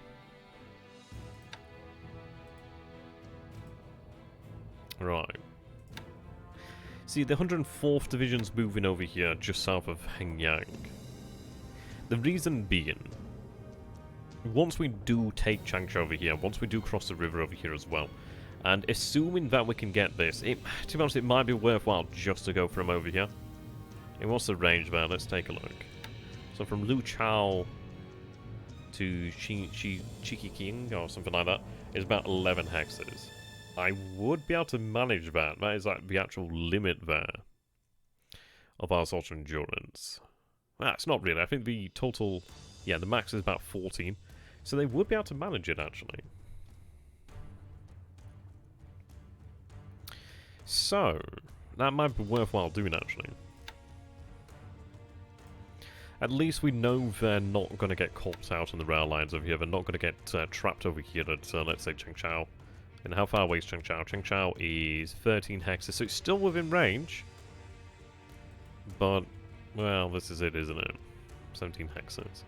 [SPEAKER 1] Right. See, the 104th Division's moving over here just south of Hengyang. The reason being, once we do take Changsha over here, once we do cross the river over here as well, and assuming that we can get this, to be honest, it might be worthwhile just to go from over here. And what's the range there? Let's take a look. So from Luchao to Chikiking or something like that is about 11 hexes. I would be able to manage that. That is like the actual limit there of our social endurance. It's not really. I think the total, yeah, the max is about 14. So they would be able to manage it, actually. So, that might be worthwhile doing, actually. At least we know they're not going to get caught out on the rail lines over here. They're not going to get trapped over here at, let's say, Chengchao. And how far away is Chengchao? Chengchao is 13 hexes, so it's still within range. But, well, this is it, isn't it? 17 hexes.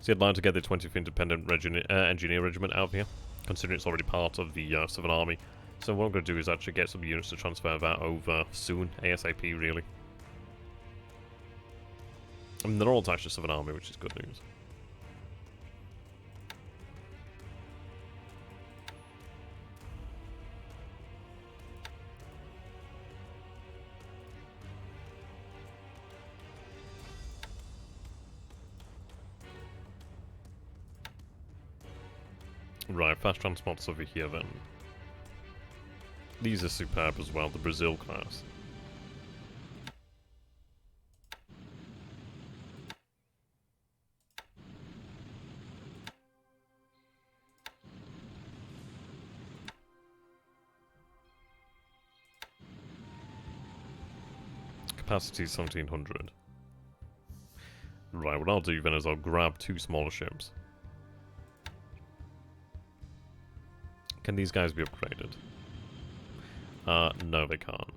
[SPEAKER 1] So I'd like to get the 20th Independent Engineer Regiment out of here, considering it's already part of the Southern Army. So what I'm going to do is actually get some units to transfer that over soon, ASAP really. I mean, they're all attached to Southern Army, which is good news. Right, fast transports over here then. These are superb as well, the Brazil class. Capacity 1700. Right, what I'll do then is I'll grab 2 smaller ships. Can these guys be upgraded? No, they can't.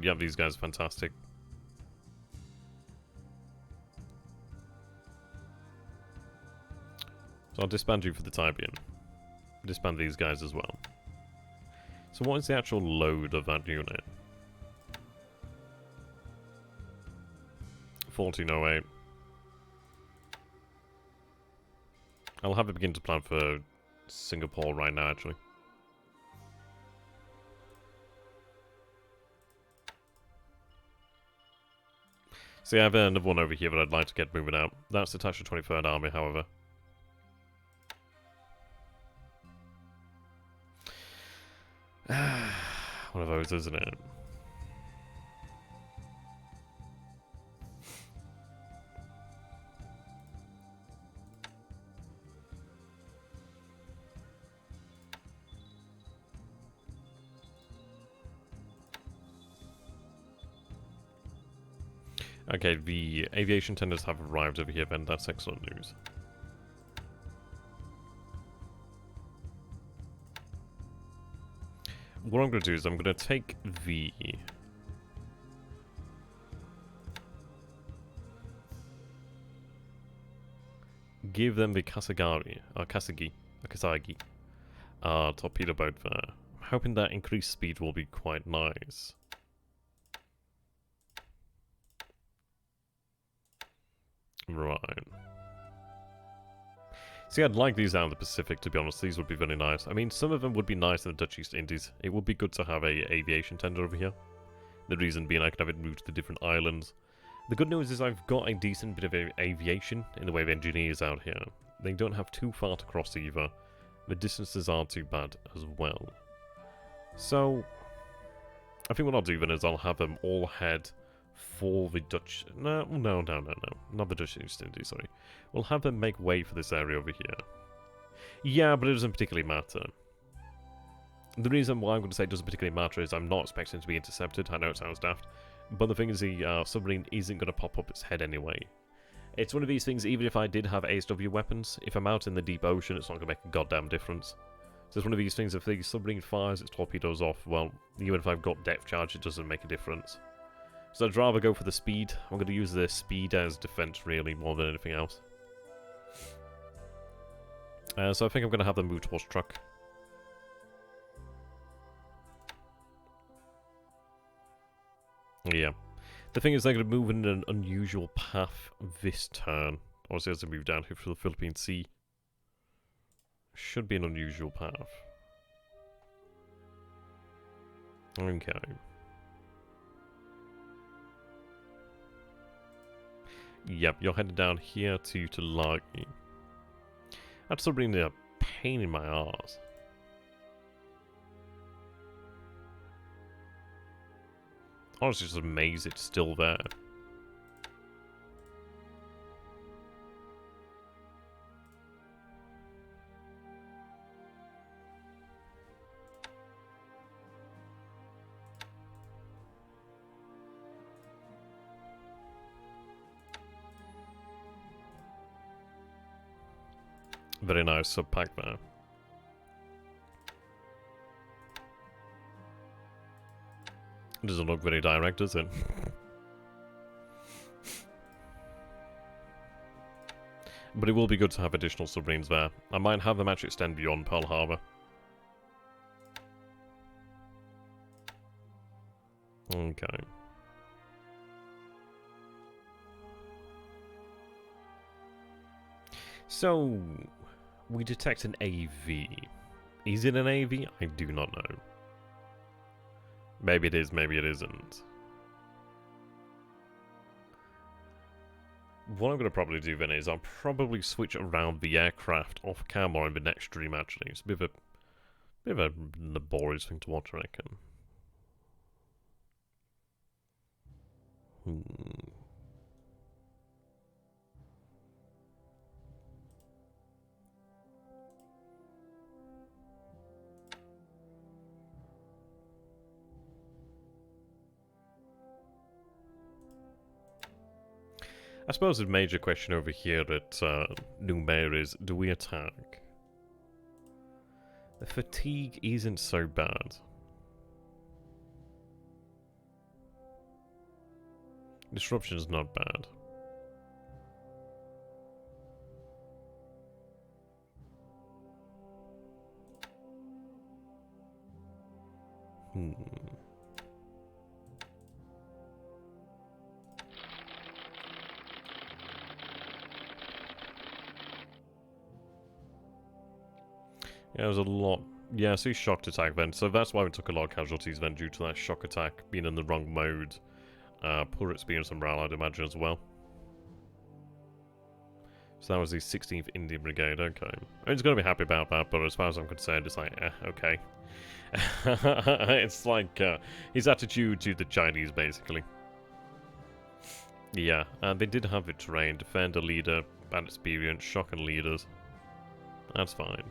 [SPEAKER 1] Yeah, these guys are fantastic. So I'll disband you for the time being. Disband these guys as well. So what is the actual load of that unit? 1408. I'll have it begin to plan for Singapore right now, actually. See, I have another one over here that I'd like to get moving out. That's attached to 23rd Army, however. One of those, isn't it? Okay, the aviation tenders have arrived over here then, that's excellent news. What I'm going to do is I'm going to take the... give them the Kasagi, torpedo boat there. I'm hoping that increased speed will be quite nice. Right. See, I'd like these out of the Pacific, to be honest. These would be very nice. I mean, some of them would be nice in the Dutch East Indies. It would be good to have a aviation tender over here. The reason being I could have it moved to the different islands. The good news is I've got a decent bit of aviation in the way of engineers out here. They don't have too far to cross either. The distances aren't too bad as well. So, I think what I'll do then is I'll have them all head for the Dutch... No. Not the Dutch East Indies, sorry. We'll have them make way for this area over here. Yeah, but it doesn't particularly matter. The reason why I'm going to say it doesn't particularly matter is I'm not expecting to be intercepted. I know it sounds daft. But the thing is, the submarine isn't going to pop up its head anyway. It's one of these things, even if I did have ASW weapons, if I'm out in the deep ocean, it's not going to make a goddamn difference. So it's one of these things, if the submarine fires its torpedoes off, well, even if I've got depth charge, it doesn't make a difference. So I'd rather go for the speed. I'm going to use the speed as defense, really, more than anything else. So I think I'm going to have them move towards truck. Yeah. The thing is, they're going to move in an unusual path this turn. Obviously, as they move down here for the Philippine Sea. Should be an unusual path. Okay. Yep, you're headed down here to Tulagi. That's still bringing a pain in my arse. Honestly, just amazed it's still there. Very nice sub-pack there. Doesn't look very direct, does it? But it will be good to have additional submarines there. I might have them actually extend beyond Pearl Harbor. Okay. So, we detect an AV. Is it an AV? I do not know. Maybe it is, maybe it isn't. What I'm going to probably do then is I'll probably switch around the aircraft off camera in the next stream, actually. It's a bit of a laborious thing to watch, I reckon. I suppose the major question over here at Numair is, do we attack? The fatigue isn't so bad. Disruption is not bad. Yeah, there's a lot. Yeah, I see shocked attack then. So that's why we took a lot of casualties then, due to that shock attack being in the wrong mode. Poor experience and morale, I'd imagine, as well. So that was the 16th Indian Brigade, okay. He's going to be happy about that, but as far as I'm concerned, it's like, okay. It's like his attitude to the Chinese, basically. Yeah, and they did have the terrain, defender, leader, bad experience, shock and leaders. That's fine.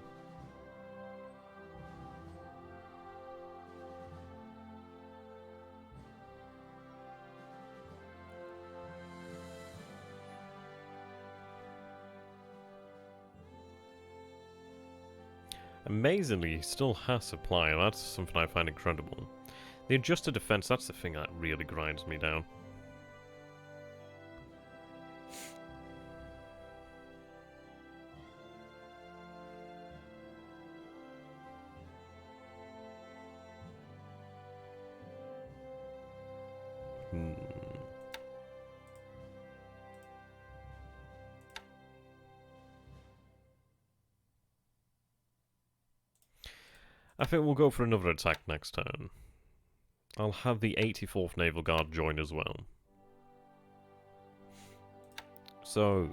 [SPEAKER 1] Amazingly, he still has supply, and that's something I find incredible. The adjusted defense, that's the thing that really grinds me down. I think we'll go for another attack next turn. I'll have the 84th Naval Guard join as well. So...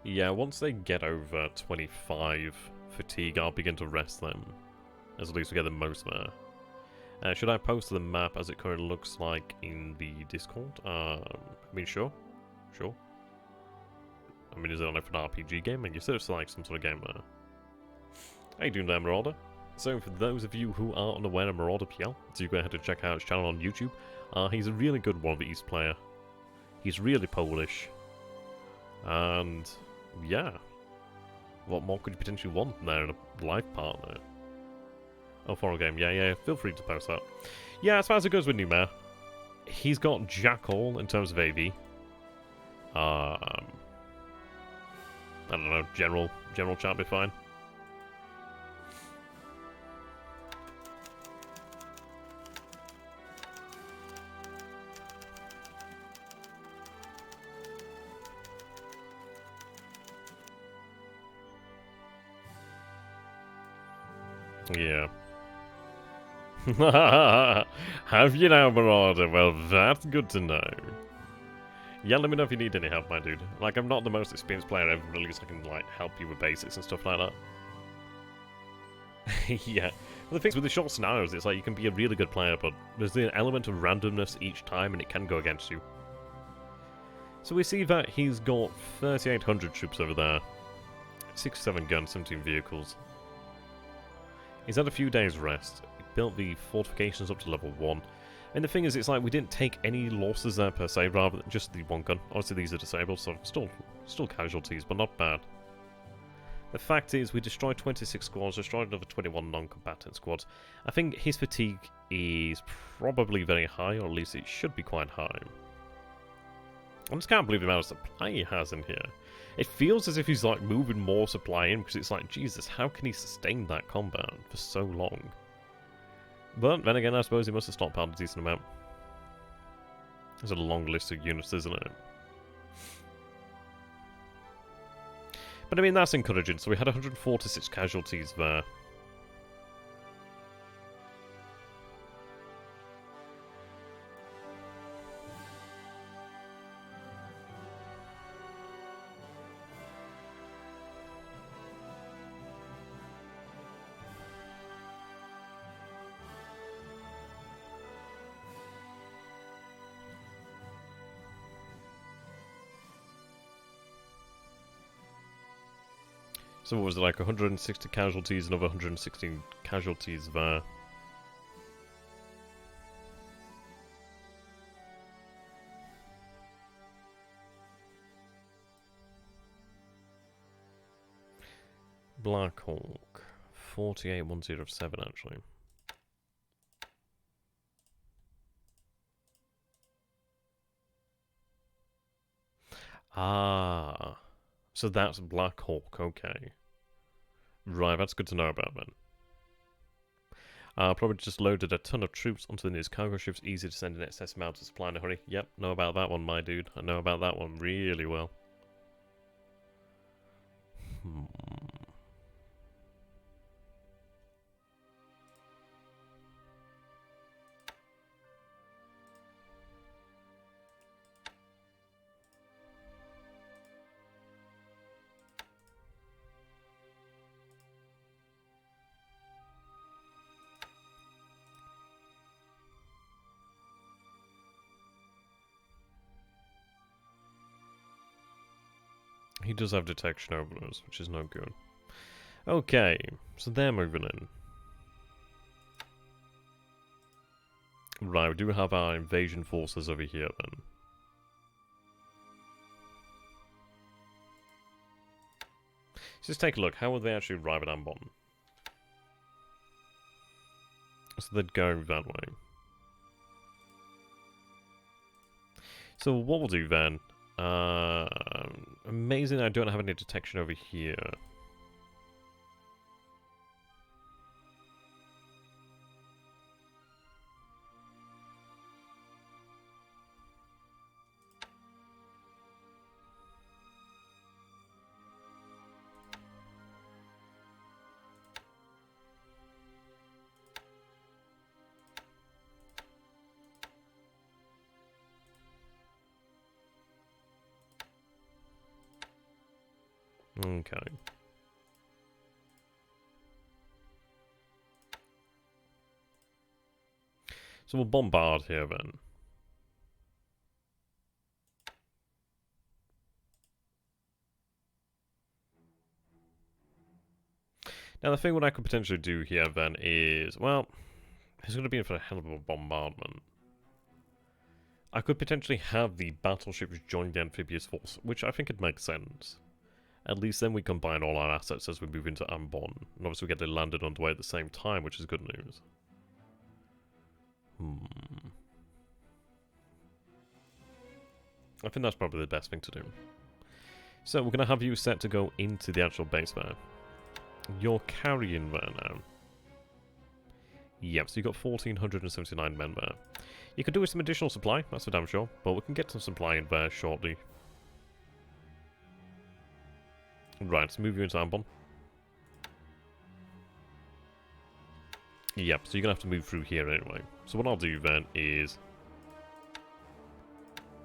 [SPEAKER 1] yeah, once they get over 25 fatigue, I'll begin to rest them. As at least we get the most there. Should I post the map as it currently looks like in the Discord? I mean, sure. Sure. I mean, is it on an RPG game? And you said it's like some sort of game there. How you doing there, Marauder? So, for those of you who aren't aware of Marauder PL, do go ahead and check out his channel on YouTube. He's a really good One of East player. He's really Polish. And, yeah. What more could you potentially want there in a life partner? Oh, for a game. Yeah, feel free to post that. Yeah, as far as it goes with Numair, he's got Jackal in terms of AV. I don't know, general chat be fine. Yeah. Have you now, Marauder? Well, that's good to know. Yeah, let me know if you need any help, my dude. Like, I'm not the most experienced player ever, but at least I can, like, help you with basics and stuff like that. Yeah. Well, the thing is, with the short scenarios, it's like you can be a really good player, but there's the element of randomness each time, and it can go against you. So we see that he's got 3,800 troops over there. 67 guns, 17 vehicles. He's had a few days rest. He built the fortifications up to level 1. And the thing is, it's like we didn't take any losses there per se, rather than just the one gun. Obviously these are disabled, so still casualties, but not bad. The fact is, we destroyed 26 squads, destroyed another 21 non-combatant squads. I think his fatigue is probably very high, or at least it should be quite high. I just can't believe the amount of supply he has in here. It feels as if he's like moving more supply in, because it's like, Jesus, how can he sustain that combat for so long? But then again, I suppose he must have stockpiled a decent amount. There's a long list of units, isn't it? But I mean, that's encouraging. So we had 146 casualties there. So what was it, like 160 casualties, another 116 casualties there. Black Hawk, 48107 actually. Ah, so that's Black Hawk, okay. Right, that's good to know about then. Probably just loaded a ton of troops onto the nearest cargo ships, easy to send an excess amount of supply in a hurry. Yep, know about that one, my dude. I know about that one really well. He does have detection over us, which is no good. Okay, so they're moving in. Right, we do have our invasion forces over here then. So let's take a look. How would they actually arrive at Ambon? So they'd go that way. So what we'll do then... amazing I don't have any detection over here. Okay. So we'll bombard here then. Now the thing what I could potentially do here then is, well, it's going to be for a hell of a bombardment. I could potentially have the battleships join the amphibious force, which I think would make sense. At least then we combine all our assets as we move into Ambon, and obviously we get it landed on the way at the same time, which is good news. I think that's probably the best thing to do. So we're going to have you set to go into the actual base there. You're carrying there now. Yep, so you've got 1,479 men there. You could do with some additional supply, that's for damn sure, but we can get some supply in there shortly. Right, let's move you into Ambon. Yep, so you're going to have to move through here anyway. So what I'll do then is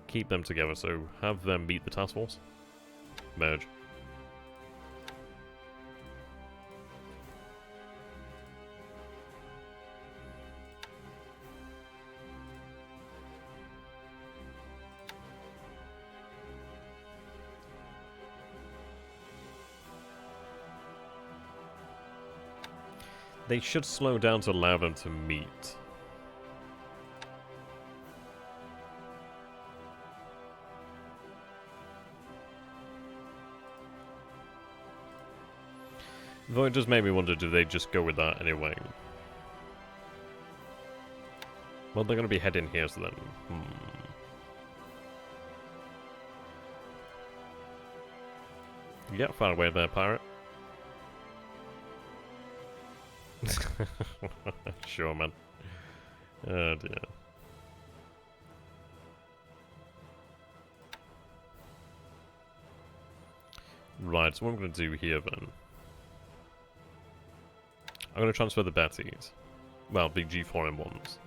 [SPEAKER 1] keep them together, so have them meet the task force. Merge. They should slow down to allow them to meet. Though it just made me wonder, do they just go with that anyway? Well, they're going to be heading here, so then... Yeah, far away there, pirate. Sure, man. Oh, dear. Right, so what I'm going to do here, then... I'm going to transfer the Betties. Well, big G4M1s.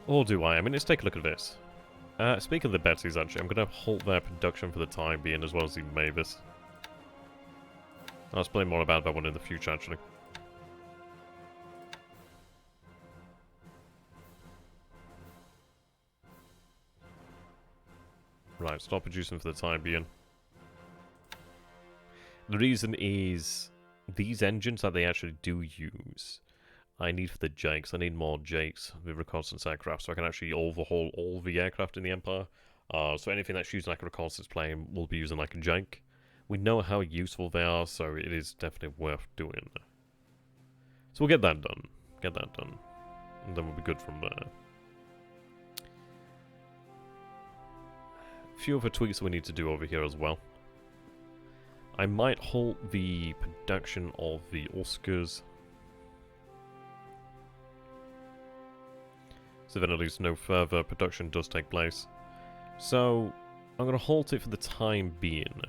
[SPEAKER 1] Or do I? I mean, let's take a look at this. Speaking of the Betties, actually, I'm going to halt their production for the time being, as well as the Mavis. I'll explain more about that one in the future, actually. Right, stop producing for the time being. The reason is, these engines that they actually do use, I need for the Jakes. I need more Jakes with reconnaissance aircraft, so I can actually overhaul all the aircraft in the Empire. So anything that's using like a reconnaissance plane will be using like a Jake. We know how useful they are, so it is definitely worth doing. So we'll get that done. Get that done. And then we'll be good from there. A few other tweaks we need to do over here as well. I might halt the production of the Oscars. So then at least no further production does take place. So I'm going to halt it for the time being.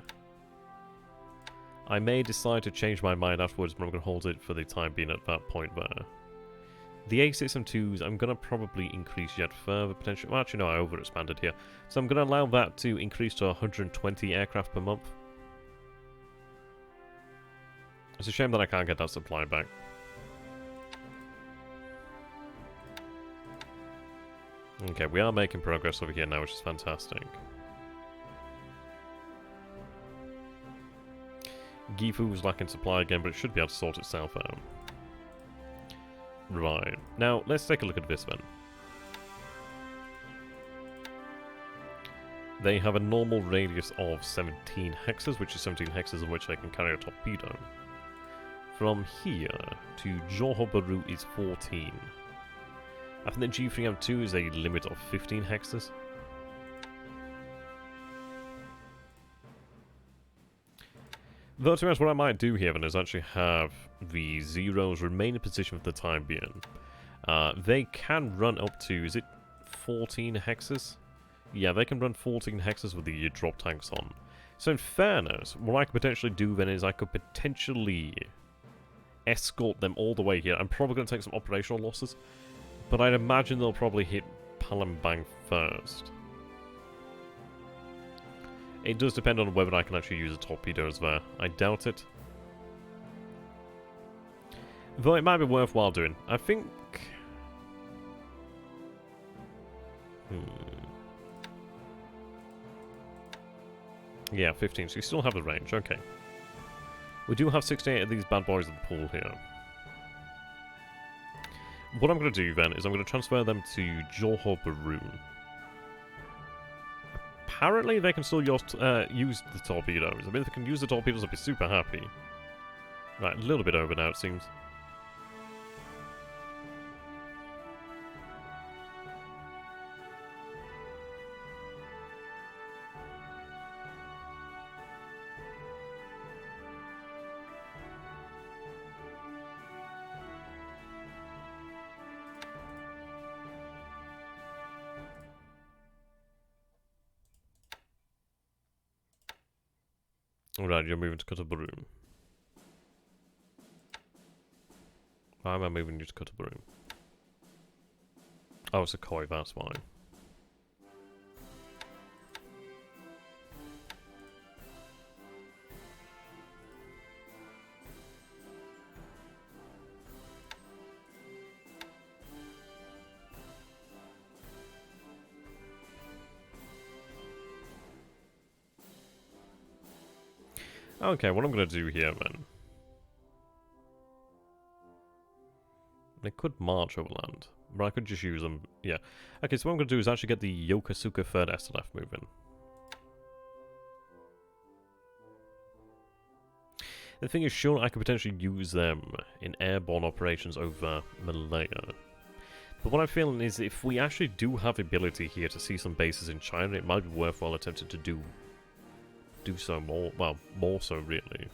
[SPEAKER 1] I may decide to change my mind afterwards, but I'm going to hold it for the time being at that point there. The A6M2s, I'm going to probably increase yet further potential. Well, actually, no, I overexpanded here. So I'm going to allow that to increase to 120 aircraft per month. It's a shame that I can't get that supply back. Okay, we are making progress over here now, which is fantastic. Gifu's lacking supply again, but it should be able to sort itself out. Right. Now, let's take a look at this then. They have a normal radius of 17 hexes, which is 17 hexes in which they can carry a torpedo. From here to Johor Bahru is 14. I think the G3M2 is a limit of 15 hexes. Though, to be honest, what I might do here then is actually have the Zeros remain in position for the time being. They can run up to, is it 14 hexes? Yeah, they can run 14 hexes with the drop tanks on. So in fairness, what I could potentially do then is I could potentially escort them all the way here. I'm probably going to take some operational losses, but I'd imagine they'll probably hit Palembang first. It does depend on whether I can actually use the torpedoes there. I doubt it. Though it might be worthwhile doing. I think... Yeah, 15, so you still have the range, okay. We do have 68 of these bad boys in the pool here. What I'm going to do then is I'm going to transfer them to Johor Baroon. Apparently they can still use the torpedoes. I mean, if they can use the torpedoes, I'll be super happy. Right, a little bit over now, it seems. Alright, you're moving to Baroon. Why am I moving you to Baroon? Oh, it's a koi, that's why. Okay, what I'm going to do here, then... They could march overland, but I could just use them, yeah. Okay, so what I'm going to do is actually get the Yokosuka 3rd SLF moving. The thing is, sure, I could potentially use them in airborne operations over Malaya. But what I'm feeling is if we actually do have the ability here to see some bases in China, it might be worthwhile attempting to do so more, well, more so really.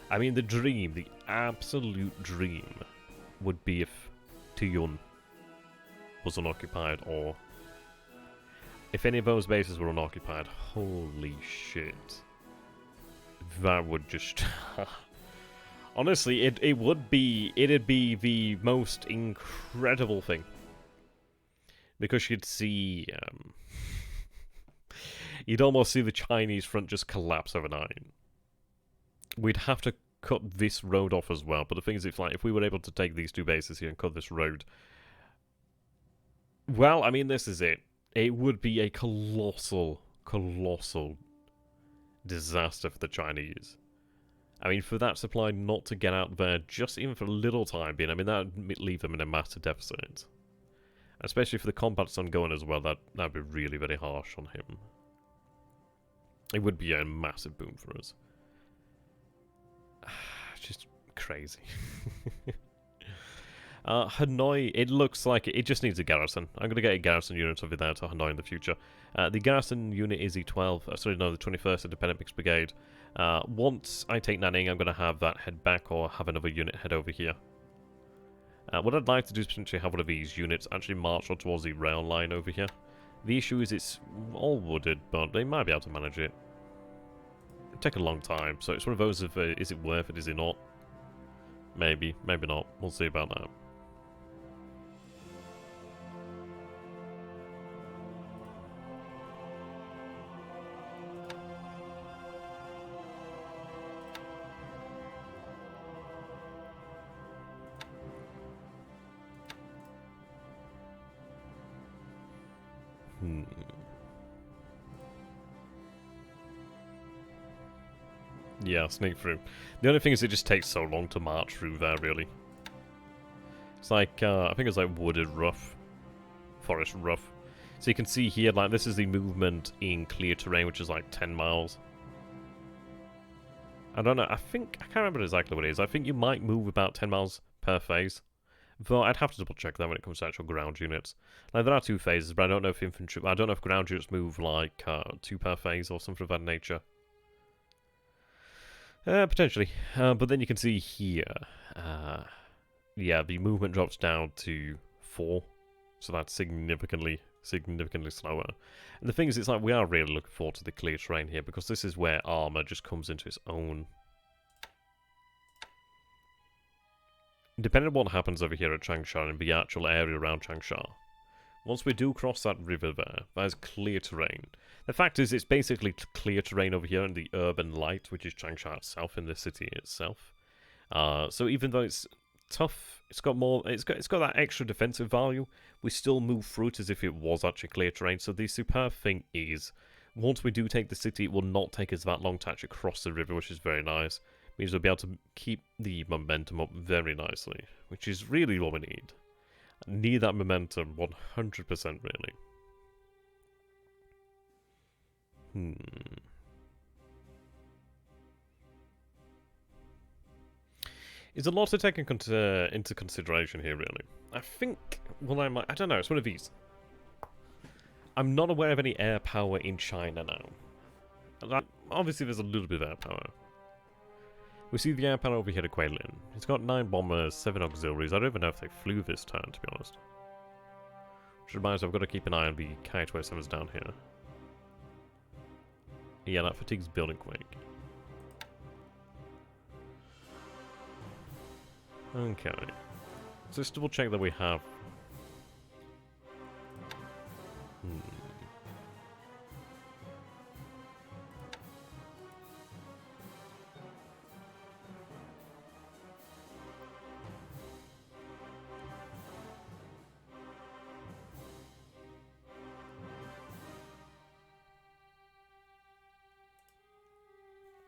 [SPEAKER 1] I mean, the dream, the absolute dream, would be if Tuyun was unoccupied, or if any of those bases were unoccupied. Holy shit. That would just... Honestly, it'd be the most incredible thing. Because you'd see... you'd almost see the Chinese front just collapse overnight. We'd have to cut this road off as well, but the thing is, if we were able to take these two bases here and cut this road, well, I mean, this is it. It would be a colossal disaster for the Chinese. I mean, for that supply not to get out there, just even for a little time being, I mean, that would leave them in a massive deficit. Especially for the combat's ongoing as well, that'd be really very harsh on him. It would be a massive boon for us. Just crazy. Hanoi, it looks like it just needs a garrison. I'm going to get a garrison unit over there to Hanoi in the future. The garrison unit is the 21st Independent Mixed Brigade. Once I take Nanning, I'm going to have that head back or have another unit head over here. What I'd like to do is potentially have one of these units actually march on towards the rail line over here. The issue is it's all wooded, but they might be able to manage it. It'll take a long time, so it's one of those of, is it worth it, is it not? Maybe, maybe not. We'll see about that. Yeah, sneak through. The only thing is it just takes so long to march through there, really. It's like, I think it's like wooded rough. Forest rough. So you can see here, like, this is the movement in clear terrain, which is like 10 miles. I don't know, I can't remember exactly what it is. I think you might move about 10 miles per phase. Though I'd have to double check that when it comes to actual ground units. Like, there are 2 phases, but I don't know if infantry... I don't know if ground units move like 2 per phase or something of that nature. Potentially. But then you can see here, yeah, the movement drops down to 4. So that's significantly slower. And the thing is, it's like we are really looking forward to the clear terrain here, because this is where armor just comes into its own. Depending on what happens over here at Changsha and the actual area around Changsha, once we do cross that river there, that is clear terrain. The fact is, it's basically clear terrain over here in the urban light, which is Changsha itself, in the city itself. So even though it's tough, it's got that extra defensive value. We still move through it as if it was actually clear terrain. So the superb thing is, once we do take the city, it will not take us that long to actually cross the river, which is very nice. It means we'll be able to keep the momentum up very nicely, which is really what we need. I need that momentum 100% really. It's a lot to take into consideration here, really. I think, well, I don't know, it's one of these. I'm not aware of any air power in China now. Obviously, there's a little bit of air power. We see the air power over here at Quailin. It's got 9 bombers, 7 auxiliaries. I don't even know if they flew this turn, to be honest. Which reminds me, I've got to keep an eye on the Ki-27s down here. Yeah, that fatigue's building quick. Okay. So let's double check that we have...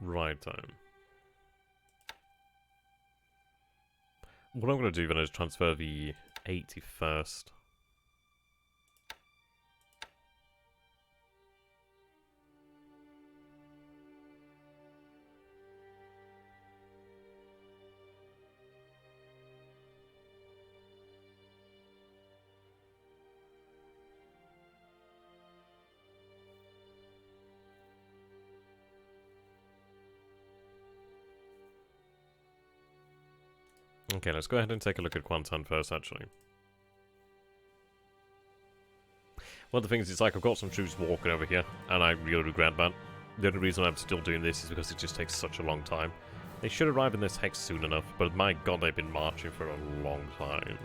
[SPEAKER 1] Right time. What I'm going to do then is transfer the 81st. Okay, let's go ahead and take a look at Kwantan first, actually. One of the things is, like, I've got some troops walking over here, and I really regret that. The only reason I'm still doing this is because it just takes such a long time. They should arrive in this hex soon enough, but my god, they've been marching for a long time.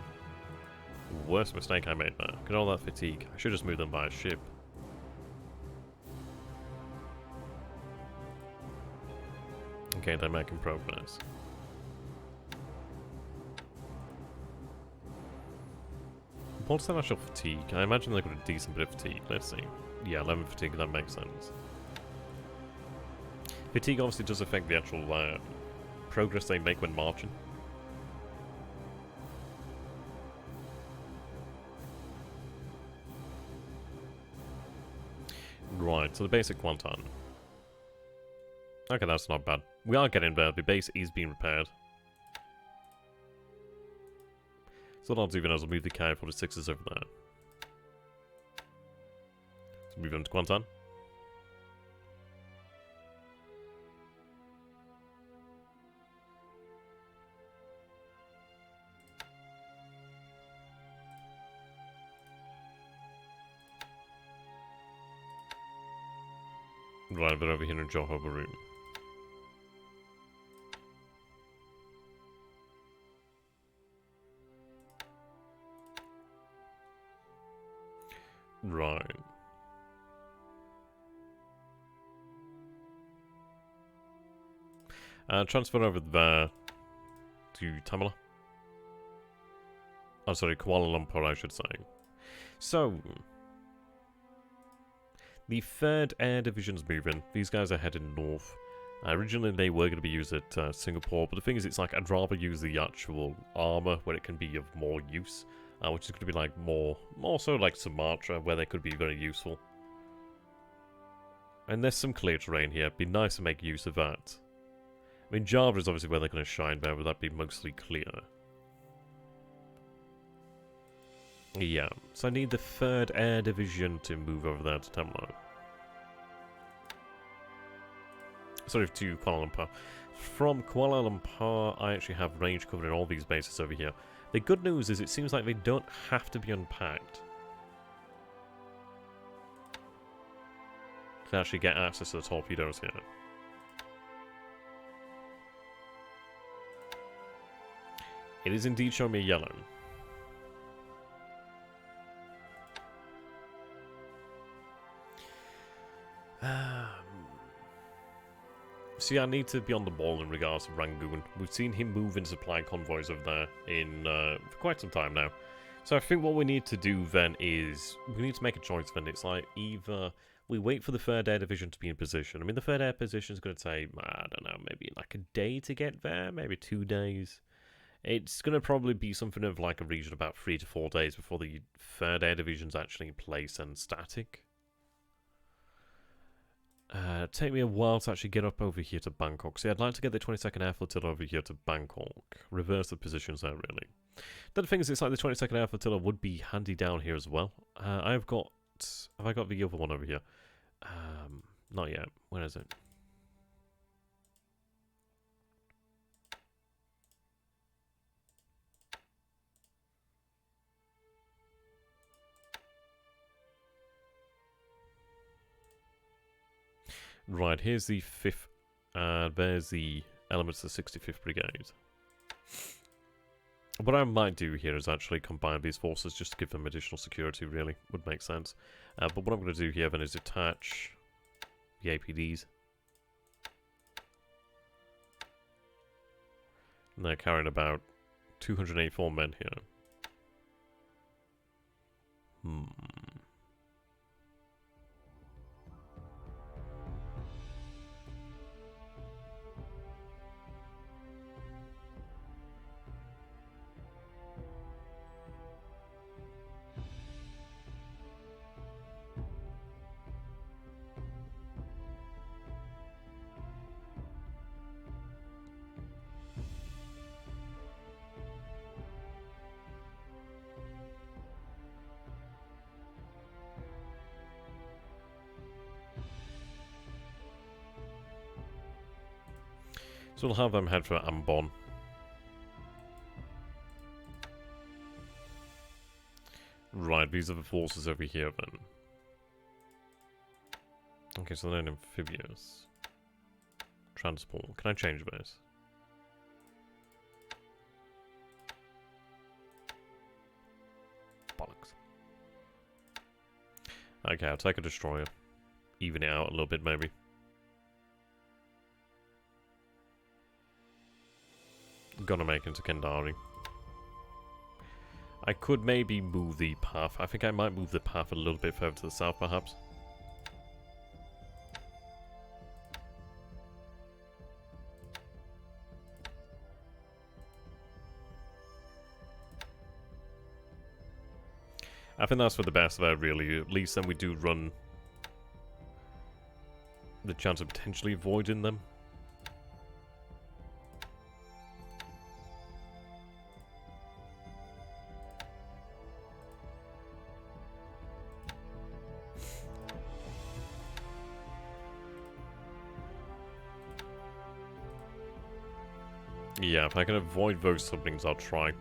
[SPEAKER 1] Worst mistake I made there. Look at all that fatigue. I should just move them by a ship. Okay, they're making progress. What's their actual fatigue? I imagine they've got a decent bit of fatigue. Let's see. Yeah, 11 fatigue, that makes sense. Fatigue obviously does affect the actual progress they make when marching. Right, so the basic Kwantan. Okay, that's not bad. We are getting there. The base is being repaired. So what I'll do then is I'll move the Ki-46s over there. So move them to Kwantan. Right, but over here in Johor Bahru. Right. Transfer over there to Tamala. Oh, sorry, Kuala Lumpur, I should say. So, the 3rd Air Division's moving. These guys are heading north. Originally, they were going to be used at Singapore, but the thing is, it's like, I'd rather use the actual armor where it can be of more use. Which is going to be like more so like Sumatra, where they could be very useful. And there's some clear terrain here. It'd be nice to make use of that. I mean, Java is obviously where they're going to shine, but would that be mostly clear? Yeah, so I need the 3rd Air Division to move over there to Temlo. Sorry, to Kuala Lumpur. From Kuala Lumpur, I actually have range covering all these bases over here. The good news is it seems like they don't have to be unpacked to actually get access to the torpedoes here. It is indeed showing me yellow. See, I need to be on the ball in regards to Rangoon. We've seen him move in supply convoys over there for quite some time now. So I think what we need to do then is we need to make a choice then. It's like either we wait for the 3rd Air Division to be in position. I mean, the 3rd Air Position is going to take, I don't know, maybe like a day to get there, maybe 2 days. It's going to probably be something of like a region about 3 to 4 days before the 3rd Air Division's actually in place and static. Take me a while to actually get up over here to Bangkok. See, I'd like to get the 22nd Air Flotilla over here to Bangkok. Reverse the positions there, really. The thing is, it's like the 22nd Air Flotilla would be handy down here as well. Have I got the other one over here? Not yet. Where is it? Right, here's the 5th, there's the elements of the 65th Brigade. What I might do here is actually combine these forces just to give them additional security, really. Would make sense. But what I'm going to do here then is attach the APDs. And they're carrying about 284 men here. So we'll have them head for Ambon. Right, these are the forces over here then. Okay, so they're amphibious. Transport. Can I change this? Bollocks. Okay, I'll take a destroyer. Even it out a little bit, maybe. Gonna make into Kendari. I could maybe move the path. I think I might move the path a little bit further to the south, perhaps. I think that's for the best there, really. At least then we do run the chance of potentially avoiding them. Yeah, if I can avoid those submarines, I'll try.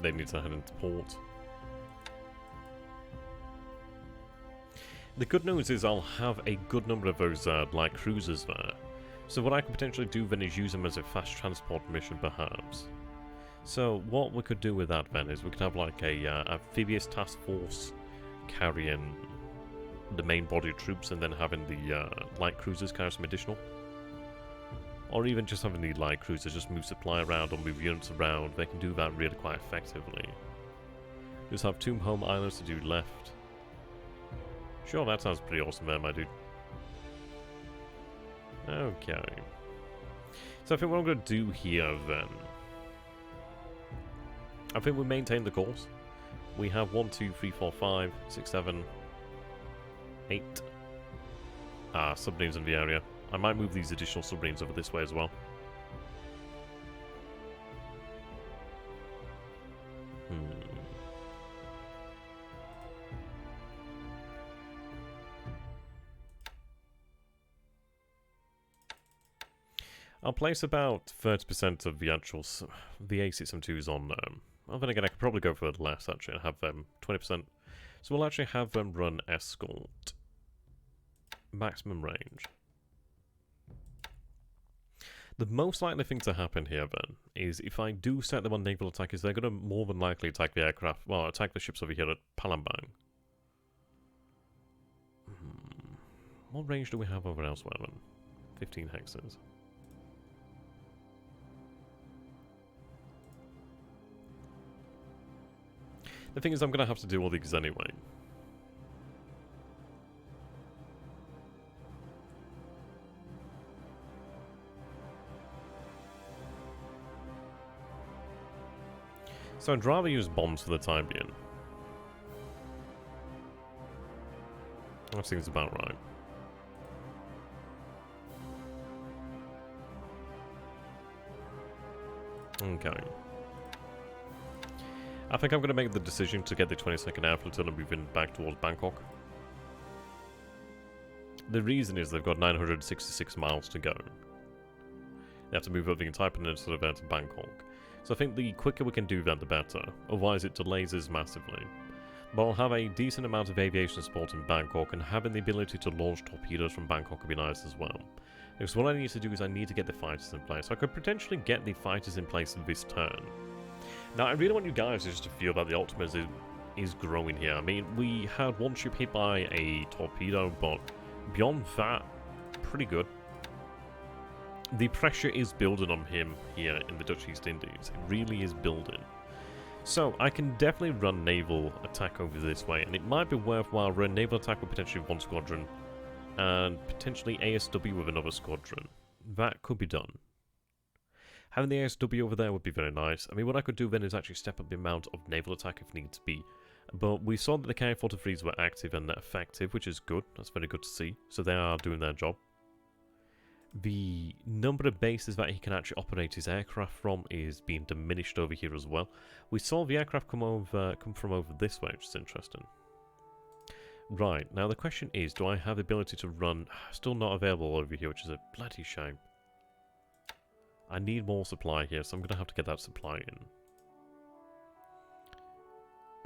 [SPEAKER 1] They need to head into port. The good news is I'll have a good number of those light cruisers there. So what I could potentially do then is use them as a fast transport mission, perhaps. So what we could do with that then is we could have like a amphibious task force carrying the main body of troops and then having the light cruisers carry some additional. Or even just having the light cruisers just move supply around or move units around. They can do that really quite effectively. Just have 2 home islands to do left. Sure, that sounds pretty awesome there, my dude. Okay. So I think what I'm going to do here then, I think we maintain the course. We have 1, 2, 3, 4, 5, 6, 7, 8 submarines in the area. I might move these additional submarines over this way as well. I'll place about 30% of the actual the A6M2s on. Well, then again, I could probably go for less actually and have them 20%. So we'll actually have them run escort. Maximum range. The most likely thing to happen here then is if I do set them on naval attack, is they're going to more than likely attack the aircraft, well, attack the ships over here at Palembang. What range do we have over elsewhere then? 15 hexes. The thing is, I'm going to have to do all these anyway. So I'd rather use bombs for the time being. That seems about right. Okay. I think I'm going to make the decision to get the 22nd Airfield and moving back towards Bangkok. The reason is they've got 966 miles to go. They have to move up the entire peninsula there to Bangkok. So I think the quicker we can do that, the better. Otherwise it delays us massively. But I'll have a decent amount of aviation support in Bangkok, and having the ability to launch torpedoes from Bangkok would be nice as well. Because what I need to do is I need to get the fighters in place. So I could potentially get the fighters in place this turn. Now, I really want you guys just to feel that the Optimus is growing here. I mean, we had one ship hit by a torpedo, but beyond that, pretty good. The pressure is building on him here in the Dutch East Indies. It really is building. So, I can definitely run naval attack over this way, and it might be worthwhile run naval attack with potentially one squadron, and potentially ASW with another squadron. That could be done. Having the ASW over there would be very nice. I mean, what I could do then is actually step up the amount of naval attack if needs be. But we saw that the K-43s were active and effective, which is good. That's very good to see. So they are doing their job. The number of bases that he can actually operate his aircraft from is being diminished over here as well. We saw the aircraft come from over this way, which is interesting. Right, now the question is, do I have the ability to run... Still not available over here, which is a bloody shame. I need more supply here, so I'm going to have to get that supply in.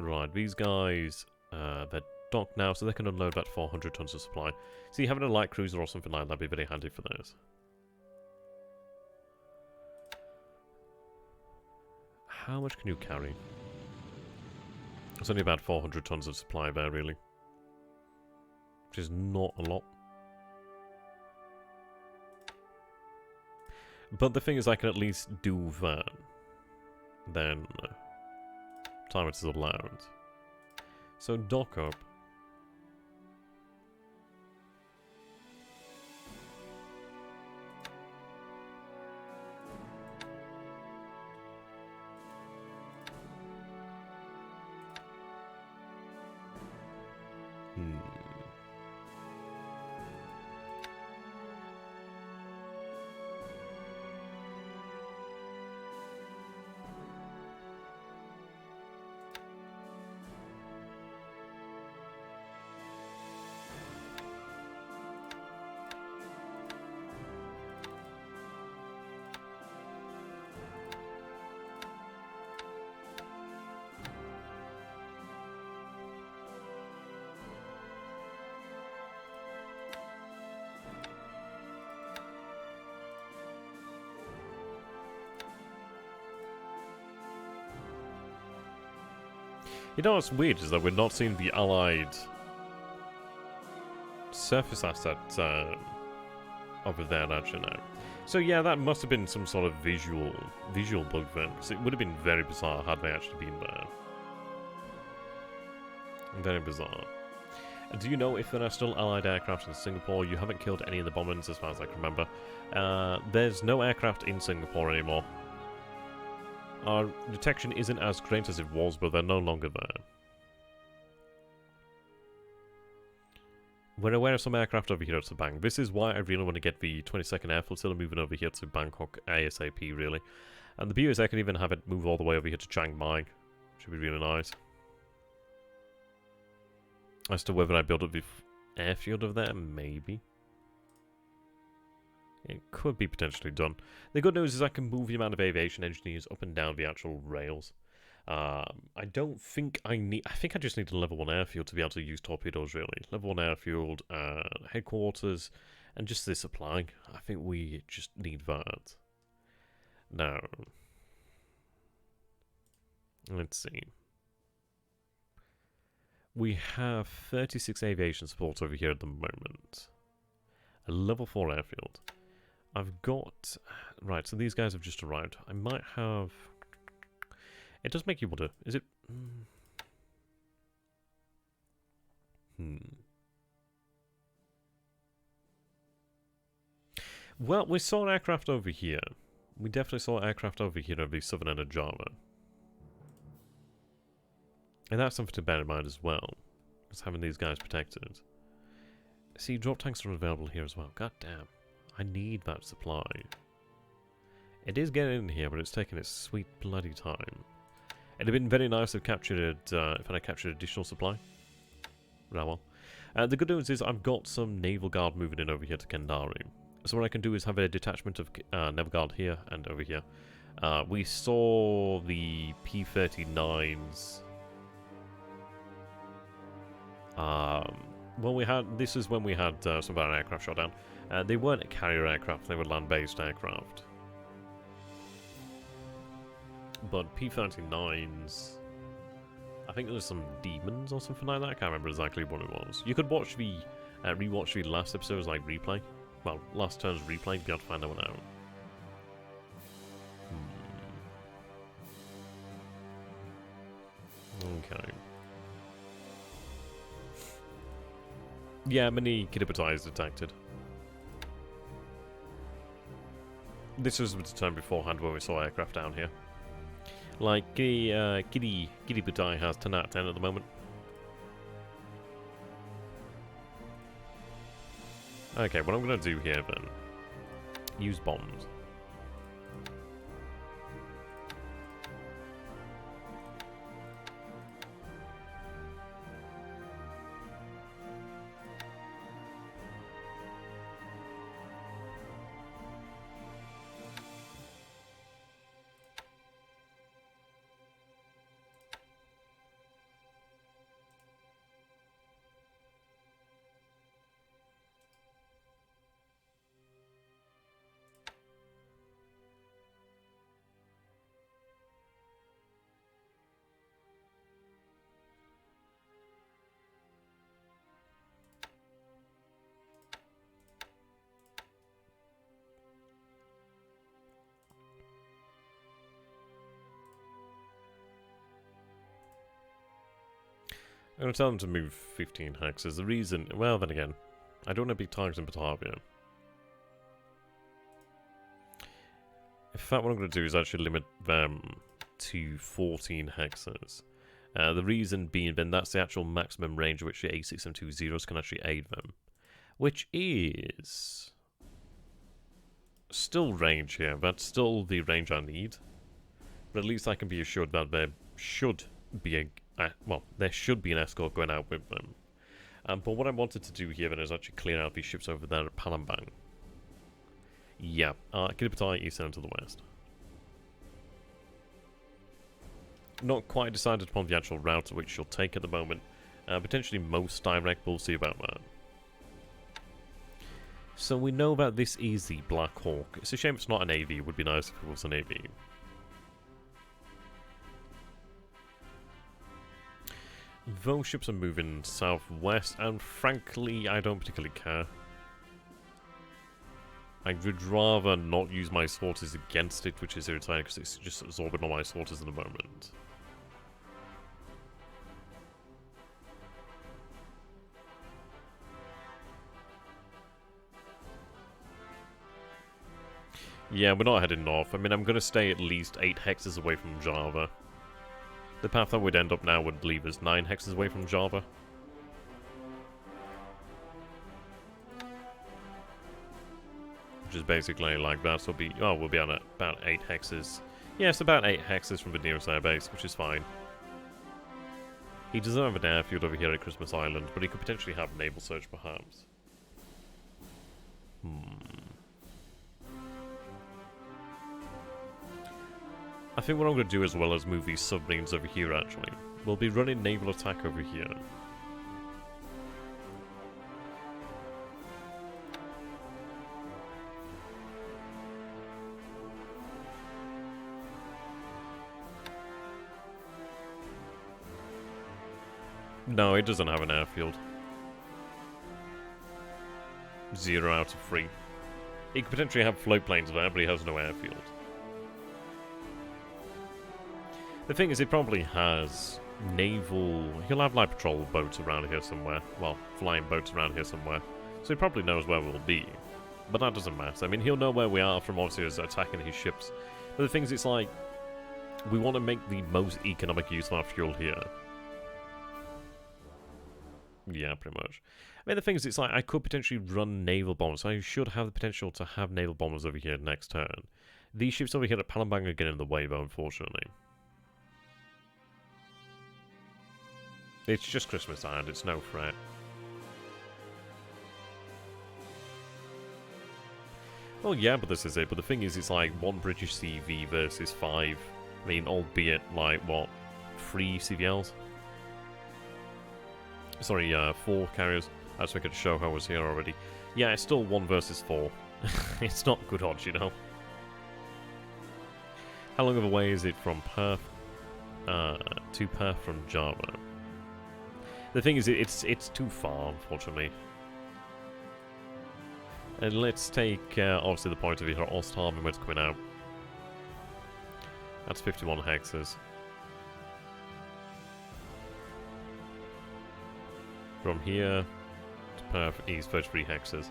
[SPEAKER 1] Right, these guys, they're docked now, so they can unload about 400 tons of supply. See, having a light cruiser or something like that would be very handy for those. How much can you carry? It's only about 400 tons of supply there, really. Which is not a lot. But the thing is, I can at least do that. Then, time it is allowed. So, dock up. You know what's weird is that we're not seeing the Allied surface asset over there actually now. So yeah, that must have been some sort of visual bug then, because it would have been very bizarre had they actually been there. Very bizarre. And do you know if there are still Allied aircraft in Singapore? You haven't killed any of the bombers as far as I can remember. There's no aircraft in Singapore anymore. Our detection isn't as great as it was, but they're no longer there. We're aware of some aircraft over here to Bang. This is why I really want to get the 22nd Air Flotilla moving over here to Bangkok ASAP, really. And the beauty is I can even have it move all the way over here to Chiang Mai. Should be really nice. As to whether I build up the airfield over there, maybe. It could be potentially done. The good news is I can move the amount of aviation engineers up and down the actual rails. I don't think I need... I think I just need a level 1 airfield to be able to use torpedoes, really. Level 1 airfield, headquarters, and just the supply. I think we just need that. Now, let's see. We have 36 aviation support over here at the moment. A level 4 airfield. I've got... Right, so these guys have just arrived. I might have... It does make you wonder. Is it... Well, we saw an aircraft over here. We definitely saw aircraft over here over the southern end of Java. And that's something to bear in mind as well. Just having these guys protected. See, drop tanks are available here as well. God damn. I need that supply. It is getting in here, but it's taking its sweet bloody time. It'd have been very nice if if I captured additional supply. Well. The good news is I've got some Naval Guard moving in over here to Kendari. So what I can do is have a detachment of Naval Guard here and over here. We saw the P-39s. This is when we had some of our aircraft shot down. They weren't carrier aircraft, they were land-based aircraft. But P-39s... I think there's some demons or something like that. I can't remember exactly what it was. You could watch the rewatch the last episode's like replay. Well, last turn's replay. Be able to find that one out. Okay. Yeah, many Kiddipatais detected. This was the time beforehand when we saw aircraft down here. Like, Kiddipatai has 10 out of 10 at the moment. Okay, what I'm going to do here then, use bombs. I'm going to tell them to move 15 hexes. The reason... Well, then again, I don't have big targets in Batavia. In fact, what I'm going to do is actually limit them to 14 hexes. The reason being, then that's the actual maximum range which the A6720s can actually aid them. Which is... still range here. That's still the range I need. But at least I can be assured that there should be a... well, there should be an escort going out with them. But what I wanted to do here then is actually clear out these ships over there at Palembang. Yeah, Kiddipatai east and to the west. Not quite decided upon the actual route which she'll take at the moment. Potentially most direct, we'll see about that. So we know that this is the Black Hawk. It's a shame it's not an AV, it would be nice if it was an AV. Those ships are moving southwest, and frankly, I don't particularly care. I would rather not use my sorters against it, which is irritating because it's just absorbing all my sorters at the moment. Yeah, we're not heading north. I mean, I'm going to stay at least 8 hexes away from Java. The path that would end up now would leave us 9 hexes away from Java. Which is basically like that, so we'll be on about 8 hexes. Yeah, it's about 8 hexes from the nearest airbase, which is fine. He doesn't have an airfield over here at Christmas Island, but he could potentially have a naval search perhaps. I think what I'm going to do as well is move these submarines over here actually. We'll be running naval attack over here. No, it doesn't have an airfield. 0 out of 3. He could potentially have float planes there, but he has no airfield. The thing is, he probably has naval... He'll have light patrol boats around here somewhere. Well, flying boats around here somewhere. So he probably knows where we'll be. But that doesn't matter. I mean, he'll know where we are from obviously us attacking his ships. But the thing is, it's like... We want to make the most economic use of our fuel here. Yeah, pretty much. I mean, the thing is, it's like, I could potentially run naval bombers. I should have the potential to have naval bombers over here next turn. These ships over here at Palembang are getting in the way, though, unfortunately. It's just Christmas Island, it's no threat. Well, yeah, but this is it. But the thing is, it's like 1 British CV versus 5. I mean, albeit, like, what, 3 CVLs? Sorry, 4 carriers. That's so I could show how I was here already. Yeah, it's still 1 versus 4. It's not good odds, you know. How long of a way is it from Perth to Perth from Java? The thing is, it's too far, unfortunately. And let's take, obviously, the point of view of Osthaven when it's coming out. That's 51 hexes. From here to Perth is 33 hexes.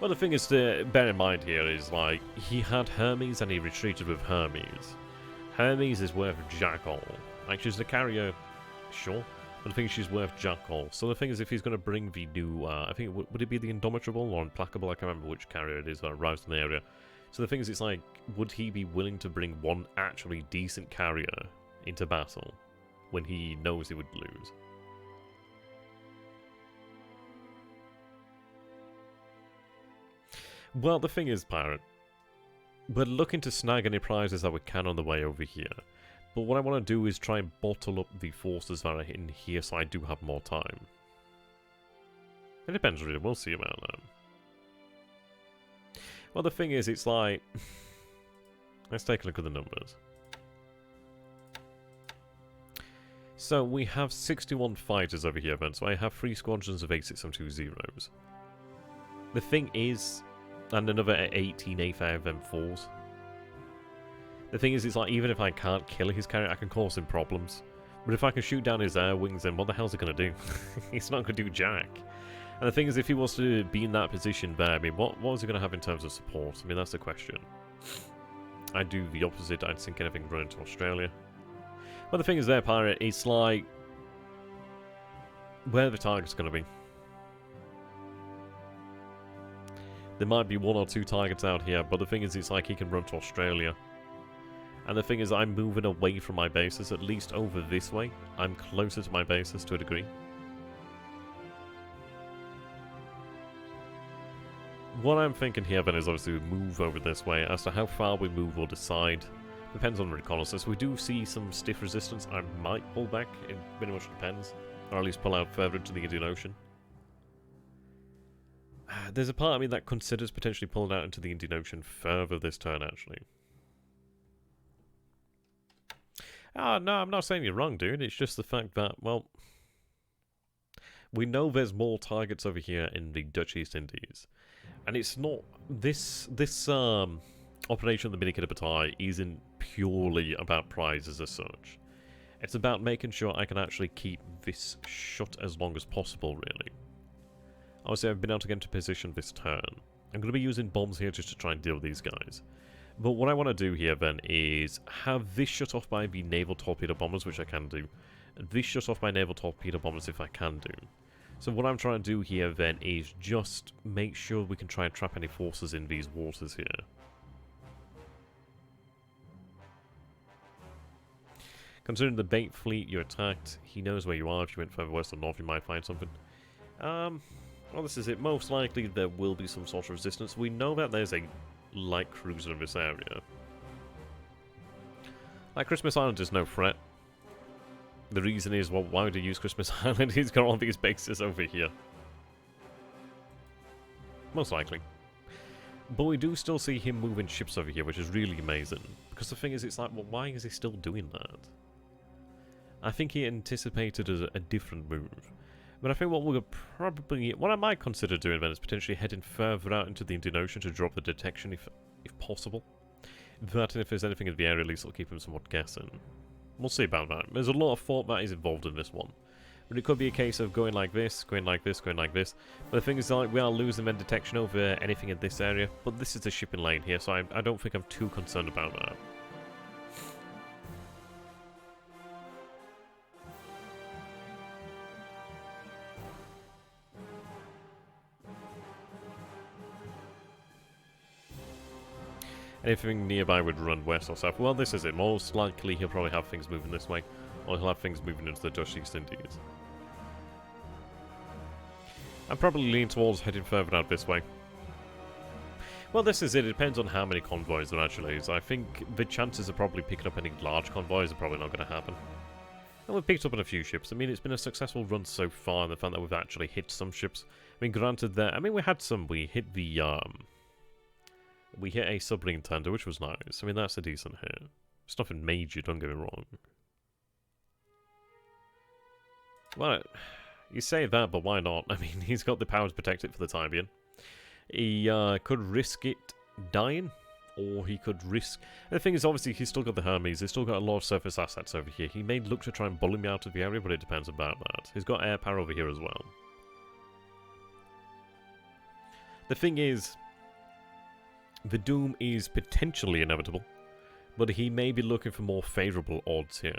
[SPEAKER 1] Well, the thing is to bear in mind here is, like, he had Hermes and he retreated with Hermes. Hermes is worth jack all. Like, she's the carrier, sure. But the thing is, she's worth jack all. So the thing is, if he's going to bring the new, I think, would it be the Indomitable or Implacable? I can't remember which carrier it is that arrives in the area. So the thing is, it's like, would he be willing to bring 1 actually decent carrier into battle when he knows he would lose? Well, the thing is, Pirate, we're looking to snag any prizes that we can on the way over here. But what I want to do is try and bottle up the forces that are in here so I do have more time. It depends really, we'll see about that. Well, the thing is, it's like... Let's take a look at the numbers. So, we have 61 fighters over here then, so I have 3 squadrons of A6M20s. The thing is... And another 18 A5M4s. The thing is, it's like, even if I can't kill his carrier, I can cause him problems. But if I can shoot down his air wings, then what the hell's it going to do? He's not going to do jack. And the thing is, if he was to be in that position there, I mean, what was he going to have in terms of support? I mean, that's the question. I'd do the opposite. I'd sink anything running to Australia. Well, the thing is there, Pirate, it's like... Where the target's going to be. There might be 1 or 2 targets out here, but the thing is, it's like he can run to Australia. And the thing is, I'm moving away from my bases, at least over this way. I'm closer to my bases to a degree. What I'm thinking here then is obviously we move over this way. As to how far we move, we'll decide. Depends on the reconnaissance. We do see some stiff resistance. I might pull back. It pretty much depends. Or at least pull out further into the Indian Ocean. There's a part of me that considers potentially pulling out into the Indian Ocean further this turn, actually. Ah, no, I'm not saying you're wrong, dude. It's just the fact that, well... We know there's more targets over here in the Dutch East Indies. And it's not... This Operation of the Mini Kitabatai isn't purely about prizes as such. It's about making sure I can actually keep this shut as long as possible, really. Obviously, I've been able to get into position this turn. I'm going to be using bombs here just to try and deal with these guys. But what I want to do here, then, is have this shut off by the naval torpedo bombers, which I can do. And this shut off by naval torpedo bombers, if I can do. So what I'm trying to do here, then, is just make sure we can try and trap any forces in these waters here. Considering the bait fleet you attacked, he knows where you are. If you went further west or north, you might find something. Well, this is it. Most likely there will be some sort of resistance. We know that there's a light cruiser in this area. Like, Christmas Island is no threat. The reason is, well, why would he use Christmas Island? He's got all these bases over here. Most likely. But we do still see him moving ships over here, which is really amazing. Because the thing is, it's like, well, why is he still doing that? I think he anticipated a different move. But I think what I might consider doing then is potentially heading further out into the Indian Ocean to drop the detection if possible. That, and if there's anything in the area, at least it'll keep them somewhat guessing. We'll see about that. There's a lot of thought that is involved in this one. But it could be a case of going like this, going like this, going like this. But the thing is, like, we are losing then detection over anything in this area. But this is the shipping lane here, so I don't think I'm too concerned about that. Anything nearby would run west or south. Well, this is it. Most likely he'll probably have things moving this way. Or he'll have things moving into the Dutch East Indies. I'm probably leaning towards heading further out this way. Well, this is it. It depends on how many convoys there actually is. I think the chances of probably picking up any large convoys are probably not going to happen. And we've picked up on a few ships. I mean, it's been a successful run so far, and the fact that we've actually hit some ships. I mean, granted that... I mean, we had some... We hit the... We hit a submarine tender, which was nice. I mean, that's a decent hit. It's nothing major, don't get me wrong. Well, you say that, but why not? I mean, he's got the power to protect it for the time being. He could risk it dying, or he could risk... And the thing is, obviously, he's still got the Hermes. He's still got a lot of surface assets over here. He may look to try and bully me out of the area, but it depends about that. He's got air power over here as well. The thing is... The doom is potentially inevitable, but he may be looking for more favourable odds here.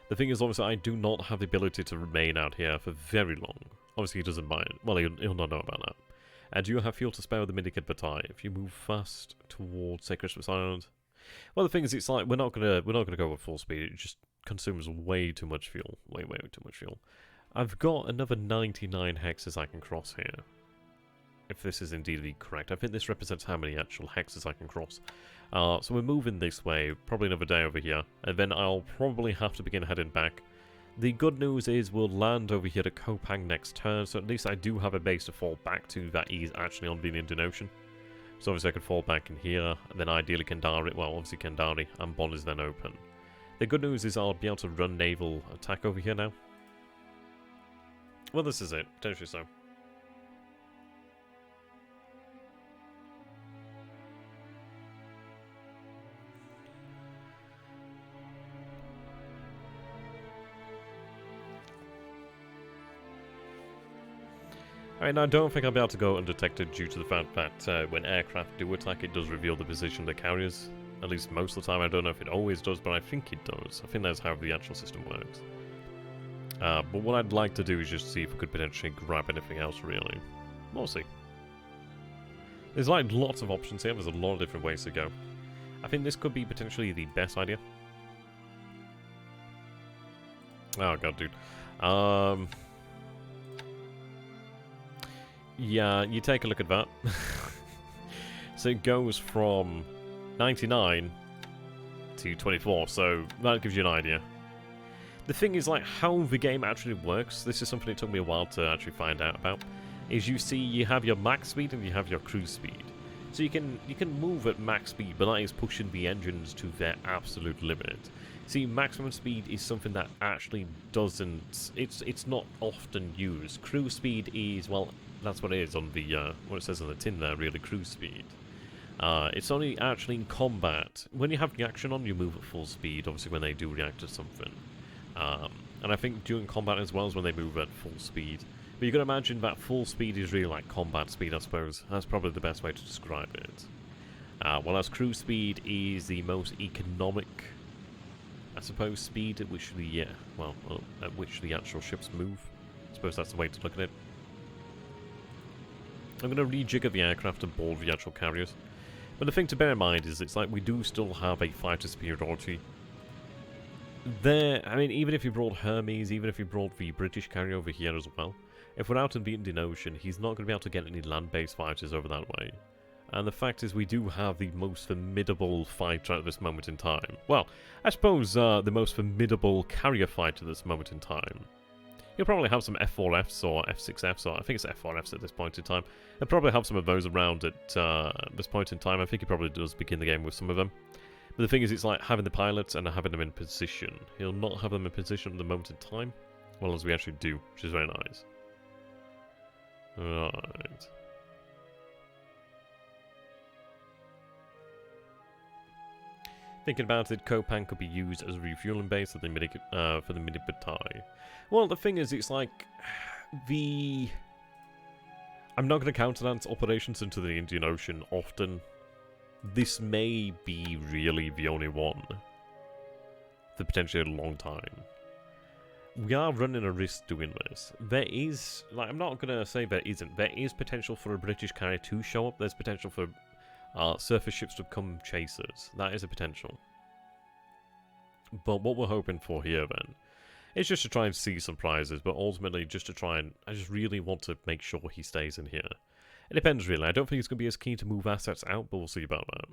[SPEAKER 1] The thing is, obviously, I do not have the ability to remain out here for very long. Obviously, he doesn't mind. Well, he'll not know about that. And do you have fuel to spare with the Minikid Batai? If you move fast towards, say, Christmas Island. Well, the thing is, it's like we're not gonna go at full speed. It just consumes way too much fuel. Way too much fuel. I've got another 99 hexes I can cross here. If this is indeed correct. I think this represents how many actual hexes I can cross. So we're moving this way, probably another day over here, and then I'll probably have to begin heading back. The good news is we'll land over here to Kopang next turn, so at least I do have a base to fall back to that is actually on the Indian Ocean. So obviously I could fall back in here, and then ideally Kandari, well obviously Kandari, and Bon is then open. The good news is I'll be able to run naval attack over here now. Well, this is it, potentially so. Alright, now I don't think I'll be able to go undetected due to the fact that when aircraft do attack, it does reveal the position of the carriers. At least most of the time. I don't know if it always does, but I think it does. I think that's how the actual system works. But what I'd like to do is just see if we could potentially grab anything else, really. We'll see. There's like lots of options here. There's a lot of different ways to go. I think this could be potentially the best idea. Oh god, dude. Yeah, you take a look at that. So it goes from 99 to 24, so that gives you an idea. The thing is, like, how the game actually works, this is something that took me a while to actually find out about, is you see you have your max speed and you have your cruise speed. So you can move at max speed, but that is pushing the engines to their absolute limit. See, maximum speed is something that actually doesn't... It's not often used. Cruise speed is, well... That's what it is on the, what it says on the tin there, really, cruise speed. It's only actually in combat. When you have reaction on, you move at full speed, obviously when they do react to something. And I think during combat as well as when they move at full speed. But you can imagine that full speed is really like combat speed, I suppose. That's probably the best way to describe it. Whereas cruise speed is the most economic, I suppose, speed at which the, at which the actual ships move. I suppose that's the way to look at it. I'm going to rejigger the aircraft to board the actual carriers. But the thing to bear in mind is it's like we do still have a fighter superiority. There, I mean, even if you brought Hermes, even if you brought the British carrier over here as well, if we're out in the Indian Ocean, he's not going to be able to get any land-based fighters over that way. And the fact is we do have the most formidable fighter at this moment in time. Well, I suppose the most formidable carrier fighter at this moment in time. He'll probably have some F4Fs or F6Fs, or I think it's F4Fs at this point in time. He'll probably have some of those around at this point in time. I think he probably does begin the game with some of them. But the thing is, it's like having the pilots and having them in position. He'll not have them in position at the moment in time. Well, as we actually do, which is very nice. Right. Thinking about it, Kopan could be used as a refueling base for the mini battalion. Well, the thing is, it's like I'm not going to countenance operations into the Indian Ocean often. This may be really the only one for potentially a long time. We are running a risk doing this. There is, like, I'm not going to say there isn't. There is potential for a British carrier to show up. There's potential for surface ships to become chasers. That is a potential. But what we're hoping for here, then, is just to try and see some prizes, but ultimately just to try and... I just really want to make sure he stays in here. It depends, really. I don't think he's going to be as keen to move assets out, but we'll see about that.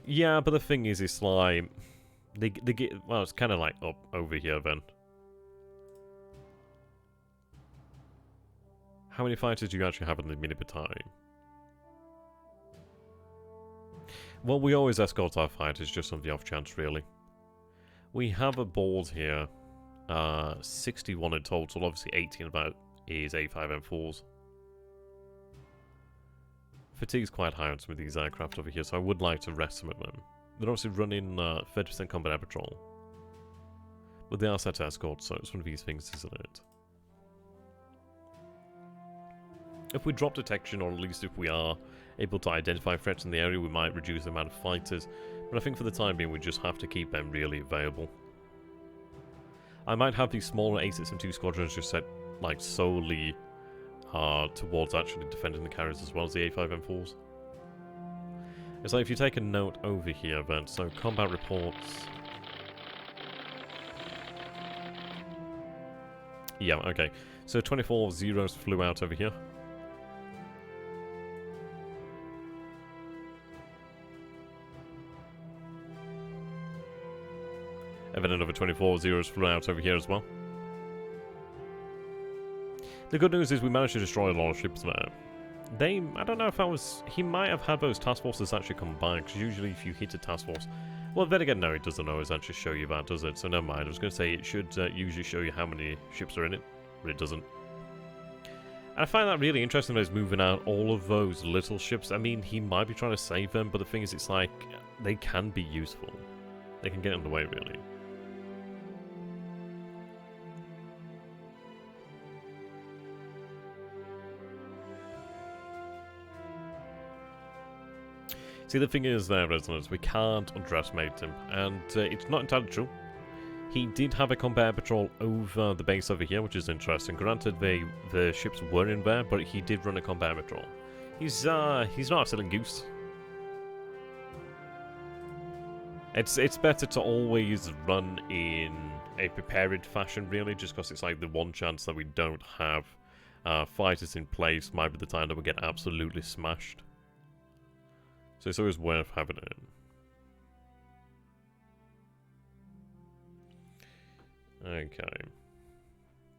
[SPEAKER 1] Yeah, but the thing is, it's like... They get... Well, it's kind of like up over here, then. How many fighters do you actually have in the mini battalion? Well, we always escort our fighters just on the off chance, really. We have a board here. 61 in total. Obviously, 18 of that is A5M4s. Fatigue's quite high on some of these aircraft over here, so I would like to rest some of them. They're obviously running 30% combat air patrol. But they are set to escort, so it's one of these things, isn't it? If we drop detection, or at least if we are able to identify threats in the area, we might reduce the amount of fighters. But I think for the time being, we just have to keep them really available. I might have these smaller A6M2 squadrons just set, like, solely towards actually defending the carriers as well as the A5M4s. It's like, if you take a note over here, then, so combat reports... Yeah, okay. So 24 Zeros flew out over here. And then another 24 Zeros flew out over here as well. The good news is we managed to destroy a lot of ships there. I don't know if that was... He might have had those task forces actually come by, because usually if you hit a task force... Well, then again, no, it doesn't always actually show you that, does it? So never mind. I was going to say it should usually show you how many ships are in it, but it doesn't. And I find that really interesting that he's moving out all of those little ships. I mean, he might be trying to save them, but the thing is, it's like, they can be useful. They can get in the way, really. See, the thing is there, Resonance, we can't underestimate him, and it's not entirely true. He did have a combat air patrol over the base over here, which is interesting. Granted, the ships were in there, but he did run a combat air patrol. He's not a silly goose. It's better to always run in a prepared fashion, really, just because it's like the one chance that we don't have fighters in place might be the time that we get absolutely smashed. So it's always worth having it. Okay.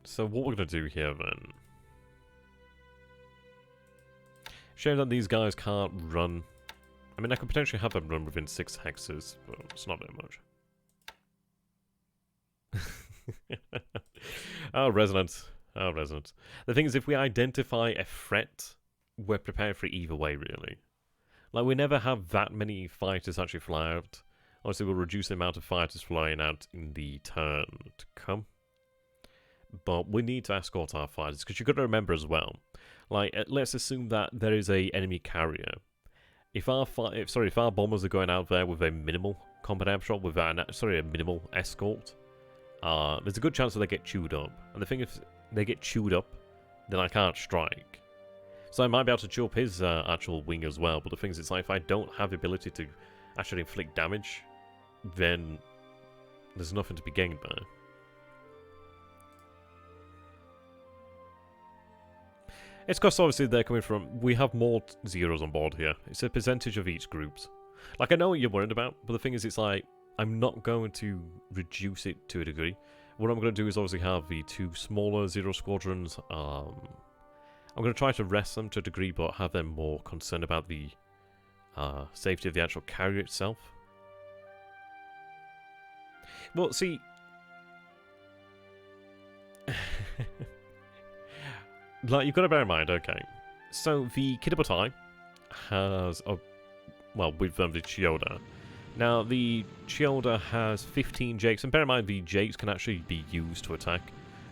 [SPEAKER 1] So what we're going to do here then... Shame that these guys can't run. I mean, I could potentially have them run within 6 hexes, but it's not that much. Oh, Resonance. Oh, Resonance. The thing is, if we identify a threat, we're prepared for it either way, really. Like, we never have that many fighters actually fly out. Obviously, we'll reduce the amount of fighters flying out in the turn to come. But we need to escort our fighters, because you've got to remember as well. Like, let's assume that there is a enemy carrier. If our bombers are going out there with a minimal combat air patrol, with a minimal escort, there's a good chance that they get chewed up. And the thing is, if they get chewed up, then I can't strike. So I might be able to chew up his actual wing as well, but the thing is, it's like, if I don't have the ability to actually inflict damage, then there's nothing to be gained by. It's because obviously they're coming from... We have more Zeros on board here. It's a percentage of each groups. Like, I know what you're worried about, but the thing is, it's like, I'm not going to reduce it to a degree. What I'm going to do is obviously have the 2 smaller Zero squadrons. I'm going to try to rest them to a degree, but have them more concerned about the safety of the actual carrier itself. Well, see, Like, you've got to bear in mind, okay. So, the Kitabatai has a... Well, with the Chiyoda. Now, the Chiyoda has 15 jakes, and bear in mind, the jakes can actually be used to attack.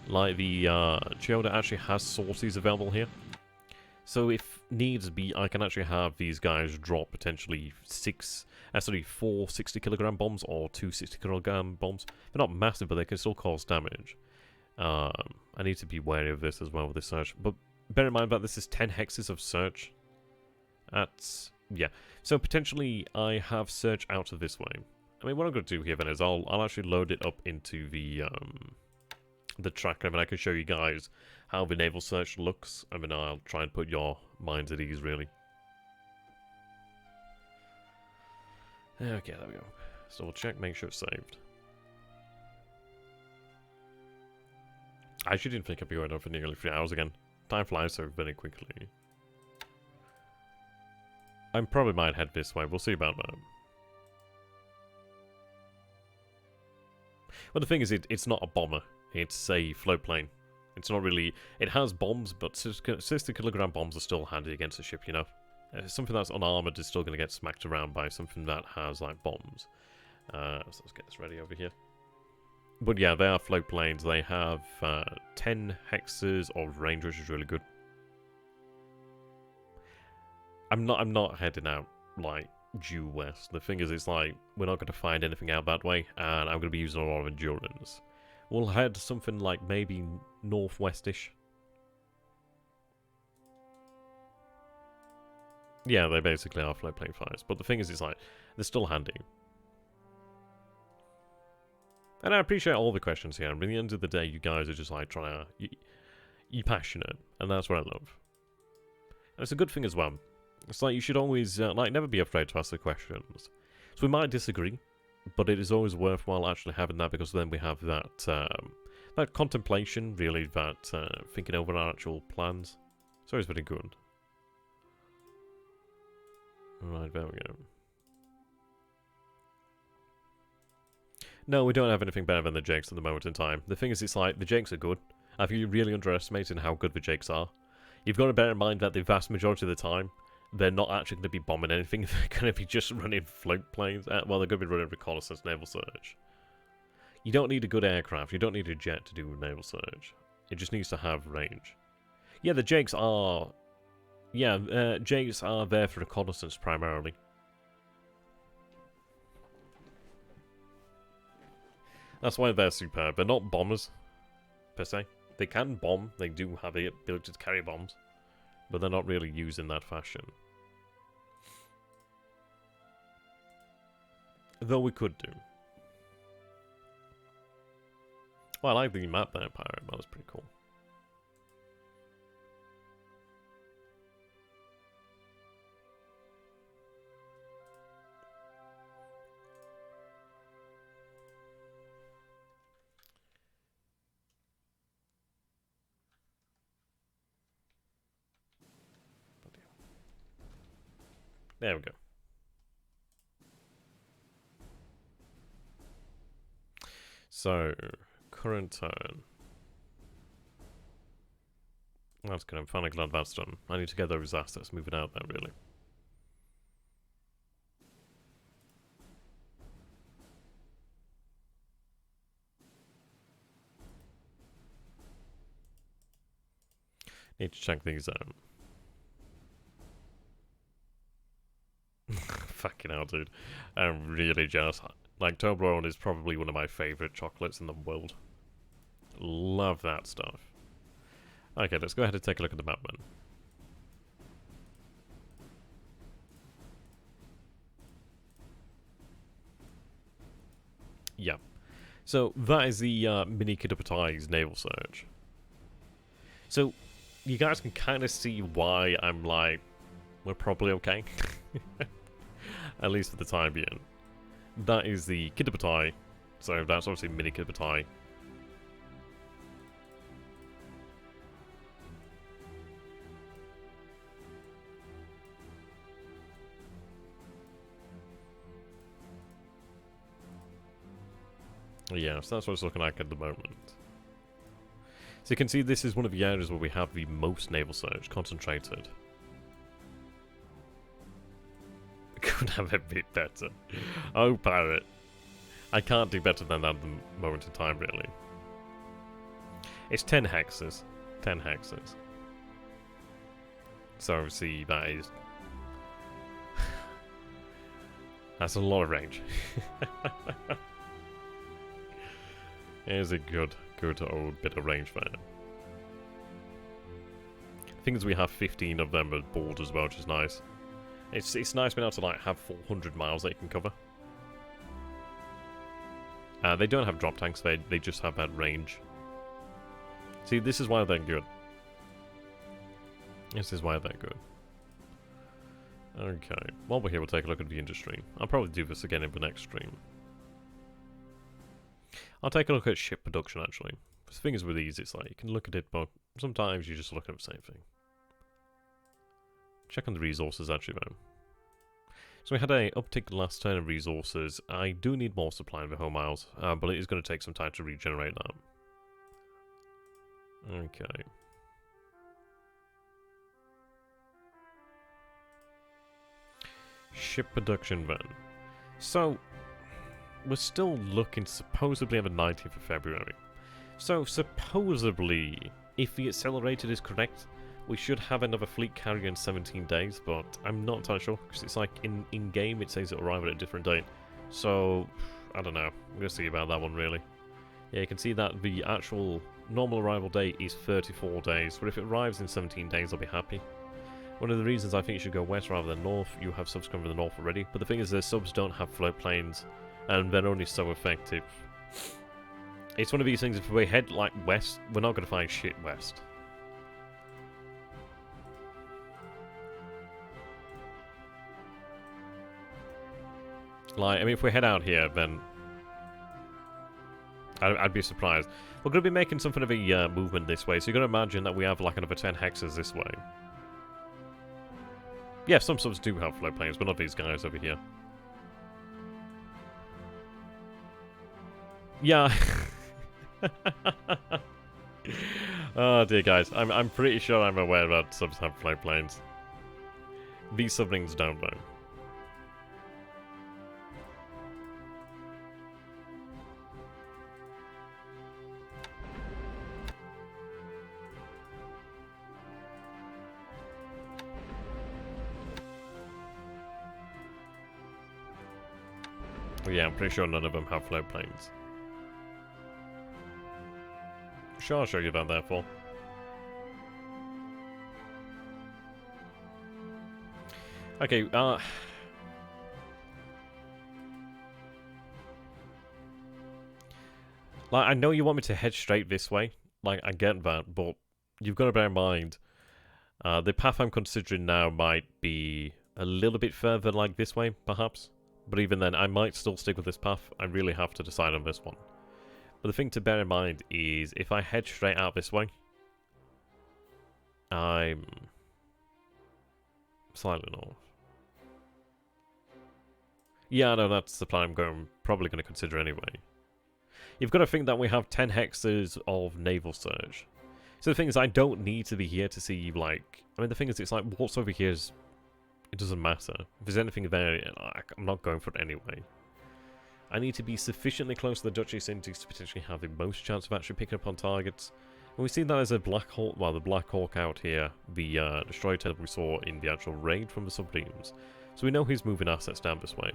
[SPEAKER 1] Like, the Chiyoda actually has sorties available here. So, if needs be, I can actually have these guys drop potentially 4 60-kilogram bombs, or 2 60-kilogram bombs. They're not massive, but they can still cause damage. I need to be wary of this as well with this search. But bear in mind that this is 10 hexes of search. That's... yeah. So potentially I have search out of this way. I mean, what I'm going to do here then is I'll actually load it up into the tracker, and I can show you guys how the naval search looks. I mean, I'll try and put your minds at ease, really. Okay, there we go. So we'll check, make sure it's saved. I actually didn't think I'd be going on for nearly 3 hours again. Time flies so very quickly. I probably might head this way. We'll see about that. Well, the thing is, it's not a bomber. It's a float plane. It's not really... It has bombs, but 60-kilogram bombs are still handy against a ship, you know? Something that's unarmored is still going to get smacked around by something that has, like, bombs. So let's get this ready over here. But yeah, they are float planes. They have 10 hexes of range, which is really good. I'm not heading out, like, due west. The thing is, it's like, we're not going to find anything out that way, and I'm going to be using a lot of endurance. We'll head something like maybe northwestish. Yeah, they basically are float plane fires. But the thing is, it's like, they're still handy. And I appreciate all the questions here. And at the end of the day, you guys are just like trying to... You're passionate, and that's what I love. And it's a good thing as well. It's like you should always, like, never be afraid to ask the questions. So we might disagree, but it is always worthwhile actually having that, because then we have that, that contemplation, really, that thinking over our actual plans. It's always very good. Right, there we go. No, we don't have anything better than the Jakes at the moment in time. The thing is, it's like, the Jakes are good. Have you really underestimated how good the Jakes are? You've got to bear in mind that the vast majority of the time, they're not actually going to be bombing anything. They're going to be just running float planes. Well, they're going to be running reconnaissance naval search. You don't need a good aircraft. You don't need a jet to do naval search. It just needs to have range. Yeah, the Jakes are... Yeah, Jakes are there for reconnaissance primarily. That's why they're superb. They're not bombers, per se. They can bomb. They do have the ability to carry bombs. But they're not really used in that fashion. Though we could do. Well, I like the map there, Pirate. That was pretty cool. There we go. So, current turn. That's good. I'm finally glad that's done. I need to get those assets moving out there, really. Need to check these out. Fucking hell, dude. I'm really jealous. Like, Toblerone is probably one of my favourite chocolates in the world. Love that stuff. Okay, let's go ahead and take a look at the map, then. Yeah. So, that is the Mini Kidapatai's naval search. So, you guys can kind of see why I'm like, we're probably okay. At least for the time being. That is the Kidappatai. So that's obviously Mini Kidappatai. Yeah, so that's what it's looking like at the moment. So you can see this is one of the areas where we have the most naval surge concentrated. Could have a bit better. Oh, pirate. I can't do better than that at the moment in time, really. It's 10 hexes. 10 hexes. So obviously that is... That's a lot of range. It is a good old bit of range there. Thing is, we have 15 of them at board as well, which is nice. It's nice being able to like have 400 miles that you can cover. They don't have drop tanks, they just have that range. See, this is why they're good. This is why they're good. Okay, while we're here, we'll take a look at the industry. I'll probably do this again in the next stream. I'll take a look at ship production, actually. The thing is with these, it's like, you can look at it, but sometimes you just look at the same thing. Check on the resources, actually, though. So we had a uptick last turn of resources. I do need more supply in the home miles, but it is going to take some time to regenerate that. Okay. Ship production then. So, we're still looking supposedly at the 19th of February. So, supposedly, if the accelerated is correct, we should have another fleet carrier in 17 days, but I'm not entirely sure, because it's like in-game it says it'll arrive at a different date. So, I don't know. I'm going to see about that one, really. Yeah, you can see that the actual normal arrival date is 34 days, but if it arrives in 17 days, I'll be happy. One of the reasons I think you should go west rather than north, you have subs coming from the north already, but the thing is the subs don't have float planes, and they're only so effective. It's one of these things, if we head like west, we're not going to find shit west. Like, I mean, if we head out here, then I'd be surprised. We're going to be making something of a movement this way, so you're going to imagine that we have like another 10 hexes this way. Yeah, some subs do have float planes, but not these guys over here. Yeah. Oh dear, guys. I'm pretty sure I'm aware that subs have float planes. These submarines don't, though. Yeah, I'm pretty sure none of them have float planes. Sure, I'll show you that, therefore. Okay, like, I know you want me to head straight this way. Like, I get that, but you've got to bear in mind, the path I'm considering now might be a little bit further like this way, perhaps. But even then, I might still stick with this path. I really have to decide on this one. But the thing to bear in mind is, if I head straight out this way, I'm slightly north. Yeah, no, that's the plan I'm probably going to consider anyway. You've got to think that we have 10 hexes of naval surge. So the thing is, I don't need to be here to see, like... I mean, the thing is, it's like, what's over here is... It doesn't matter. If there's anything there, I'm not going for it anyway. I need to be sufficiently close to the Dutch East Indies to potentially have the most chance of actually picking up on targets. And we see that as a Black Hawk, well, the Black Hawk out here, the destroyer tail we saw in the actual raid from the submarines. So we know he's moving assets down this way.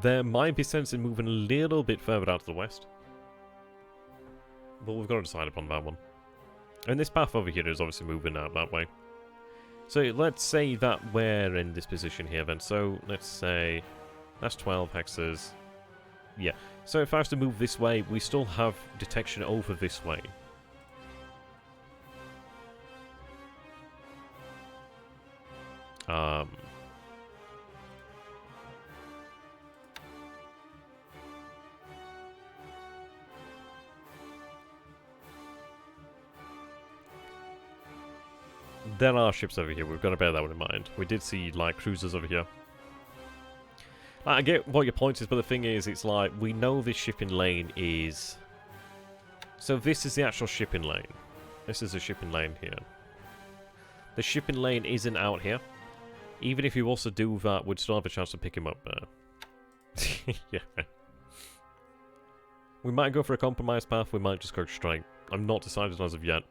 [SPEAKER 1] There might be sense in moving a little bit further out to the west. But we've got to decide upon that one. And this path over here is obviously moving out that way. So let's say that we're in this position here then. So let's say that's 12 hexes. Yeah. So if I was to move this way, we still have detection over this way. There are ships over here, we've got to bear that one in mind. We did see, like, cruisers over here. I get what your point is, but the thing is, it's like, we know this shipping lane is So this is the actual shipping lane. This is a shipping lane here. The shipping lane isn't out here. Even if you also do that, we'd still have a chance to pick him up there. Yeah. We might go for a compromise path, we might just go straight. I'm not decided as of yet.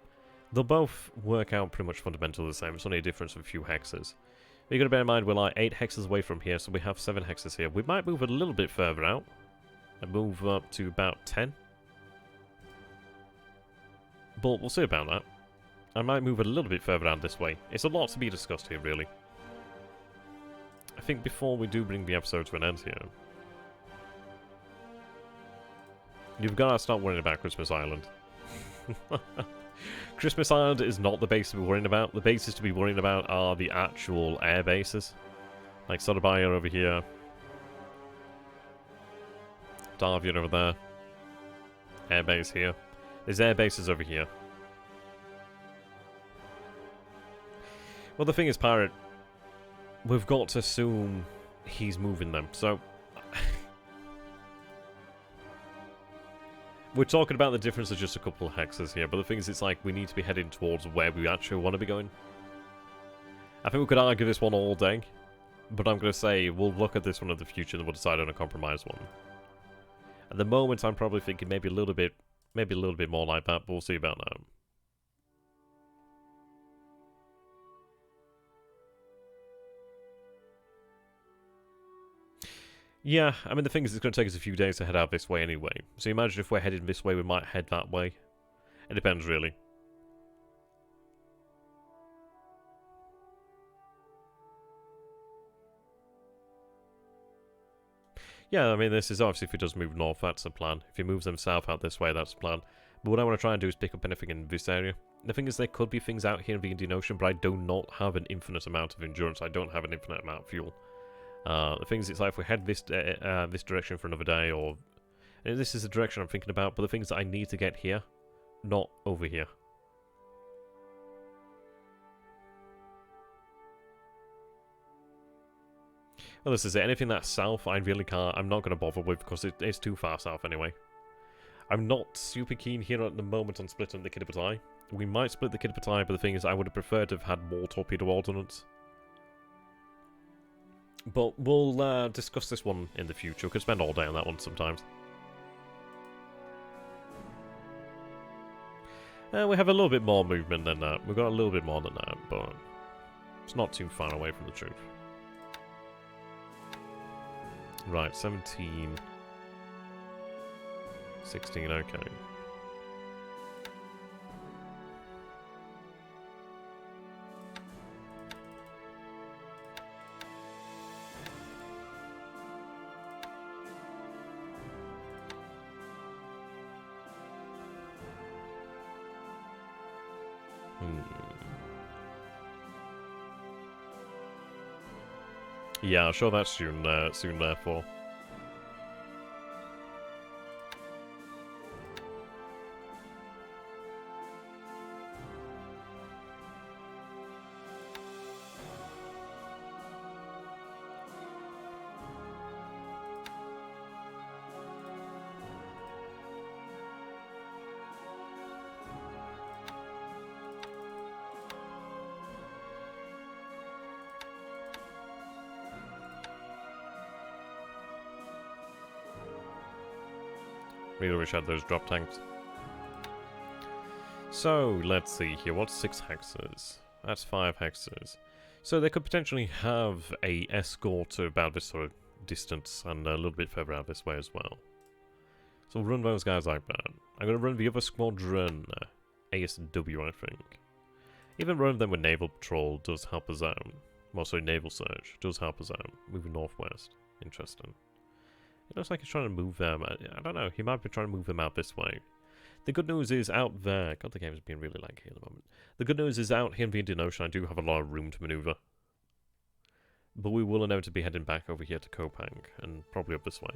[SPEAKER 1] They'll both work out pretty much fundamentally the same. It's only a difference of a few hexes. But you gotta bear in mind we're like 8 hexes away from here, so we have 7 hexes here. We might move a little bit further out. And move up to about 10. But we'll see about that. I might move a little bit further out this way. It's a lot to be discussed here, really. I think before we do bring the episode to an end here, you've got to start worrying about Christmas Island. Christmas Island is not the base to be worrying about. The bases to be worrying about are the actual air bases. Like Sodabaya over here. Darvian over there. Air base here. There's air bases over here. Well, the thing is, Pirate, we've got to assume he's moving them, so... We're talking about the difference of just a couple of hexes here, but the thing is, it's like we need to be heading towards where we actually want to be going. I think we could argue this one all day, but I'm going to say we'll look at this one in the future and we'll decide on a compromise one. At the moment, I'm probably thinking maybe a little bit more like that, but we'll see about that. Yeah, I mean, the thing is, it's going to take us a few days to head out this way anyway. So imagine if we're headed this way, we might head that way. It depends, really. Yeah, I mean, this is obviously if he does move north, that's the plan. If he moves them south out this way, that's the plan. But what I want to try and do is pick up anything in this area. The thing is, there could be things out here in the Indian Ocean, but I do not have an infinite amount of endurance. I don't have an infinite amount of fuel. The thing is, it's like if we head this direction for another day, or... And this is the direction I'm thinking about, but the thing is that I need to get here, not over here. Well, this is it. Anything that's south, I really can't... I'm not going to bother with, because it's too far south anyway. I'm not super keen here at the moment on splitting the Kiddipatai. We might split the Kiddipatai, but the thing is, I would have preferred to have had more torpedo ordnance. But we'll discuss this one in the future. We could spend all day on that one sometimes. We have a little bit more movement than that. We've got a little bit more than that, but it's not too far away from the truth. Right, 17... 16, okay. Yeah, I'll show that soon therefore. Really wish I had those drop tanks. So, let's see here. What's 6 hexes? That's 5 hexes. So they could potentially have a escort to about this sort of distance and a little bit further out this way as well. So we'll run those guys like that. I'm going to run the other squadron, ASW, I think. Even running them with Naval Patrol does help us out. Well, sorry, Naval Surge does help us out. Moving northwest. Interesting. It looks like he's trying to move them. I don't know. He might be trying to move them out this way. The good news is out there... God, the game is being really laggy at the moment. The good news is out here in the Indian Ocean, I do have a lot of room to maneuver. But we will inevitably be heading back over here to Kopang, and probably up this way.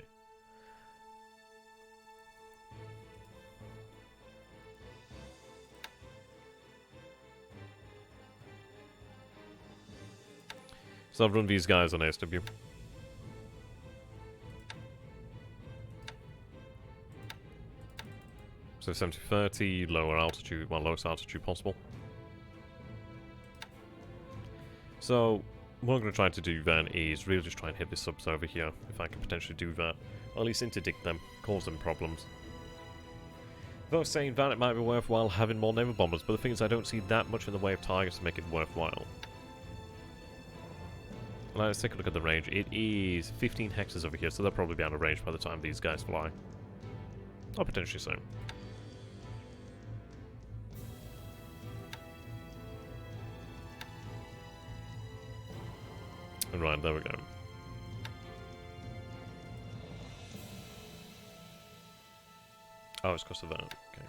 [SPEAKER 1] So I'll run these guys on ASW. So 70-30, lower altitude, well, lowest altitude possible. So, what I'm going to try to do then is really just try and hit the subs over here, if I can potentially do that. Or at least interdict them, cause them problems. Though saying that it might be worthwhile having more naval bombers, but the thing is I don't see that much in the way of targets to make it worthwhile. Let's take a look at the range. It is 15 hexes over here, so they'll probably be out of range by the time these guys fly. Or potentially so. Right, there we go. Oh, it's because of that. Okay.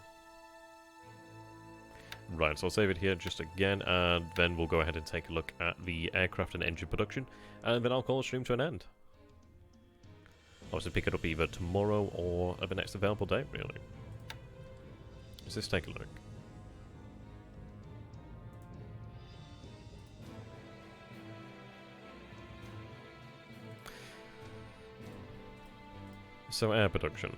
[SPEAKER 1] Right, so I'll save it here just again, and then we'll go ahead and take a look at the aircraft and engine production, and then I'll call the stream to an end. Obviously pick it up either tomorrow or at the next available date, really. Let's just take a look. So, air production.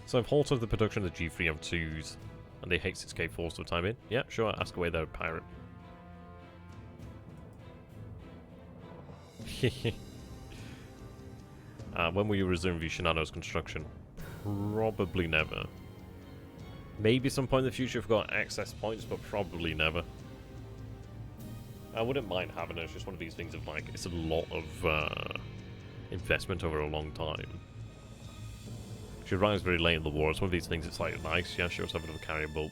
[SPEAKER 1] So I've halted the production of the G3M2s and the H6K4s for the time in. Yeah, sure, ask away there, pirate. When will you resume the Shinano's construction? Probably never. Maybe some point in the future if we've got access points, but probably never. I wouldn't mind having it, it's just one of these things of like, it's a lot of investment over a long time. She arrives very late in the war. It's one of these things, it's like, nice, yeah, she was having a carrier, but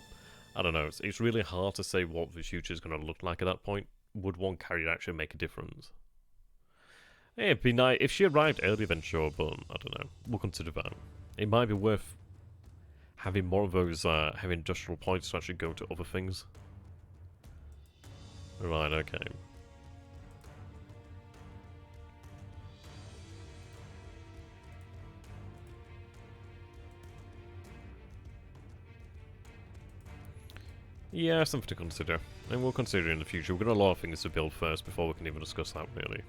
[SPEAKER 1] I don't know, it's really hard to say what the future is going to look like at that point. Would one carrier actually make a difference? Yeah, it'd be nice. If she arrived earlier, then sure, but I don't know. We'll consider that. It might be worth having more of those heavy industrial points to actually go to other things. Right, okay. Yeah, something to consider. And we'll consider in the future. We've got a lot of things to build first before we can even discuss that, really.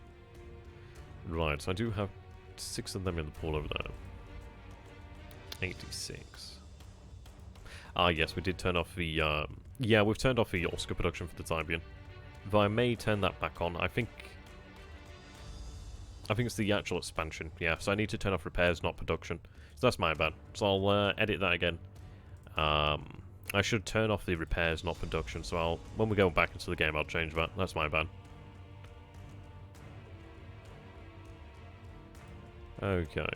[SPEAKER 1] Right, so I do have 6 of them in the pool over there. 86. Ah, yes, we did turn off the, yeah, we've turned off the Oscar production for the time being. Though I may turn that back on. I think it's the actual expansion. Yeah, so I need to turn off repairs, not production. So that's my bad. So I'll edit that again. I should turn off the repairs, not production, so when we go back into the game, I'll change that. That's my bad. Okay.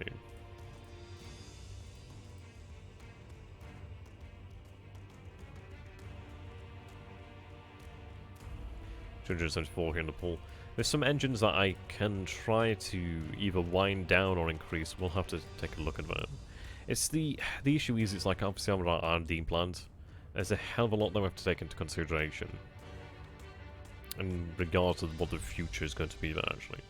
[SPEAKER 1] $274 here in the pool. There's some engines that I can try to either wind down or increase. We'll have to take a look at that. It's the issue is, it's like obviously I'm our R&D plans. There's a hell of a lot that we have to take into consideration in regards to what the future is going to be there, actually.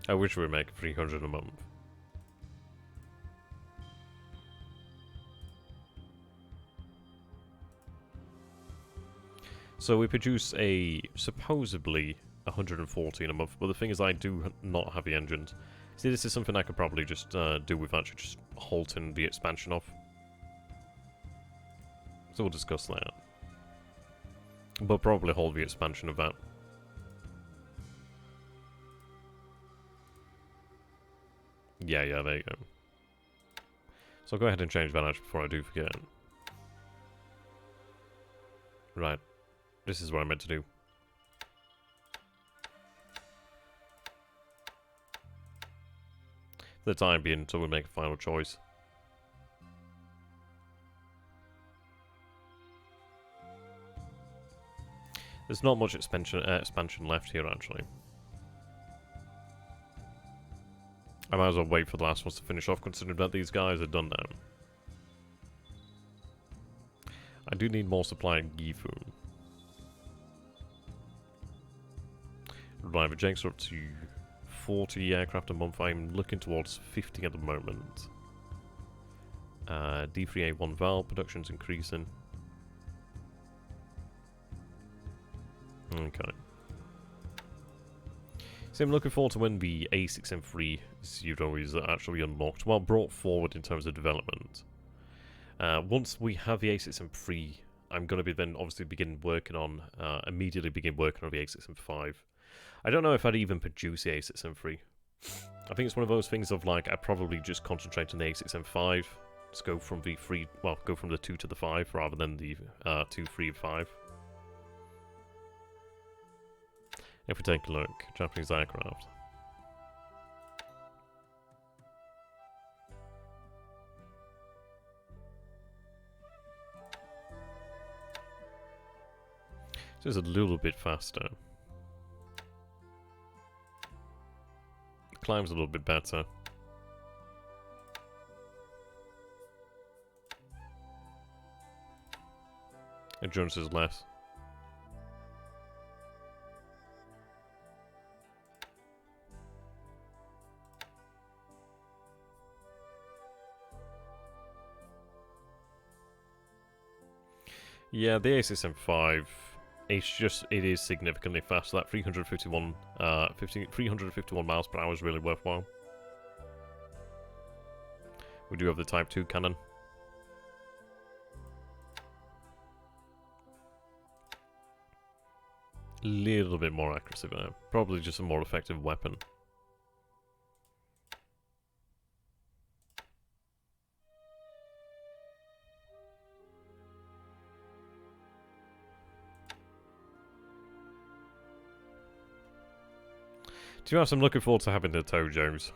[SPEAKER 1] I wish we would make 300 a month. So we produce a supposedly 114 a month, but the thing is I do not have the engines. See, this is something I could probably just do with actually just halting the expansion off. So we'll discuss that. But probably hold the expansion of that. Yeah, there you go. So I'll go ahead and change that actually before I do forget. Right. This is what I meant to do. For the time being, until we make a final choice. There's not much expansion left here, actually. I might as well wait for the last ones to finish off, considering that these guys are done now. I do need more supply in Gifu. Right, the Jenks are up to 40 aircraft a month. I'm looking towards 50 at the moment. D3A1 Val production's increasing. Okay. So I'm looking forward to when the A6M3 is actually unlocked, well, brought forward in terms of development. Once we have the A6M3, I'm going to be then obviously immediately begin working on the A6M5. I don't know if I'd even produce the A6M3. I think it's one of those things of like, I'd probably just concentrate on the A6M5, just go from the 2 to the 5 rather than the 2, 3, and 5. If we take a look, Japanese aircraft. So it's a little bit faster. Climb's a little bit better. Endurance is less. Yeah, the A6M5, it is significantly faster. That 351 miles per hour is really worthwhile. We do have the Type 2 cannon. Little bit more accuracy there. Probably just a more effective weapon. To be honest, I'm looking forward to having the Tojos.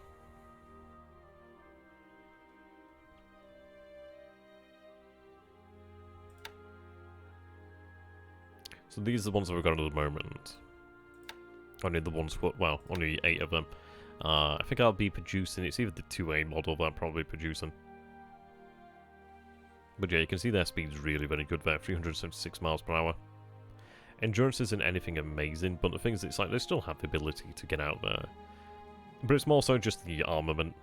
[SPEAKER 1] So these are the ones that we've got at the moment. Only the ones, well, only 8 of them. I think I'll be producing, it's either the 2A model that I'm probably producing. But yeah, you can see their speed's really very good there, 376 miles per hour. Endurance isn't anything amazing, but the thing is, it's like they still have the ability to get out there. But it's more so just the armament.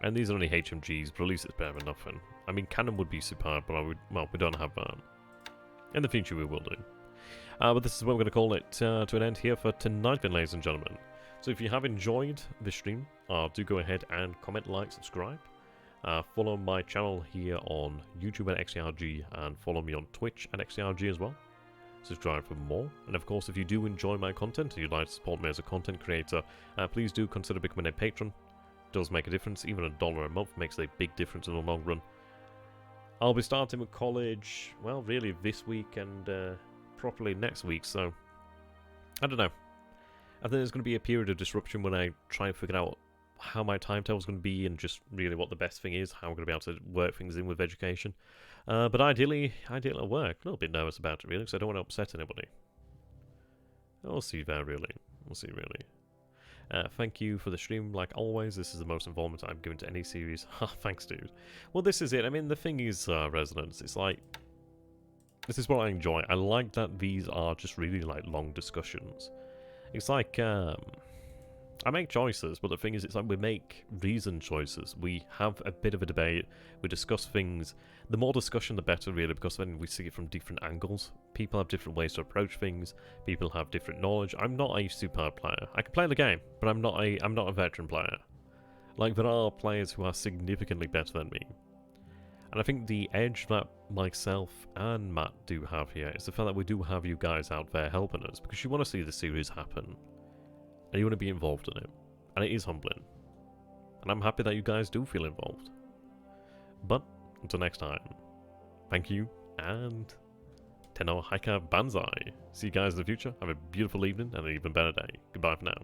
[SPEAKER 1] And these are only HMGs, but at least it's better than nothing. I mean, cannon would be superb, but we don't have that. In the future, we will do. But this is what we're going to call it to an end here for tonight, then, ladies and gentlemen. So if you have enjoyed this stream, do go ahead and comment, like, subscribe. Follow my channel here on YouTube at XTRG, and follow me on Twitch at XTRG as well. Subscribe for more. And of course, if you do enjoy my content and you'd like to support me as a content creator, please do consider becoming a patron. It does make a difference. Even $1 a month makes a big difference in the long run. I'll be starting with college, well, really this week and properly next week, so I don't know. I think there's going to be a period of disruption when I try and figure out how my timetable is going to be and just really what the best thing is, how I'm going to be able to work things in with education. But ideally it'll work. A little bit nervous about it, really, because I don't want to upset anybody. We'll see there, really. We'll see, really. Thank you for the stream, like always. This is the most involvement I've given to any series. Thanks, dude. Well, this is it. I mean, the thing is, Resonance, it's like, this is what I enjoy. I like that these are just really, like, long discussions. It's like, I make choices, but the thing is, it's like we make reasoned choices. We have a bit of a debate, we discuss things. The more discussion, the better, really, because then we see it from different angles. People have different ways to approach things. People have different knowledge. I'm not a superb player. I can play the game, but I'm not a veteran player. Like, there are players who are significantly better than me. And I think the edge that myself and Matt do have here is the fact that we do have you guys out there helping us, because you want to see the series happen. And you want to be involved in it. And it is humbling. And I'm happy that you guys do feel involved. But, until next time, thank you, and Tenno, Heika, Banzai. See you guys in the future. Have a beautiful evening and an even better day. Goodbye for now.